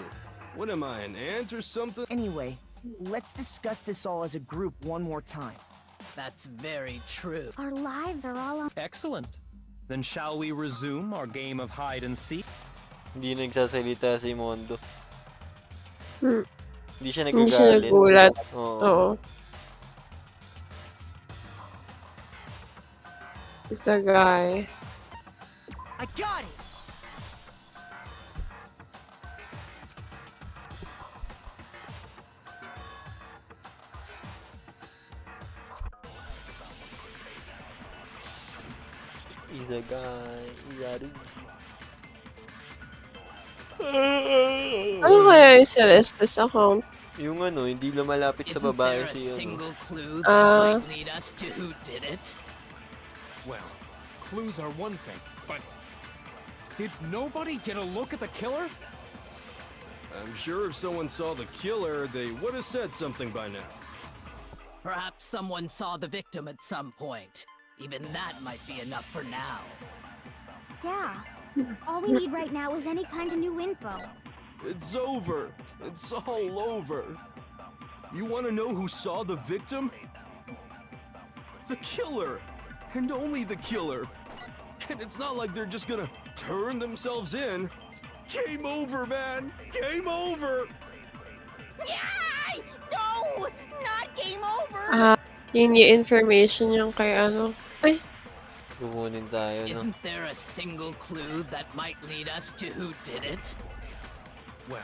What am I, an ant or something? Anyway, let's discuss this all as a group one more time. That's very true. Our lives are all on... Excellent. Then shall we resume our game of hide and seek? Hindi nagsasalita si Mondo. Hindi siya Hindi siya nagagalit. nagulat. Oo. Oo. It's a guy. I got it! He's a guy. He's a dude. Ano kaya yung Celeste's account? Yung ano, hindi lumalapit sa Isn't babae there a si ano. single clue that Ah. might lead us to who did it? Well, clues are one thing, but did nobody get a look at the killer? I'm sure if someone saw the killer, they would have said something by now. Perhaps someone saw the victim at some point. Even that might be enough for now. Yeah. All we need right now is any kind of new info. It's over. It's all over. You want to know who saw the victim? The killer. And only the killer. And it's not like they're just gonna turn themselves in. Game over, man. Game over. Yay! No! Not game over! Yun yung information yung kay ano. Ay, Kukunin tayo, no? Isn't there a single clue that might lead us to who did it? Well,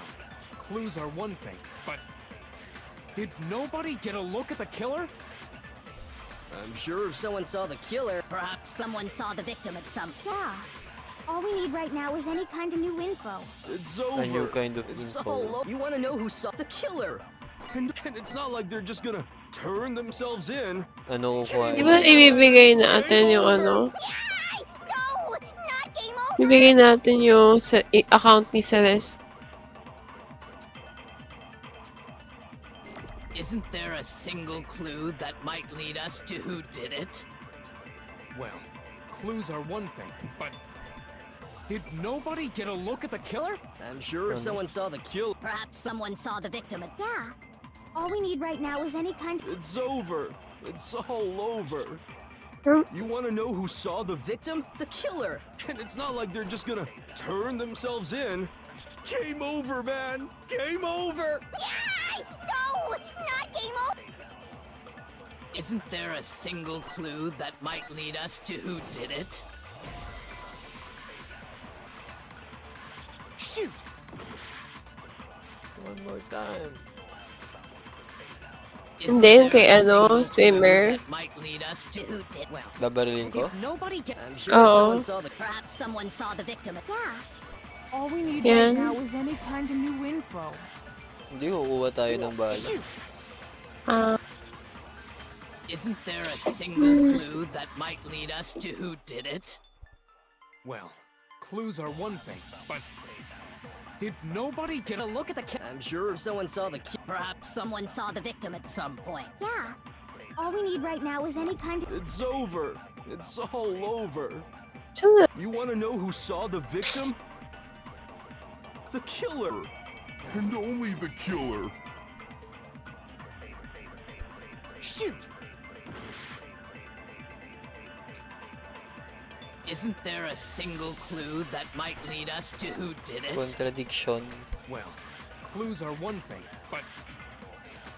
clues are one thing, but did nobody get a look at the killer? I'm sure if Someone saw the killer. Perhaps someone saw the victim at some... Yeah. All we need right now is any kind of new info. it's A new over. kind of It's info. all You want to know who saw the killer? And it's not like they're just gonna turn themselves in. Ano kukuha? di ba ibibigay natin yung ano? Ibigay natin yung account ni Celeste. Isn't there a single clue that might lead us to who did it? Well, clues are one thing, but did nobody get a look at the killer? I'm sure if someone saw the killer. Perhaps someone saw the victim at... Yeah. All we need right now is any kind of... It's over. It's all over. You want to know who saw the victim? The killer. And it's not like they're just gonna turn themselves in. Game over, man. Game over. Yay! No! Not game over! Isn't there a single clue that might lead us to who did it? Shoot! One more time. Hindi, yung kay ano, swimmer. That might lead us to who did well. Babarilin ko? Nobody can. I'm sure Oo. someone saw the. Perhaps someone saw the victim. Yeah. All we need Yan. right now is any kind of new info. Hindi, kukuha tayo ng bala. Ah, Isn't there a single clue that might lead us to who did it? Well, clues are one thing, but did nobody get a look at the I'm sure someone saw the. Perhaps someone saw the victim at some point. Yeah. All we need right now is any kind of... It's over. It's all over. so, You want to know who saw the victim? The killer. And only the killer. Shoot! Isn't there a single clue that might lead us to who did it? Contradiction. Well, clues are one thing, but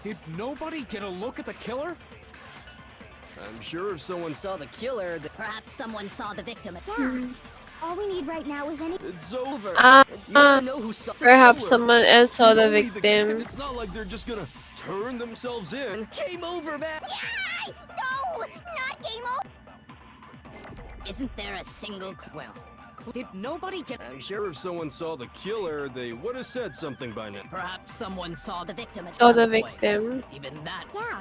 did nobody get a look at the killer? I'm sure if someone Saw the killer. Perhaps someone saw the victim. Yeah. All we need right now is any... It's over. You wanna know who saw the perhaps killer? someone else saw the Only kid. victim. It's not like they're just gonna turn themselves in. Game over, man. Yay! No! Not game over! Isn't there a single Well, did nobody get? I'm sure if someone saw the killer, they would have said something by now. Perhaps someone saw the victim at Saw some the point. victim. Even that. Yeah.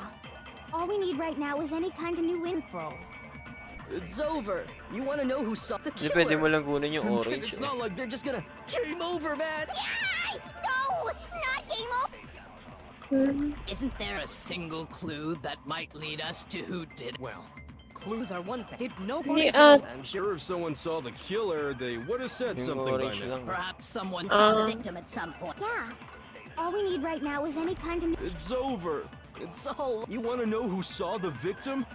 All we need right now is any kind of new info. It's over. You want to know who saw the Hindi, killer? pwede mo lang kunin yung And orange. it's eh. not like They're just gonna game over, man. Yay! No! Not game over! Isn't there a single clue that might lead us to who did it? Well, Clues are one thing. Did Hindi, nobody? I'm sure if someone saw the killer, they would have said Yung something by orange now. lang. Perhaps someone Saw the Ah. victim at some point. Yeah. All we need right now is any kind of... It's over. It's all. You want to know who saw the victim?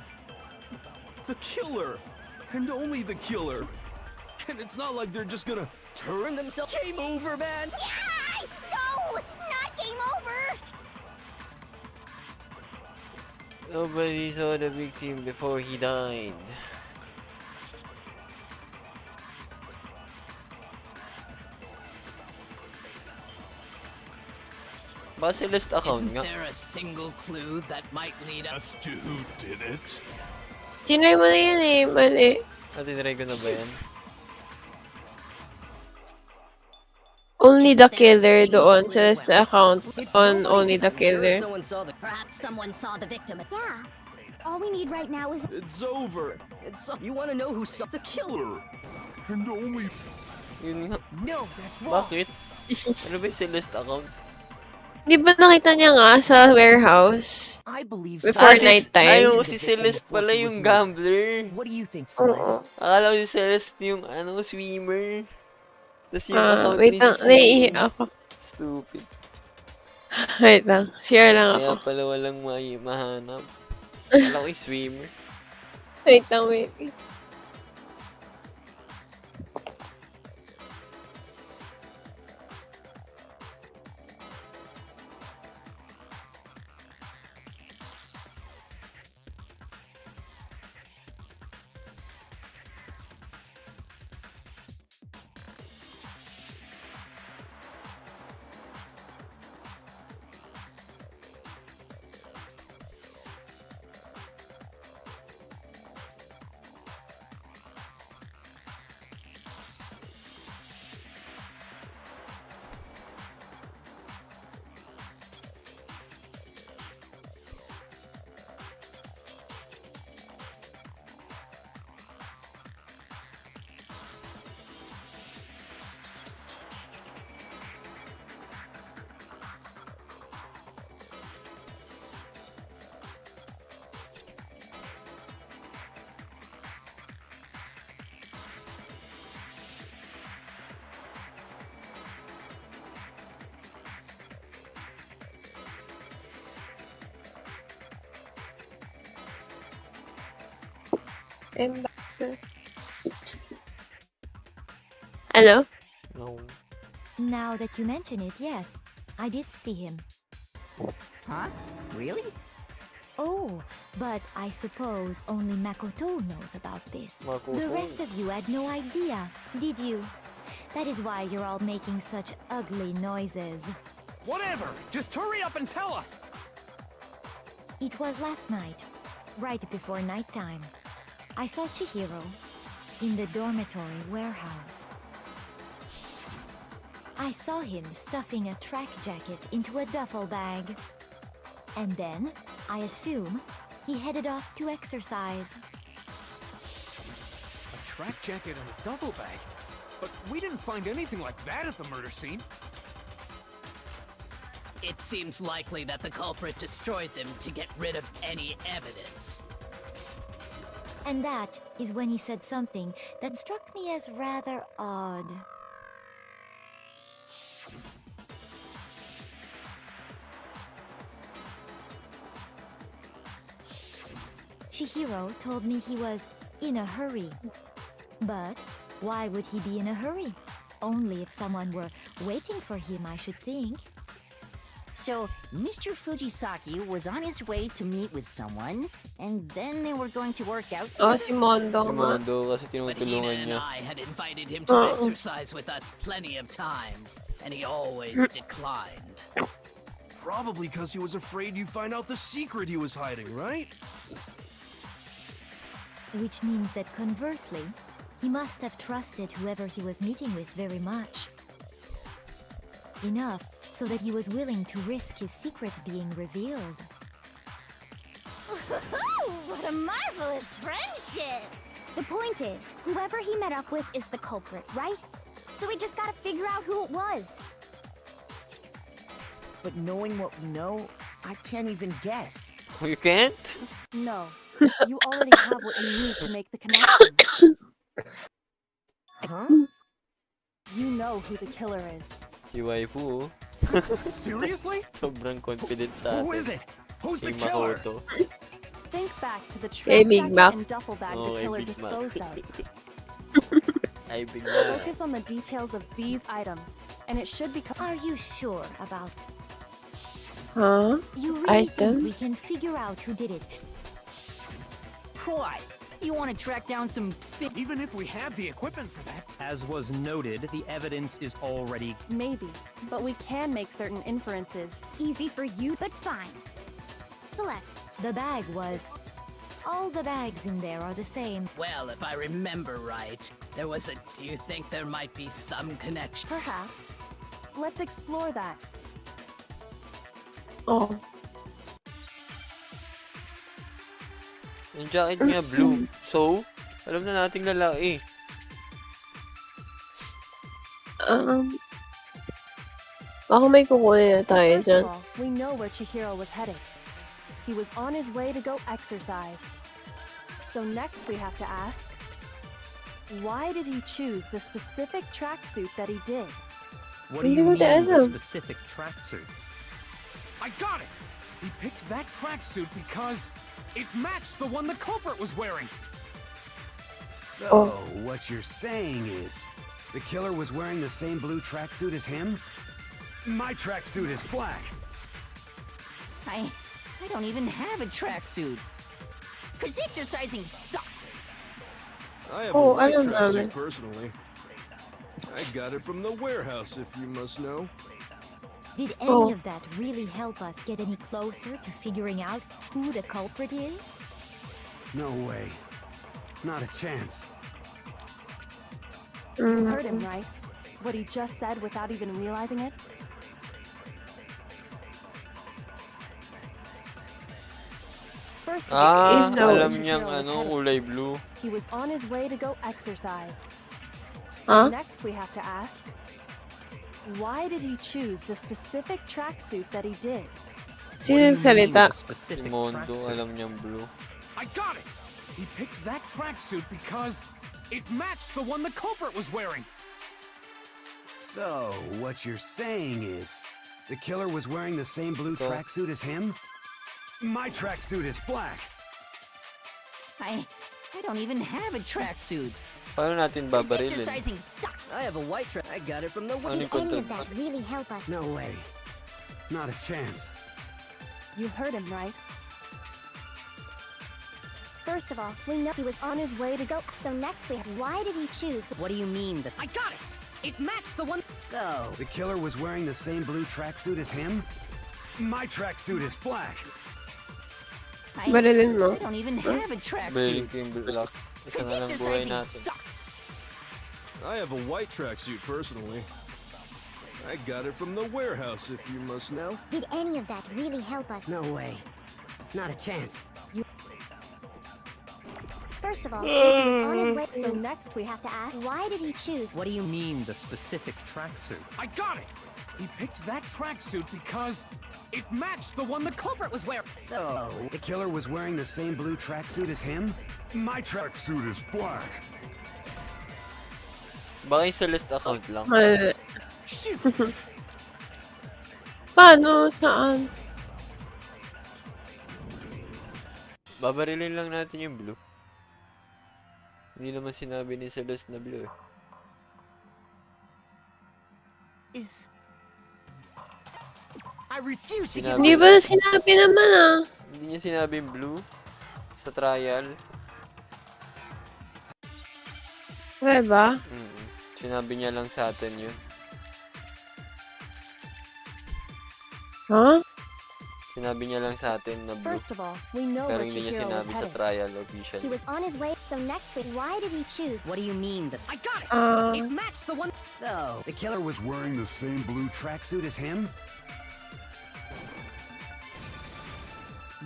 The killer. And only the killer. And it's not like they're just gonna Turn themselves. Game over, man. Yay! No! Not game over! Nobody saw the victim before he died. Baka sa list account Isn't nga. there a single clue that might lead us As to who did it? Tinry mo na yan eh, mali. Tinry ko na ba yan? Only the killer doon sa list account on only the killer. Someone saw the. Perhaps someone saw the victim at... Yeah. All we need right now is... It's over. It's. You want to know who saw the killer? And only... Yun nga. No, that's wrong. Bakit? Ano ba yung sa list account? Di ba nakita niya nga sa warehouse? I believe Before Celeste nighttime. Ay, is oo, the si victim Celeste before pala she was yung murdered. gambler. What do you think, Celeste? Akala ko si Celeste yung swimmer. Tapos yung account Wait ni lang, naiihi ako. Stupid. Wait lang, share lang Kaya ako. pala walang mahanap. Akala ko yung swimmer. Wait lang, wait. Hello? No. Now that you mention it, yes, I did see him. Huh? Really? Oh, but I suppose only Makoto knows about this. The Makoto. rest of you had no idea, did you? That is why you're all making such ugly noises. Whatever! Just hurry up and tell us! It was last night, right before nighttime. I saw Chihiro in the dormitory warehouse. I saw him stuffing a track jacket into a duffel bag. And then, I assume, he headed off to exercise. A track jacket and a duffel bag? But we didn't find anything like that at the murder scene. It seems likely that the culprit destroyed them to get rid of any evidence. And that is when he said something that struck me as rather odd. Chihiro told me he was in a hurry. But why would he be in a hurry? Only if someone were waiting for him, I should think. So, Mr. Fujisaki was on his way to meet with someone, and then they were going to work out Oh, together? si Mondo Si nga. Mondo kasi But Hina tinutulungan and niya. I had invited him to exercise with us plenty of times, and he always declined. Probably because he was afraid you'd find out the secret he was hiding, right? Which means that conversely, he must have trusted whoever he was meeting with very much. Enough so that he was willing to risk his secret being revealed. What a marvelous friendship! The point is, whoever he met up with is the culprit, right? So we just gotta figure out who it was. But knowing what we know, I can't even guess. You can't? No, you already have what you need to make the connection. Huh? You know who the killer is. Si waifu. Seriously? Sobrang confident sa atin. Who is it? Who's the Si killer? Makoto. Think back to the Hey, track Big jacket Mac. and duffel bag Oh, the ay, killer Big Mac. disposed of. Ay, Big Mac. Focus on the details of these items, and it should become. Are you sure about? Huh? You really think Item? we can figure out who did it? What? You want to track down some Even if we had the equipment for that. As was noted, the evidence is already... Maybe, but we can make certain inferences. Easy for you, but fine. Celeste, The bag was. All the bags in there are the same. Well, if I remember right, there was a. Do you think there might be some connection? Perhaps. Let's explore that. Oh. Yung jacket niya blue. So, alam na nating lalaki. Baka may kukunin na tayo First dyan. of all, we know where Chihiro was headed. He was on his way to go exercise. So next we have to ask, why did he choose the specific tracksuit that he did? What do you Hindi ko mean, the alam. specific tracksuit? I got it! He picked that tracksuit because it matched the one the culprit was wearing. So, what you're saying is, the killer was wearing the same blue tracksuit as him? My tracksuit is black. I don't even have a tracksuit. Cause exercising sucks. I have Oh, a white alam namin. tracksuit personally. I got it from the warehouse, if you must know. Did any Oh. of that really help us get any closer to figuring out who the culprit is? No way. Not a chance. You heard him, right? What he just said without even realizing it? First of all, Ah, Is no- alam Chihiro niyang was ano, headed. kulay blue. He was on his way to go exercise. So Huh? next we have to ask, why did he choose the specific tracksuit that he did? Sino nagsalita? Si Specific Mondo, tracksuit. alam niyang blue. I got it! He picked that tracksuit because it matched the one the culprit was wearing. So, what you're saying is, the killer was wearing the same blue So- tracksuit as him? My tracksuit is black. I I don't even have a tracksuit. Paano natin This babarilin? exercising sucks. I have a white track. I got it from the Ano Did yung any content? of that really help us? No way. Not a chance. You heard him, right? First of all, we know he was on his way to go. So next we have, why did he choose the... What do you mean this? I got it! It matched the one. So. The killer was wearing the same blue tracksuit as him? My tracksuit is black. Barilin mo. I don't even have a tracksuit. Barilin ko yung black. Isa This na lang buhay exercising natin. sucks. I have a white tracksuit personally. I got it from the warehouse, if you must know. Did any of that really help us? No way. Not a chance. First of all, he was on his way. So next we have to ask, why did he choose... What do you mean, the specific tracksuit? I got it! He picked that tracksuit because it matched the one the culprit was wearing. So. The killer was wearing the same blue tracksuit as him? My tracksuit is black. Baka yung Celeste account lang. Mali. Paano? Saan? Babarilin lang natin yung blue. Hindi naman sinabi ni Celeste na blue eh. I refuse to give Hindi ba sinabi naman ah? Hindi niya sinabi yung blue sa trial. Diba? Sinabi niya lang sa atin yun. Huh? Sinabi niya lang sa atin na blue. First of all, we know Pero where hindi niya Chihiro was sinabi sa headed. trial official. He was on his way. So next we... Why did he choose... What do you mean this? I got it! It matched the one. So. The killer was wearing the same blue tracksuit as him?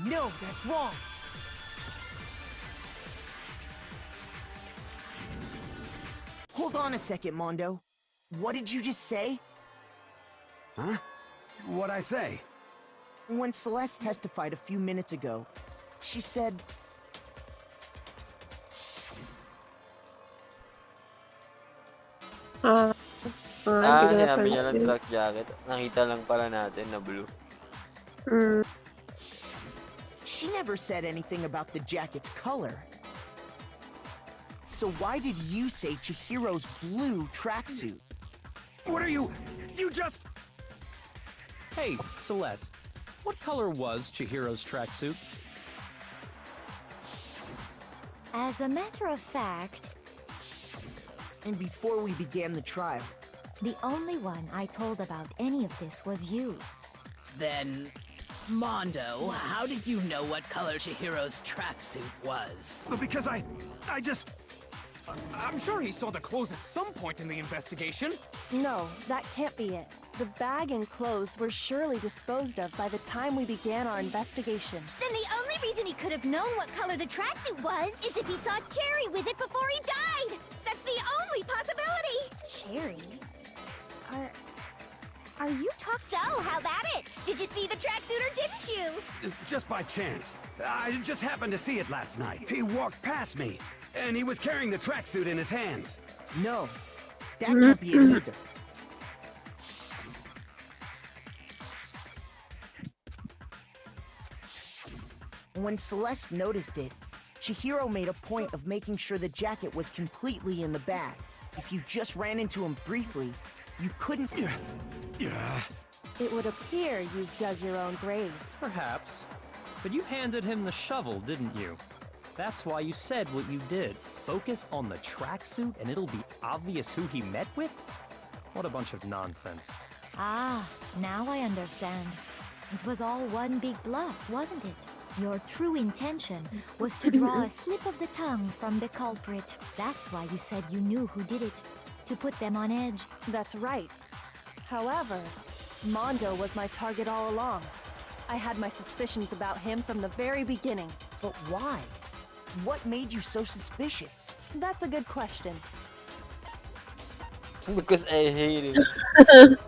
No, that's wrong. Hold on a second, Mondo. What did you just say? Huh? What'd I say? When Celeste testified a few minutes ago, she said... Sinabi niya lang track jacket. Nakita lang pala natin na blue. She never said anything about the jacket's color. So why did you say Chihiro's blue tracksuit? What are you... You just... Hey, Celeste. What color was Chihiro's tracksuit? As a matter of fact... And before we began the trial... The only one I told about any of this was you. Then, Mondo, how did you know what color Chihiro's tracksuit was? Because I just... I'm sure he saw the clothes at some point in the investigation. No, that can't be it. The bag and clothes were surely disposed of by the time we began our investigation. Then the only reason he could have known what color the tracksuit was is if he saw Cherry with it before he died! That's the only possibility! Cherry? Are you So, how about it? Did you see the tracksuit or didn't you? Just by chance. I just happened to see it last night. He walked past me, and he was carrying the tracksuit in his hands. No, that can't be it either. When Celeste noticed it, Chihiro made a point of making sure the jacket was completely in the bag. If you just ran into him briefly, you couldn't... It would appear you've dug your own grave. Perhaps. But you handed him the shovel, didn't you? That's why you said what you did. Focus on the tracksuit and it'll be obvious who he met with? What a bunch of nonsense. Ah, now I understand. It was all one big bluff, wasn't it? Your true intention was to draw a slip of the tongue from the culprit. That's why you said you knew who did it. To put them on edge. That's right. However, Mondo was my target all along. I had my suspicions about him from the very beginning. But why? What made you so suspicious? That's a good question. Because I hate him.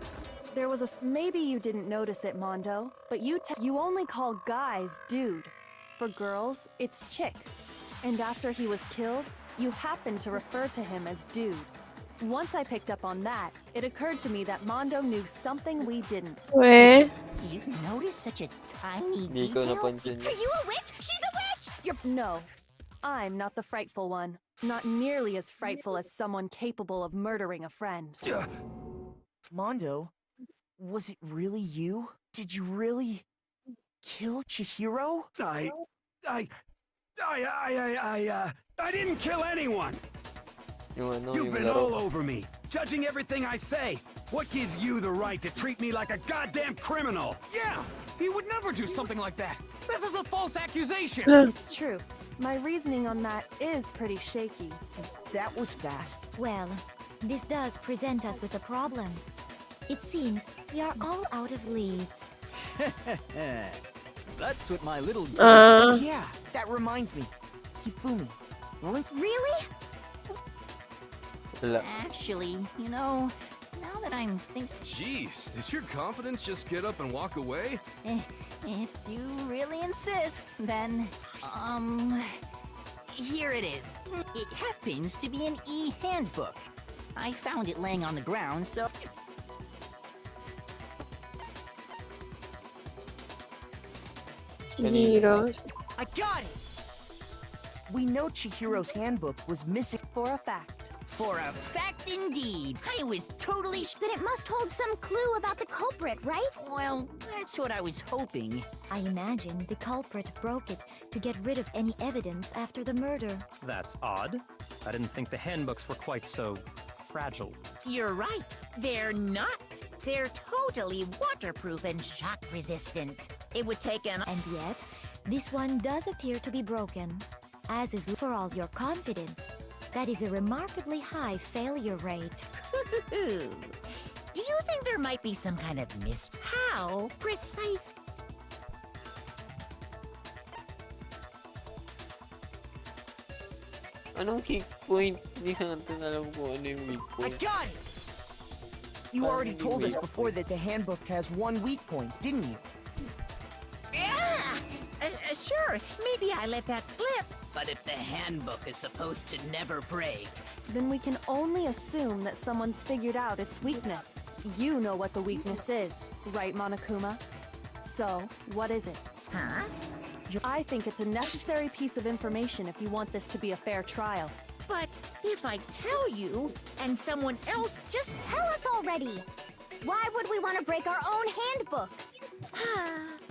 There was maybe you didn't notice it, Mondo, but you only call guys dude. For girls, it's chick. And after he was killed, you happened to refer to him as dude. Once I picked up on that, it occurred to me that Mondo knew something we didn't. Wait. You noticed such a tiny Hindi ko detail? napansin Are you a witch? She's a witch! No. I'm not the frightful one. Not nearly as frightful as someone capable of murdering a friend. Mondo, was it really you? Did you really kill Chihiro? I didn't kill anyone! You've yung been laro. all over me, judging everything I say. What gives you the right to treat me like a goddamn criminal? Yeah! He would never do something like that! This is a false accusation! It's true. My reasoning on that is pretty shaky. That was fast. Well, this does present us with a problem. It seems we are all out of leads. That's what my little... Yeah, that reminds me. Hifumi. Really? Wala. Actually, you know, now that I'm thinking... Jeez, does your confidence just get up and walk away? If you really insist, then, here it is. It happens to be an e-handbook. I found it laying on the ground, so... Chihiro's. I got it! We know Chihiro's handbook was missing. For a fact. For a fact indeed. I was totally... Then it must hold some clue about the culprit, right? Well, that's what I was hoping. I imagine the culprit broke it to get rid of any evidence after the murder. That's odd. I didn't think the handbooks were quite so fragile. You're right. They're not. They're totally waterproof and shock resistant. It would take an... And yet, this one does appear to be broken. As is for all your confidence, that is a remarkably high failure rate. Do you think there might be some kind of how precise... Anong kick point? Hindi ko natin alam kung ano yung weak I point. got it! You already told us before that the handbook has one weak point, didn't you? Yeah! Sure, maybe I let that slip. But if the handbook is supposed to never break, Then we can only assume that someone's figured out its weakness. You know what the weakness is, right, Monokuma? So, what is it? Huh? I think it's a necessary piece of information if you want this to be a fair trial. But if I tell you, and someone else... Just tell us already! Why would we want to break our own handbooks?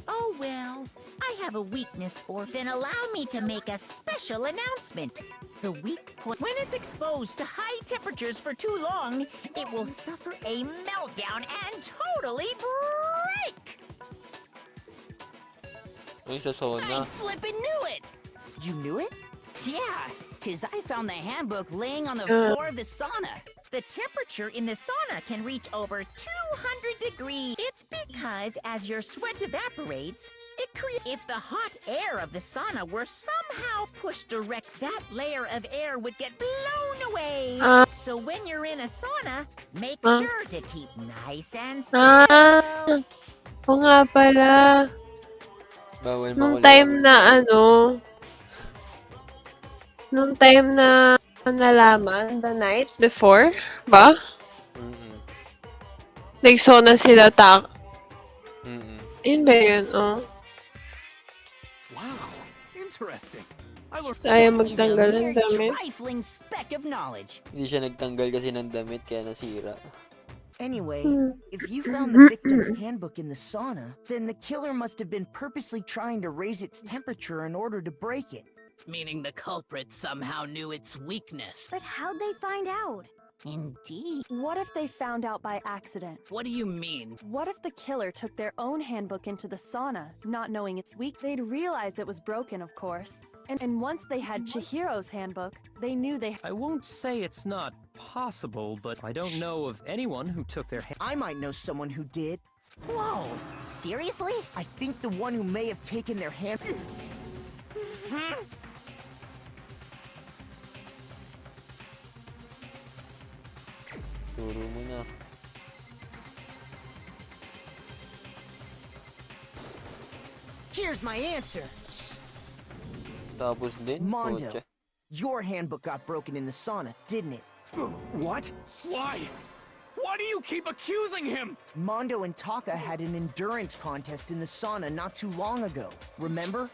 Oh well, I have a weakness for... Then allow me to make a special announcement. The weak point... When it's exposed to high temperatures for too long, it will suffer a meltdown and totally break! Ay, sa sauna. I flippin' knew it! You knew it? Yeah, because I found the handbook laying on the floor of the sauna. The temperature in the sauna can reach over 200 degrees. It's because as your sweat evaporates, it creates... If the hot air of the sauna were somehow pushed direct, that layer of air would get blown away. So when you're in a sauna, make sure to keep nice and still. Oo nga pala. Bawal Nung makulit. time na nung time na nalaman, the night before, ba? Nag-sauna sila Yun ba yun, oh? Wow, interesting. I learned... Ayaw magtanggal ng damit. Trifling speck of knowledge. Hindi siya nagtanggal kasi ng damit kaya nasira. Anyway, if you found the victim's handbook in the sauna, then the killer must have been purposely trying to raise its temperature in order to break it. meaning the culprit somehow knew its weakness. But how'd they find out? Indeed. What if they found out by accident? What do you mean? What if the killer took their own handbook into the sauna, not knowing it's weak? They'd realize it was broken, of course. And once they had Chihiro's handbook, they knew they... I won't say it's not possible, but I don't know of anyone who took their I might know someone who did. Whoa, seriously? I think the one who may have taken their hand... Turo mo na. Here's my answer. Tapos din, Mondo, kotse. your handbook got broken in the sauna, didn't it? What? Why? Why do you keep accusing him? Mondo and Taka had an endurance contest in the sauna not too long ago, remember?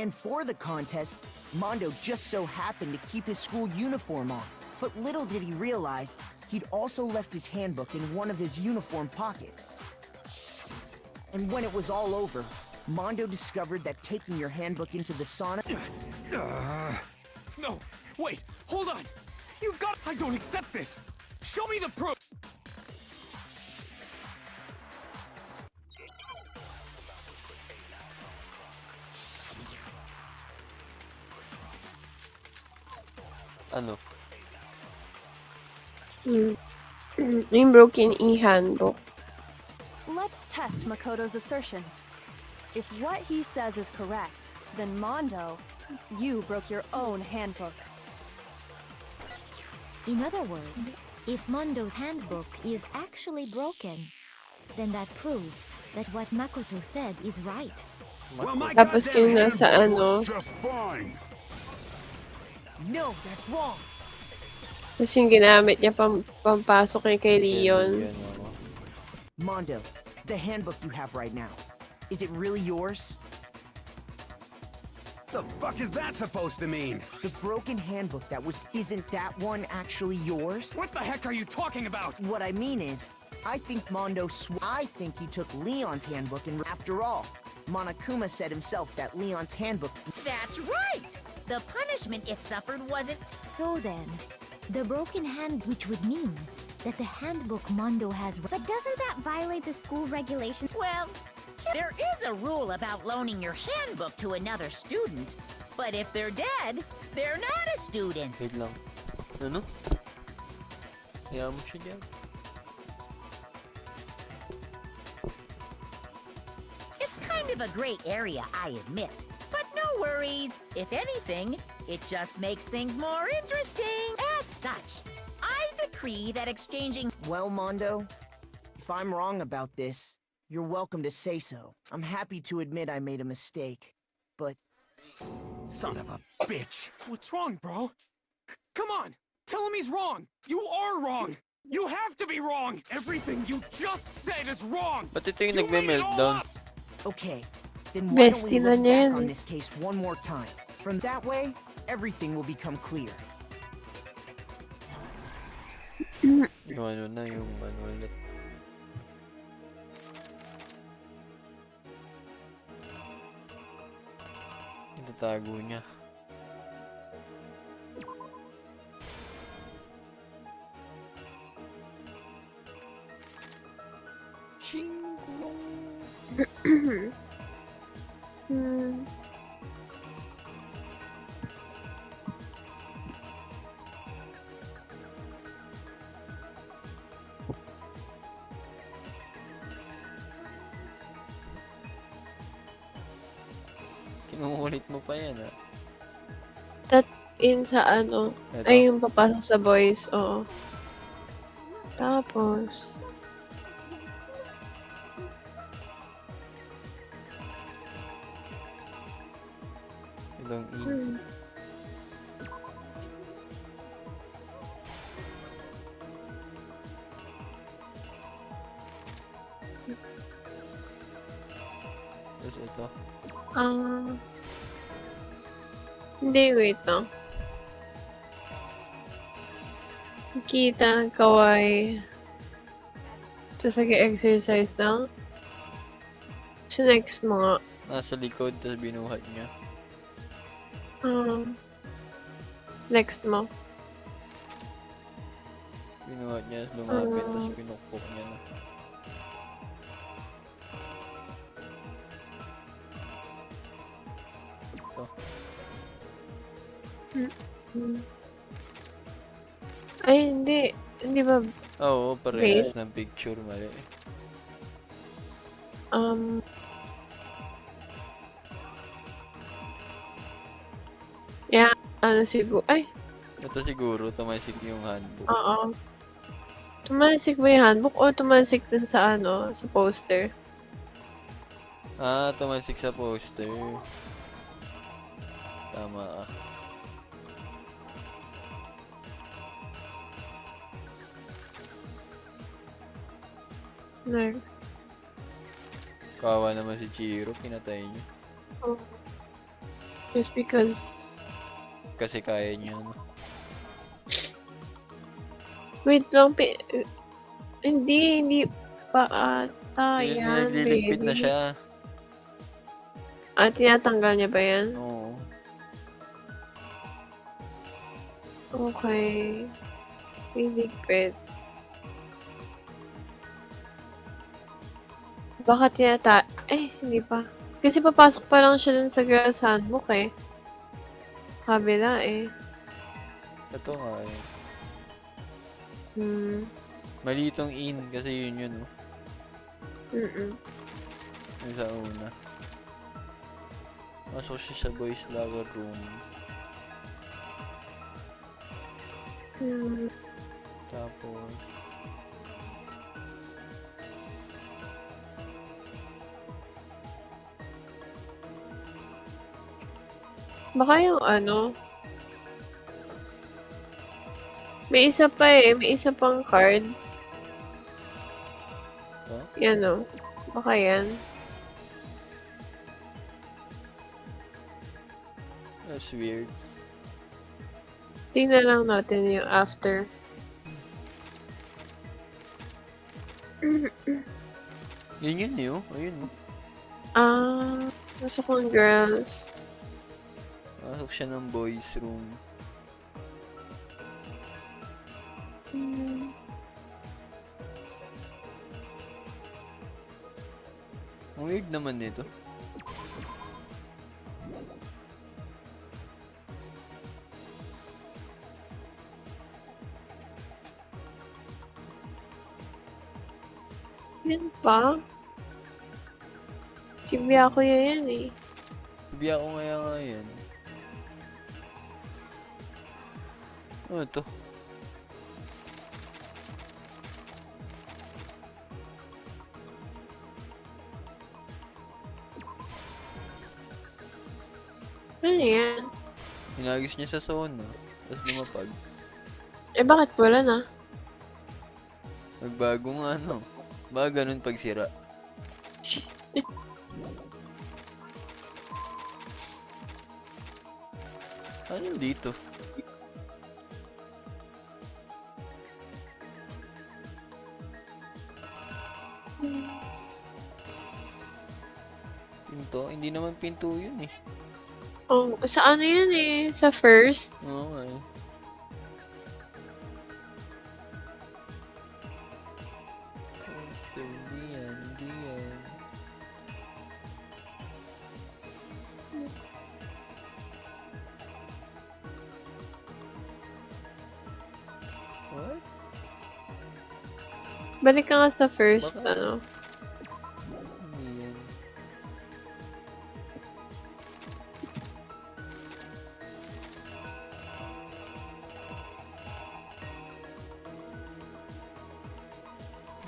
And for the contest, Mondo just so happened to keep his school uniform on. But little did he realize, he'd also left his handbook in one of his uniform pockets. And when it was all over, Mondo discovered that taking your handbook into the sauna... No, wait, hold on. You've got... I don't accept this. Show me the proof. Ano? Yung broken e-handbook. Let's test Makoto's assertion. If what he says is correct, then Mondo, you broke your own handbook. In other words, if Mondo's handbook is actually broken, then that proves that what Makoto said is right. Well, my Tapos goddamn yung nasa handbook ano, works just fine. No, that's wrong. tapos yung ginamit niya pampasok kay Leon. Mondo, the handbook you have right now, is it really yours? The fuck is that supposed to mean? The broken handbook isn't that one actually yours? What the heck are you talking about? What I mean is, I think I think he took Leon's handbook and after all, Monokuma said himself that Leon's handbook... That's right! The punishment it suffered wasn't... So then, the broken hand, which would mean that the handbook Mondo has... But doesn't that violate the school regulations? Well, there is a rule about loaning your handbook to another student. But if they're dead, they're not a student. Wait lang. Ano? Kaya mo siya dyan. It's kind of a gray area, I admit. But no worries. If anything, it just makes things more interesting. As such, I decree that exchanging... Well, Mondo, if I'm wrong about this, you're welcome to say so. I'm happy to admit I made a mistake, but... Son of a bitch. What's wrong, bro? Come on! Tell him he's wrong! You are wrong! You have to be wrong! Everything you just said is wrong! Ba't ito yung nagme-meltdown? Okay, then why don't we Bestie na look niya back yun on eh. this case one more time? From that way, everything will become clear. Yung ano na, yung ano ulit. Itatago niya. Kinukulit mo pa yan, ah. That in sa ano, Ito? ay yung papasok sa boys, oo. Tapos, Itong E. Tapos ito. Hindi, wait lang. Kita ang kawaii. Tapos nag-exercise lang. Sa next mga, Nasa likod, tapos binuhat niya. next mo. Binuhat niya, lumapit, tapos pinukpok niya na. Ito. Ay, hindi. Hindi ba, Oo, parehas ng picture, mali. yeah, ano siguro, ay, Ito siguro, tumasik yung handbook. oo. Tumansik ba yung handbook o tumansik dun sa ano, sa poster? Ah, tumasik sa poster. Tama ah. No. Kawawa naman si Chihiro, pinatay niya. Oh. Just because. Kasi kaya niya, no? Wait lang, hindi pa ata Tignan niya, yan, nagliligpit na baby. siya. Tinatanggal niya ba yan? Oo. Okay. Liligpit. Baka hindi pa. Kasi papasok pa lang siya dun sa girls handbook eh. Kabila eh. Ito nga eh. Mali itong in kasi yun, no? Yung sa una. Masok siya sa boys locker room. Tapos... Baka yung may isa pa eh. May isa pang card. Huh? Yan o. Baka yan. That's weird. Tingnan lang natin yung after. Yun yun, ayun, no? Nasa kong girls. Masok siya ng boys room. Ang weird naman nito. Yan pa? Sibiya ko yan eh. Sibiya ko nga yan. Ano to? Ano yan? Hinagis niya sa sauna. Tapos lumapag. Bakit wala na? Nagbago nga, no? Baka ganun pag sira. Ano dito? Pinto? Hindi naman pinto yun eh. Sa ano yan eh? Sa first? Oo nga eh. Diyan. What? Balik ka nga sa first, ano? Yan.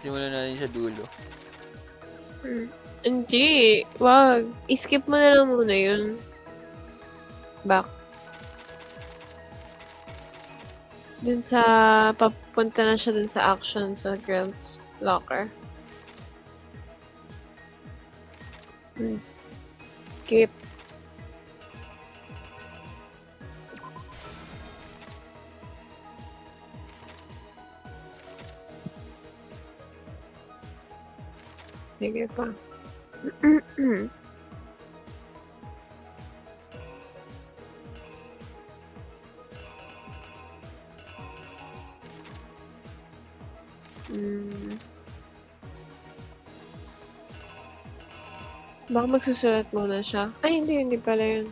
Simulan natin sa dulo. Hindi. Wag. I-skip mo na lang muna yun. Back. Dun sa, papunta na siya dun sa action sa girls locker. Skip. Sige pa. Baka magsusulat muna siya. Ay, hindi pala yun.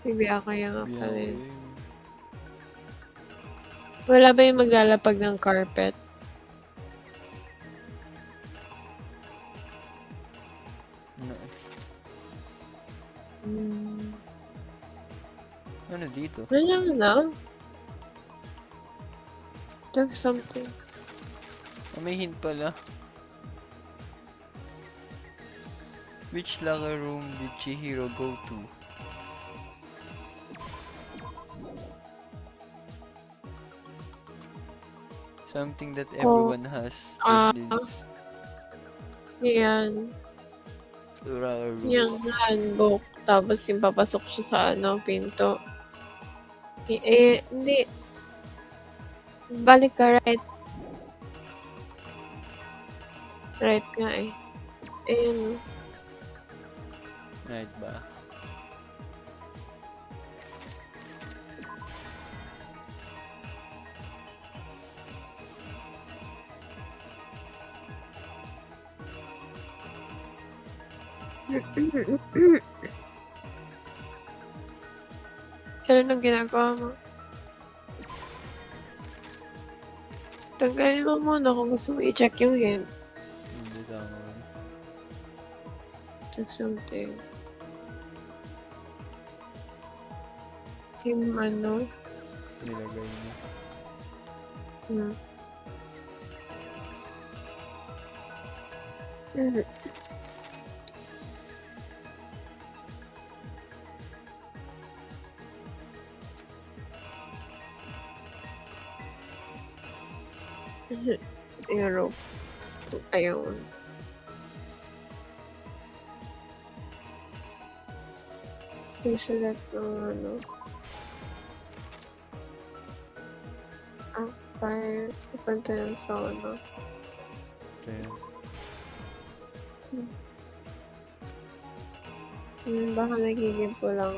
Bibiya kaya nga pala yun. Wala ba yung maglalapag ng carpet? Ano dito? Wala na. There's something. May hint pala. Which locker room did Chihiro go to? Something that everyone has that needs Yan. locker rooms. Yung handbook. Tapos yung papasok siya sa ano, pinto. Hindi. Balik ka right. Right nga eh. Ayun. Right ba? Ano nang ginagawa mo? Tanggalin mo muna kung gusto mo i-check yung hint. Hindi tama. Check something. Yung ano? Nilagay niya. Hmm. Mhm. Arrow. Ayun. Select ng ano. Fire. Ipanta yan sa ano. Okay. Baka nagiging po lang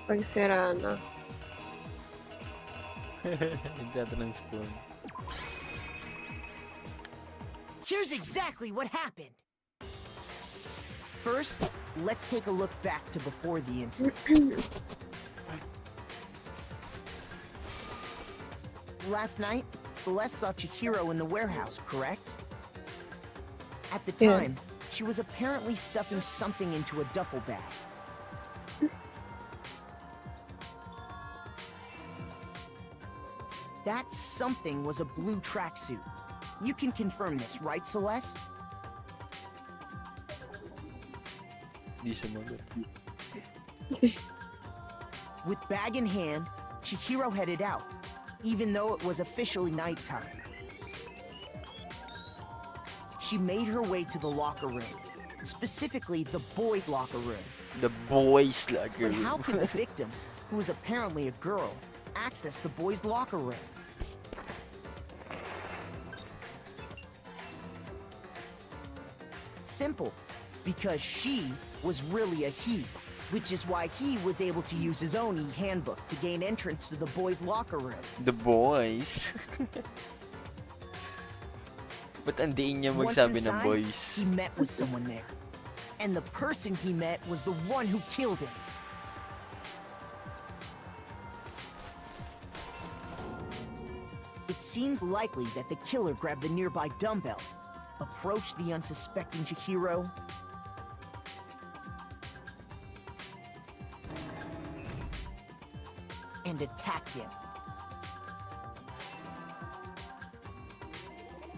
pag sira na. Nagtatransform. Here's exactly what happened. First, let's take a look back to before the incident. Last night, Celeste saw Chihiro in the warehouse, correct? At the time, she was apparently stuffing something into a duffel bag. That something was a blue tracksuit. You can confirm this, right, Celeste? Di sumagot. With bag in hand, Chihiro headed out, even though it was officially nighttime. She made her way to the locker room, specifically the boys' locker room. The boys' locker But room. how could the victim, who was apparently a girl, access the boys' locker room? Simple, because she was really a he, which is why he was able to use his own e-handbook to gain entrance to the boys' locker room. The boys? Ba't ang diin niya Once magsabi ng inside, boys? he met with someone there. And the person he met was the one who killed him. It seems likely that the killer grabbed the nearby dumbbell, approached the unsuspecting Chihiro, and attacked him.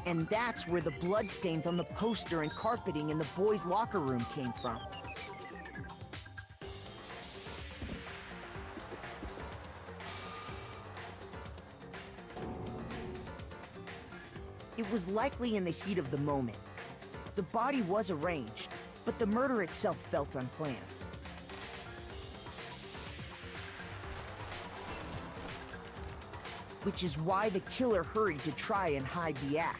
And that's where the bloodstains on the poster and carpeting in the boys' locker room came from. It was likely in the heat of the moment. The body was arranged, but the murder itself felt unplanned. Which is why the killer hurried to try and hide the act.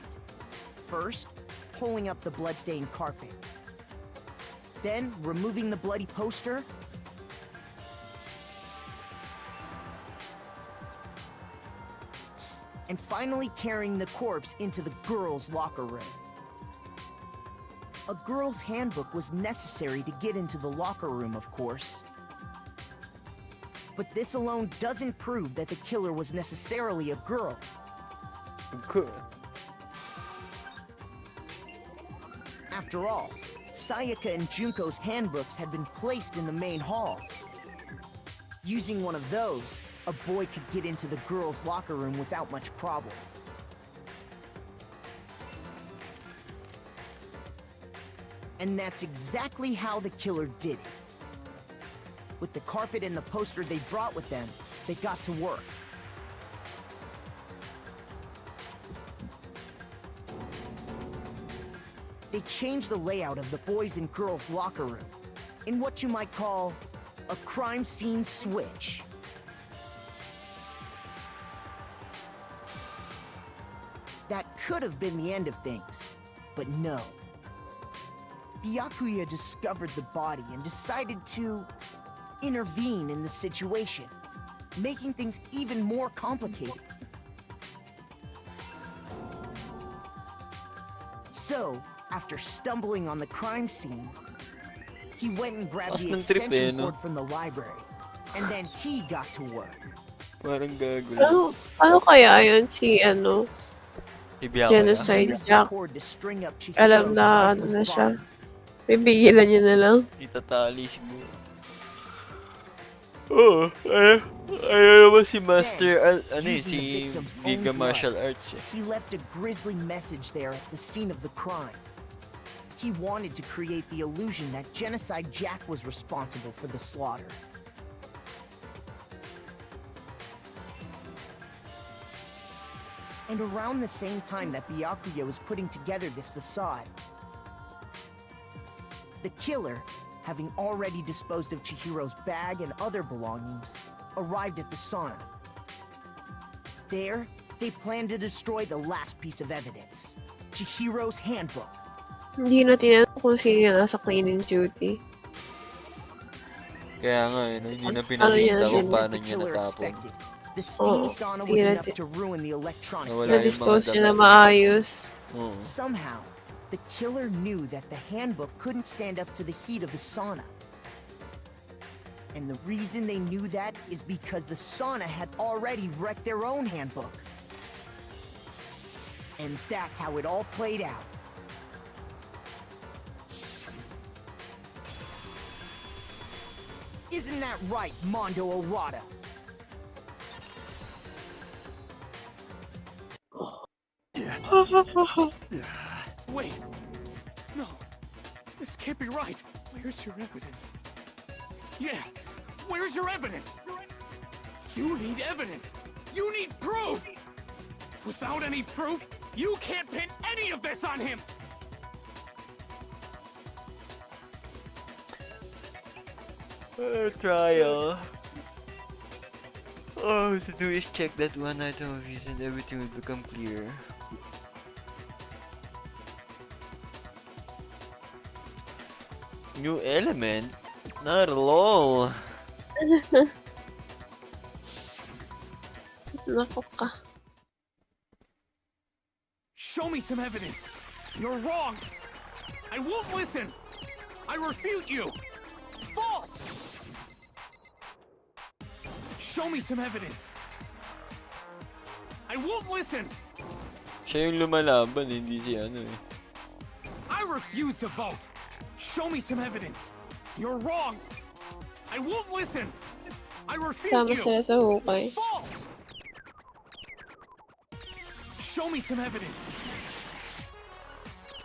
First, pulling up the bloodstained carpet. Then, removing the bloody poster. And finally carrying the corpse into the girls' locker room. A girl's handbook was necessary to get into the locker room, of course. But this alone doesn't prove that the killer was necessarily a girl. Good. After all, Sayaka and Junko's handbooks had been placed in the main hall. Using one of those, a boy could get into the girls' locker room without much problem. And that's exactly how the killer did it. With the carpet and the poster they brought with them, they got to work. They changed the layout of the boys' and girls' locker room, in what you might call a crime scene switch. That could have been the end of things, but no. Byakuya discovered the body and decided to intervene in the situation, making things even more complicated. So, after stumbling on the crime scene, he went and grabbed the extension cord from the library, and then he got to work. Parang gago. Ano kaya yun si Genocide Genocide Jack? Alam na ano na siya. Pipigilan niya na lang. Itatali siguro. Oo, ano naman si Master, si Giga Martial Arts eh. He left a grisly message there at the scene of the crime. He wanted to create the illusion that Genocide Jack was responsible for the slaughter. And around the same time that Byakuya was putting together this facade, the killer, having already disposed of Chihiro's bag and other belongings, arrived at the sauna. There, they planned to destroy the last piece of evidence, Chihiro's handbook. Hindi na tinanong kung sino yung nasa cleaning duty. Kaya nga hindi na pinakita kung paano niya natapon. The steamy sauna was enough to ruin the electronic. Na-dispose niya na maayos. Somehow, the killer knew that the handbook couldn't stand up to the heat of the sauna. And the reason they knew that is because the sauna had already wrecked their own handbook. And that's how it all played out. Isn't that right, Mondo Arata? Wait! No! This can't be right! Where's your evidence? Yeah! Where's your evidence? You need evidence! You need proof! Without any proof, you can't pin any of this on him! Trial. All to do is check that one item of his and everything will become clear. New element? Not at all. Nako ka. Show me some evidence! You're wrong! I won't listen! I refute you! False! Show me some evidence! I won't listen! Siya yung lumalaban, hindi si ano eh. I refuse to vote! Show me some evidence! You're wrong! I won't listen! I refute Sama you! sila sa hukay. False! Show me some evidence!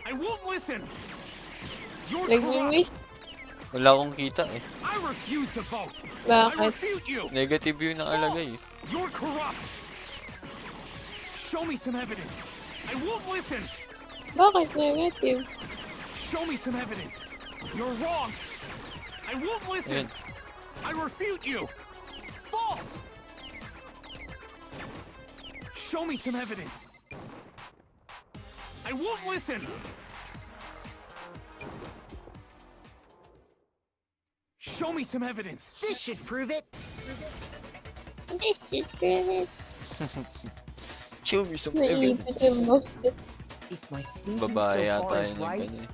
I won't listen! You're corrupt! Wala akong kita eh. I refuse to vote! Bakit? I refute you! Negative yung nakalagay eh. You're corrupt! Show me some evidence! I won't listen! Bakit negative? Show me some evidence! You're wrong! I won't listen! I refute you! False! Show me some evidence! I won't listen! Show me some evidence! This should prove it! This should prove it! Show me some evidence! If my thinking Babae so far yata is yun right, yung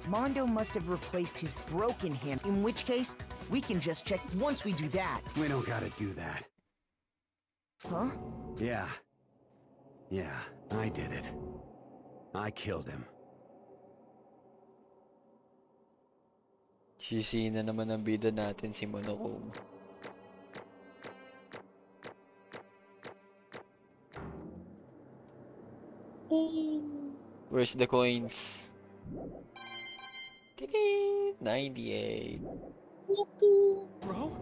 Mondo must have replaced his broken hand, in which case, we can just check once we do that. We don't gotta do that. Huh? Yeah. Yeah, I did it. I killed him. Sisi na naman ang bida natin si Monokome. Where's the coins? 98. Bro?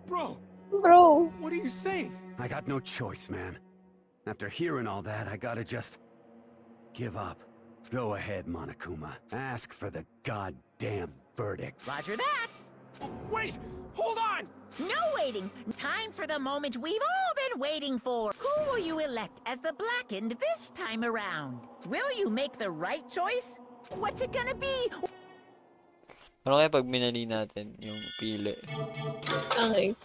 Bro! Bro! What are you saying? I got no choice, man. After hearing all that, I gotta just give up. Go ahead, Monokuma. Ask for the goddamn verdict. Roger that. Wait! Hold on! No waiting. Time for the moment we've all been waiting for. Who will you elect as the Blackened this time around? Will you make the right choice? What's it gonna be? Ano kaya pag minali natin yung pili? Okay.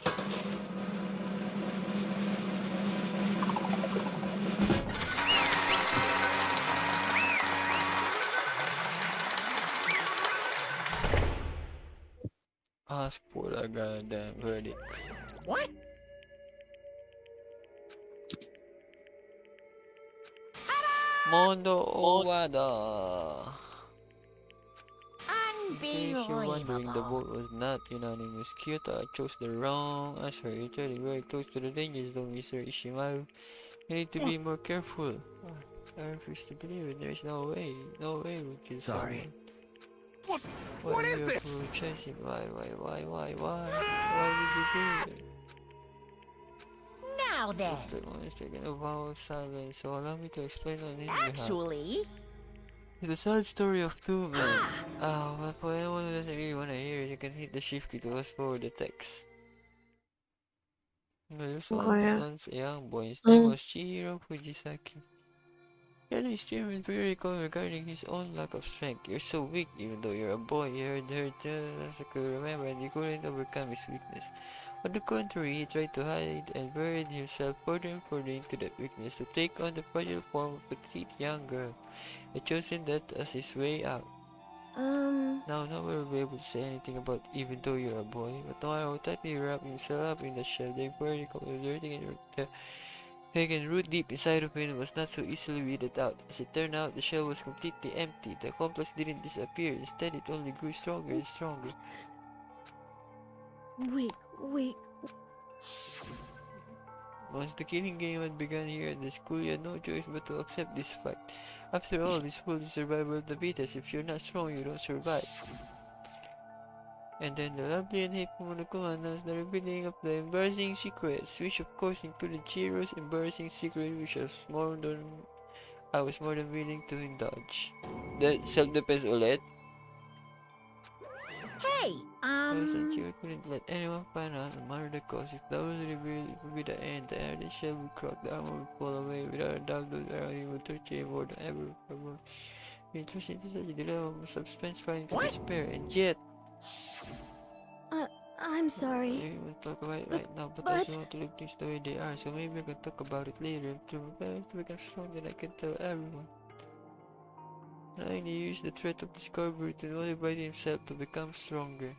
Ask for a goddamn verdict. What? Mondo Owada. In case you're wondering, the vote was not unanimous. Kyoto chose the wrong answer. You're getting very close to the danger zone, Mr. Ishimaru. You need to be more careful. I refuse to believe it. There's no way we kill Sorry. someone. What is this? Chasing? Why would you do it? Now then. After one is taken a vow of silence, so allow me to explain on his behalf. Actually, It's a sad story of two men. But for anyone who doesn't really want to hear it, you can hit the shift key to fast forward the text. There's once a young boy. His name was Chihiro Fujisaki. He had a extremely recall regarding his own lack of strength. You're so weak, even though you're a boy. He heard as I could remember, and he couldn't overcome his weakness. On the contrary, he tried to hide and buried himself further and further into that weakness to take on the fragile form of a petite young girl. He had chosen that as his way out. Now no one will be able to say anything about even though you're a boy, but no matter how tightly he wrapped himself up in the shell, the vertical dirty and taken root deep inside of him was not so easily weeded out. As it turned out, the shell was completely empty. The complex didn't disappear, instead it only grew stronger and stronger. Weak. Once the killing game had begun here at the school, you had no choice but to accept this fact. After all, this world is survival of the fittest. If you're not strong, you don't survive. And then the lovely and hateful Monokuma announced the revealing of the embarrassing secrets, which of course included Chihiro's embarrassing secret, which was I was more than willing to indulge. The self-defense ulit? hey, Chihiro couldn't let anyone find out, no matter the cost. If that was revealed, it would be the end. The iron shell would crack, the armor would fall away. Without a doubt, those around him would torture him more than ever before. Thrust into such a dilemma of suspense, finding to despair, and yet... I'm sorry. I don't want to talk about it right now, but I also want to leave things the way they are, so maybe I can talk about it later. If my parents become strong, then I can tell everyone. Naini used the threat of discovery to motivate himself to become stronger.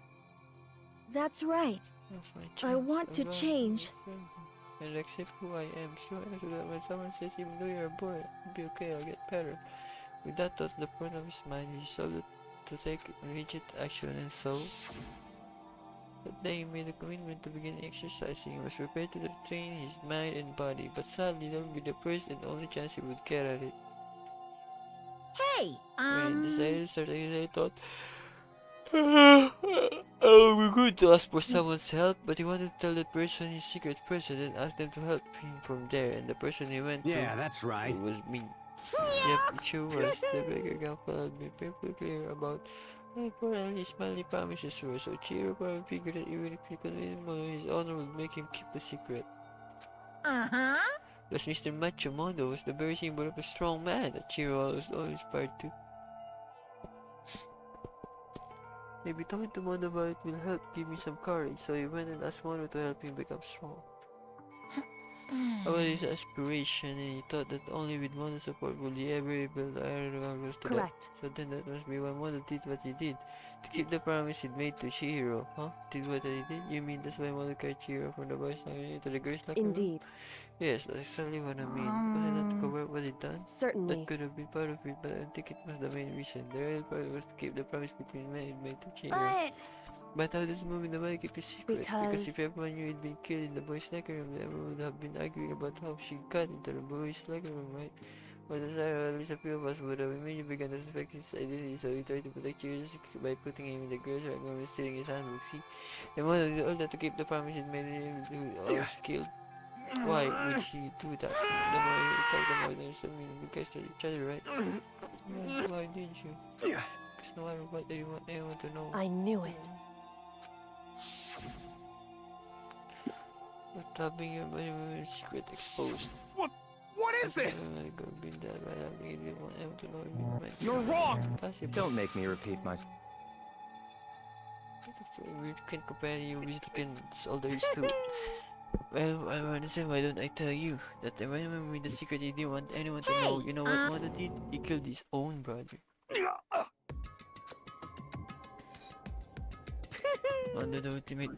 That's right. That's my chance. I want to change. And accept who I am, so that when someone says, even though you're a boy, I'll be okay, I'll get better. With that thought at the front of his mind, he resolved to take immediate action, and so... That day he made a commitment to begin exercising. He was prepared to train his mind and body, but sadly that would be the first and only chance he would get at it. hey, When he decided to start exercising, he thought, it would be good to ask for someone's help, but he wanted to tell that person his secret first and then ask them to help him from there, and the person he went to that's right. was me. Yep, it sure was. The beggar grandpa had been painfully clear about how important his manly promises were, so Chihiro probably figured that even if he convinced him, his honor would make him keep the secret. Plus, Mr. Machomondo was the very symbol of a strong man that Chihiro was always aspired to. Maybe talking to Mondo about it will help give me some courage, so he went and asked Mondo to help him become strong. About his aspiration, and he thought that only with Mondo's support would he ever rebuild the Iron Argos to Correct. So then that must be why Mondo did what he did, to keep the promise he'd made to Chihiro. Huh? Did what he did? You mean that's why Mondo carried Chihiro from the boys into the girls' locker room? Indeed. Yes, that's exactly what I mean. Was it not to cover what he'd done? Certainly. That could have been part of it, but I don't think it was the main reason. The real part was to keep the promise between men and made to Chihiro. But how does moving the money keep a secret? Because if everyone knew he'd been killed in the boys' locker room, then everyone would have been arguing about how she got into the boys' locker room, right? But as at least a few of us would have immediately begun to suspect his identity, so he tried to protect Chihiro by putting him in the girls' locker room and stealing his handbook. See, the mother did all that to keep the promise he'd made him who was killed. Why would he do that? The more he talked, the more there's something because to each other, right? Yeah, why didn't you? Because Because no matter what, they want anyone to know. I knew it. But having your secret exposed. What is this? You're wrong! Don't make me repeat myself. We can compare you with the others too. Well, I understand. Why don't I tell you that the man with the secret he didn't want anyone to know? You know what Mondo did? He killed his own brother. Mondo, the ultimate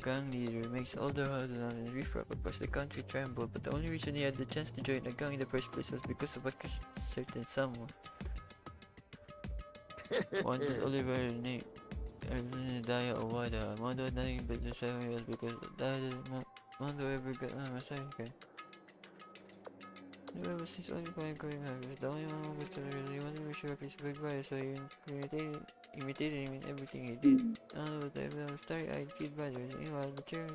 gang leader, makes all the Hodlan and riffraff across the country tremble, but the only reason he had the chance to join the gang in the first place was because of a certain someone. One is Oliver named Daya Owada. Mondo had nothing but the shadow was because Mondo ever got a massacre. There was his only point going on. The only one who was really wanted to be sure of his big brother, so he imitated him in everything he did. But I was starry-eyed kid brother. Meanwhile, the chair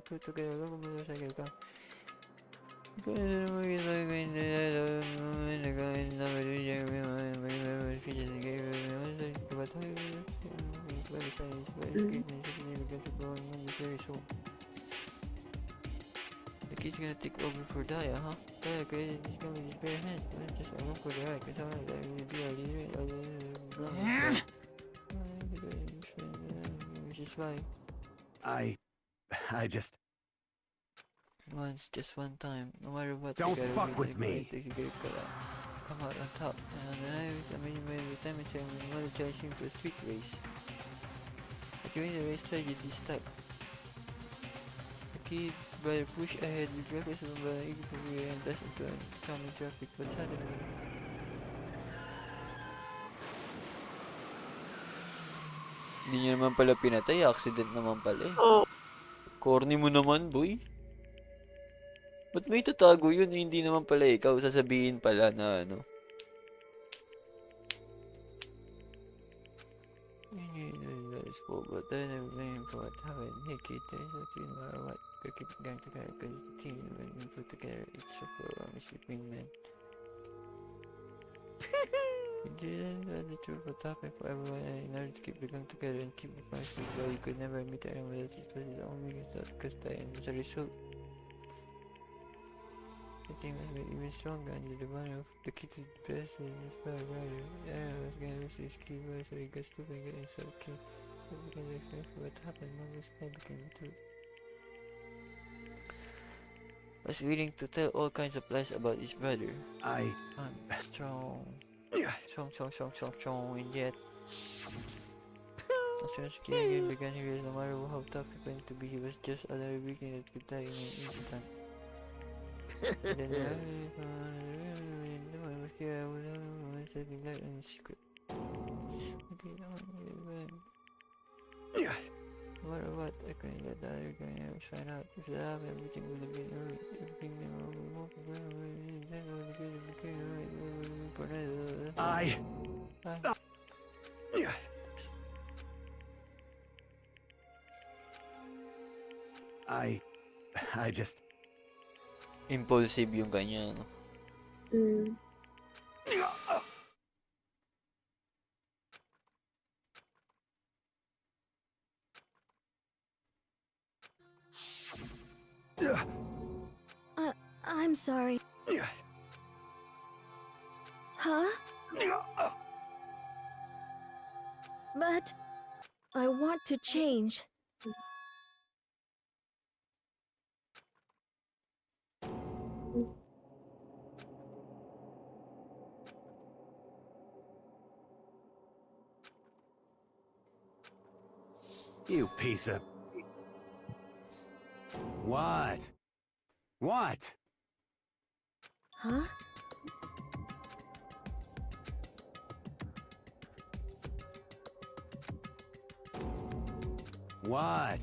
put together a local motorcycle car. The kid's gonna take over for Daya, huh? Daya created this gun with his bare hands. Just I won't put it right, because I want to be our leader. Which is fine. I just... Once, just one time, no matter what. Don't fuck with me. Come out on top. And then I made the time and saying we want to challenge him for a street race. But during the race tragedy stuck. The kid brother pushed ahead with reckless eager to rear and dash into oncoming traffic, but suddenly hindi niya naman pala pinatay, accident naman pala eh. Corny mo naman, boy. Ba't may tatago yun? Hindi naman pala ikaw. Sasabihin pala na ano. But then I blame for what happened. Hey kid, there's no team no matter what. We keep going together because the team, when we put together, it's a promise between men. You didn't know the truth what happened for everyone, and in order to keep the gang together and keep the promise, so you could never admit to anyone else. It was his own weakness that caused that, and as a result, the team was made even stronger under the banner of the kid with the best and his brother. Aaron was gonna lose his key brother, so he got stupid and got himself killed. Because I fear for what happened, Mom was never became the truth. Was willing to tell all kinds of lies about his brother. I'm strong. Strong, and yet as soon as King began, he realized no matter how tough he claimed to be, he was just another weakling that could die in an instant. And then I said we got in secret. Okay, no matter what, I couldn't let the other guy find out. If that happened, everything would have been alright. Everything I just... Impulsive yung kanya, no? I'm sorry. Huh? But I want to change. You piece of... What? What? Huh? What?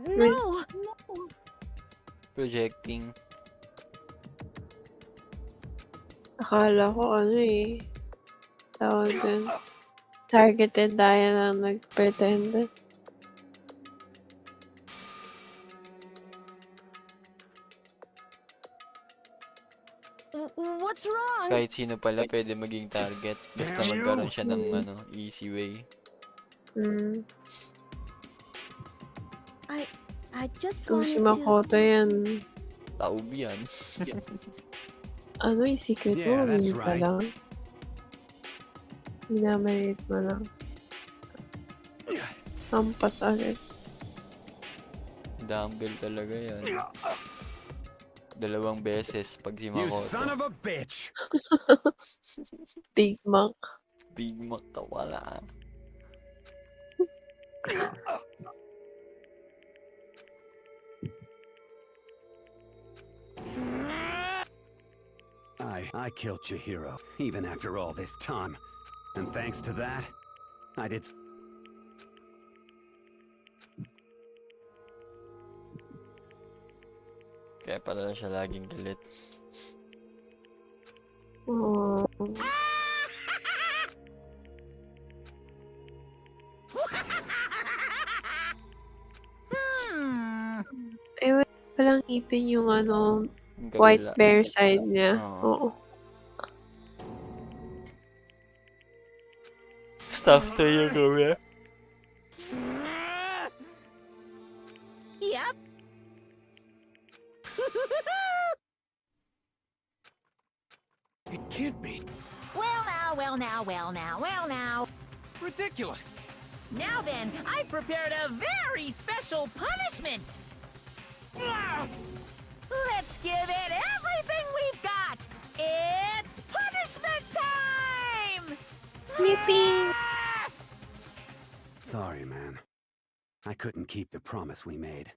No! Projecting. Akala ko ano eh. Tawag dun. Targeted tayo na nag-pretend. What's wrong? Kahit sino pala pwede maging target. Basta Damn you! magkaroon siya ng easy way. I just Kung si wanted to... Makoto yan. Taob yan. Ano yung secret Yeah, mo? that's Hindi pa right. lang. Minamaliit mo lang. Hampas agad. Dumbbell talaga yan. 2 beses pag si You Makoto. son of a bitch! Big Mac. Big Mac ka wala. I killed Chihiro, even after all this time. And thanks to that, I did... Kaya pala siya laging galit. Oh. Eh, wala palang ipin yung Yung white kabila. bear side niya. Oo. Stuff to you, Goya. Yep. It can't be. Well now, well now, well now, well now. Ridiculous. Now then, I've prepared a very special punishment. Let's give it everything we've got. It's punishment time! Yippee! Sorry, man. I couldn't keep the promise we made.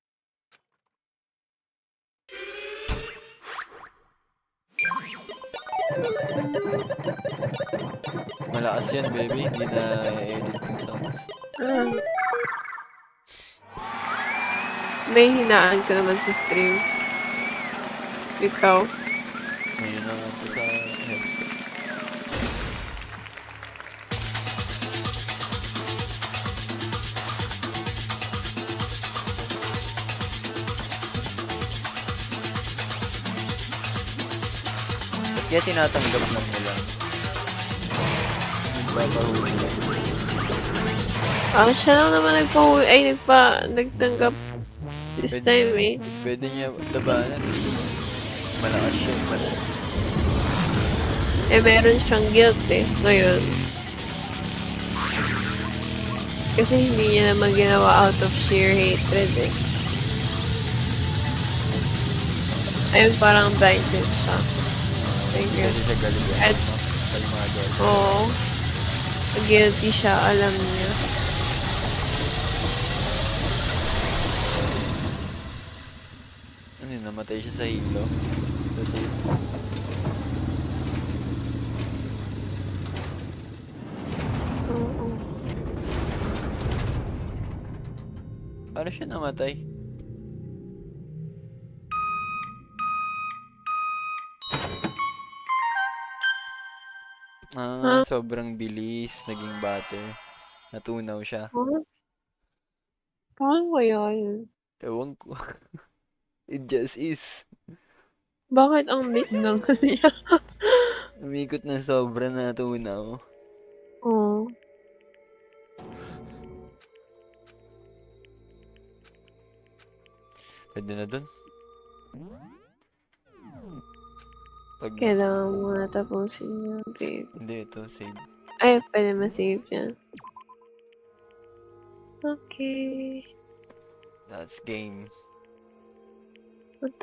Malakas yan, baby. Hindi na edit yung songs. May hinaan ko naman sa stream. Ikaw. Ngayon na nga ito sa headset. Kaya tinatanggap lang nila. Nagpapahuli lang. Siya lang naman nagtanggap this time eh. Pwede niya labanan. Malakas siya. Eh, meron siyang guilt eh, ngayon. Kasi hindi niya naman ginawa out of sheer hatred eh. Ayun, parang blinded siya. Pwede siya galigyan. Kalmado. Oo. Guilty siya, alam niya. Ano yun, namatay siya sa hilo. Kasi... Oo. Paano siya namatay? Sobrang bilis. Naging butter. Natunaw siya. Paano kaya yun? Ewan ko. It just is. Bakit ang lit ng niya? Umikot na sobra natunaw. Oo. Pwede na dun. Kailangan mo na tapusin yun, babe. Hindi, ito, save. Ay, pwede ma-save yan. Okay. That's game. What the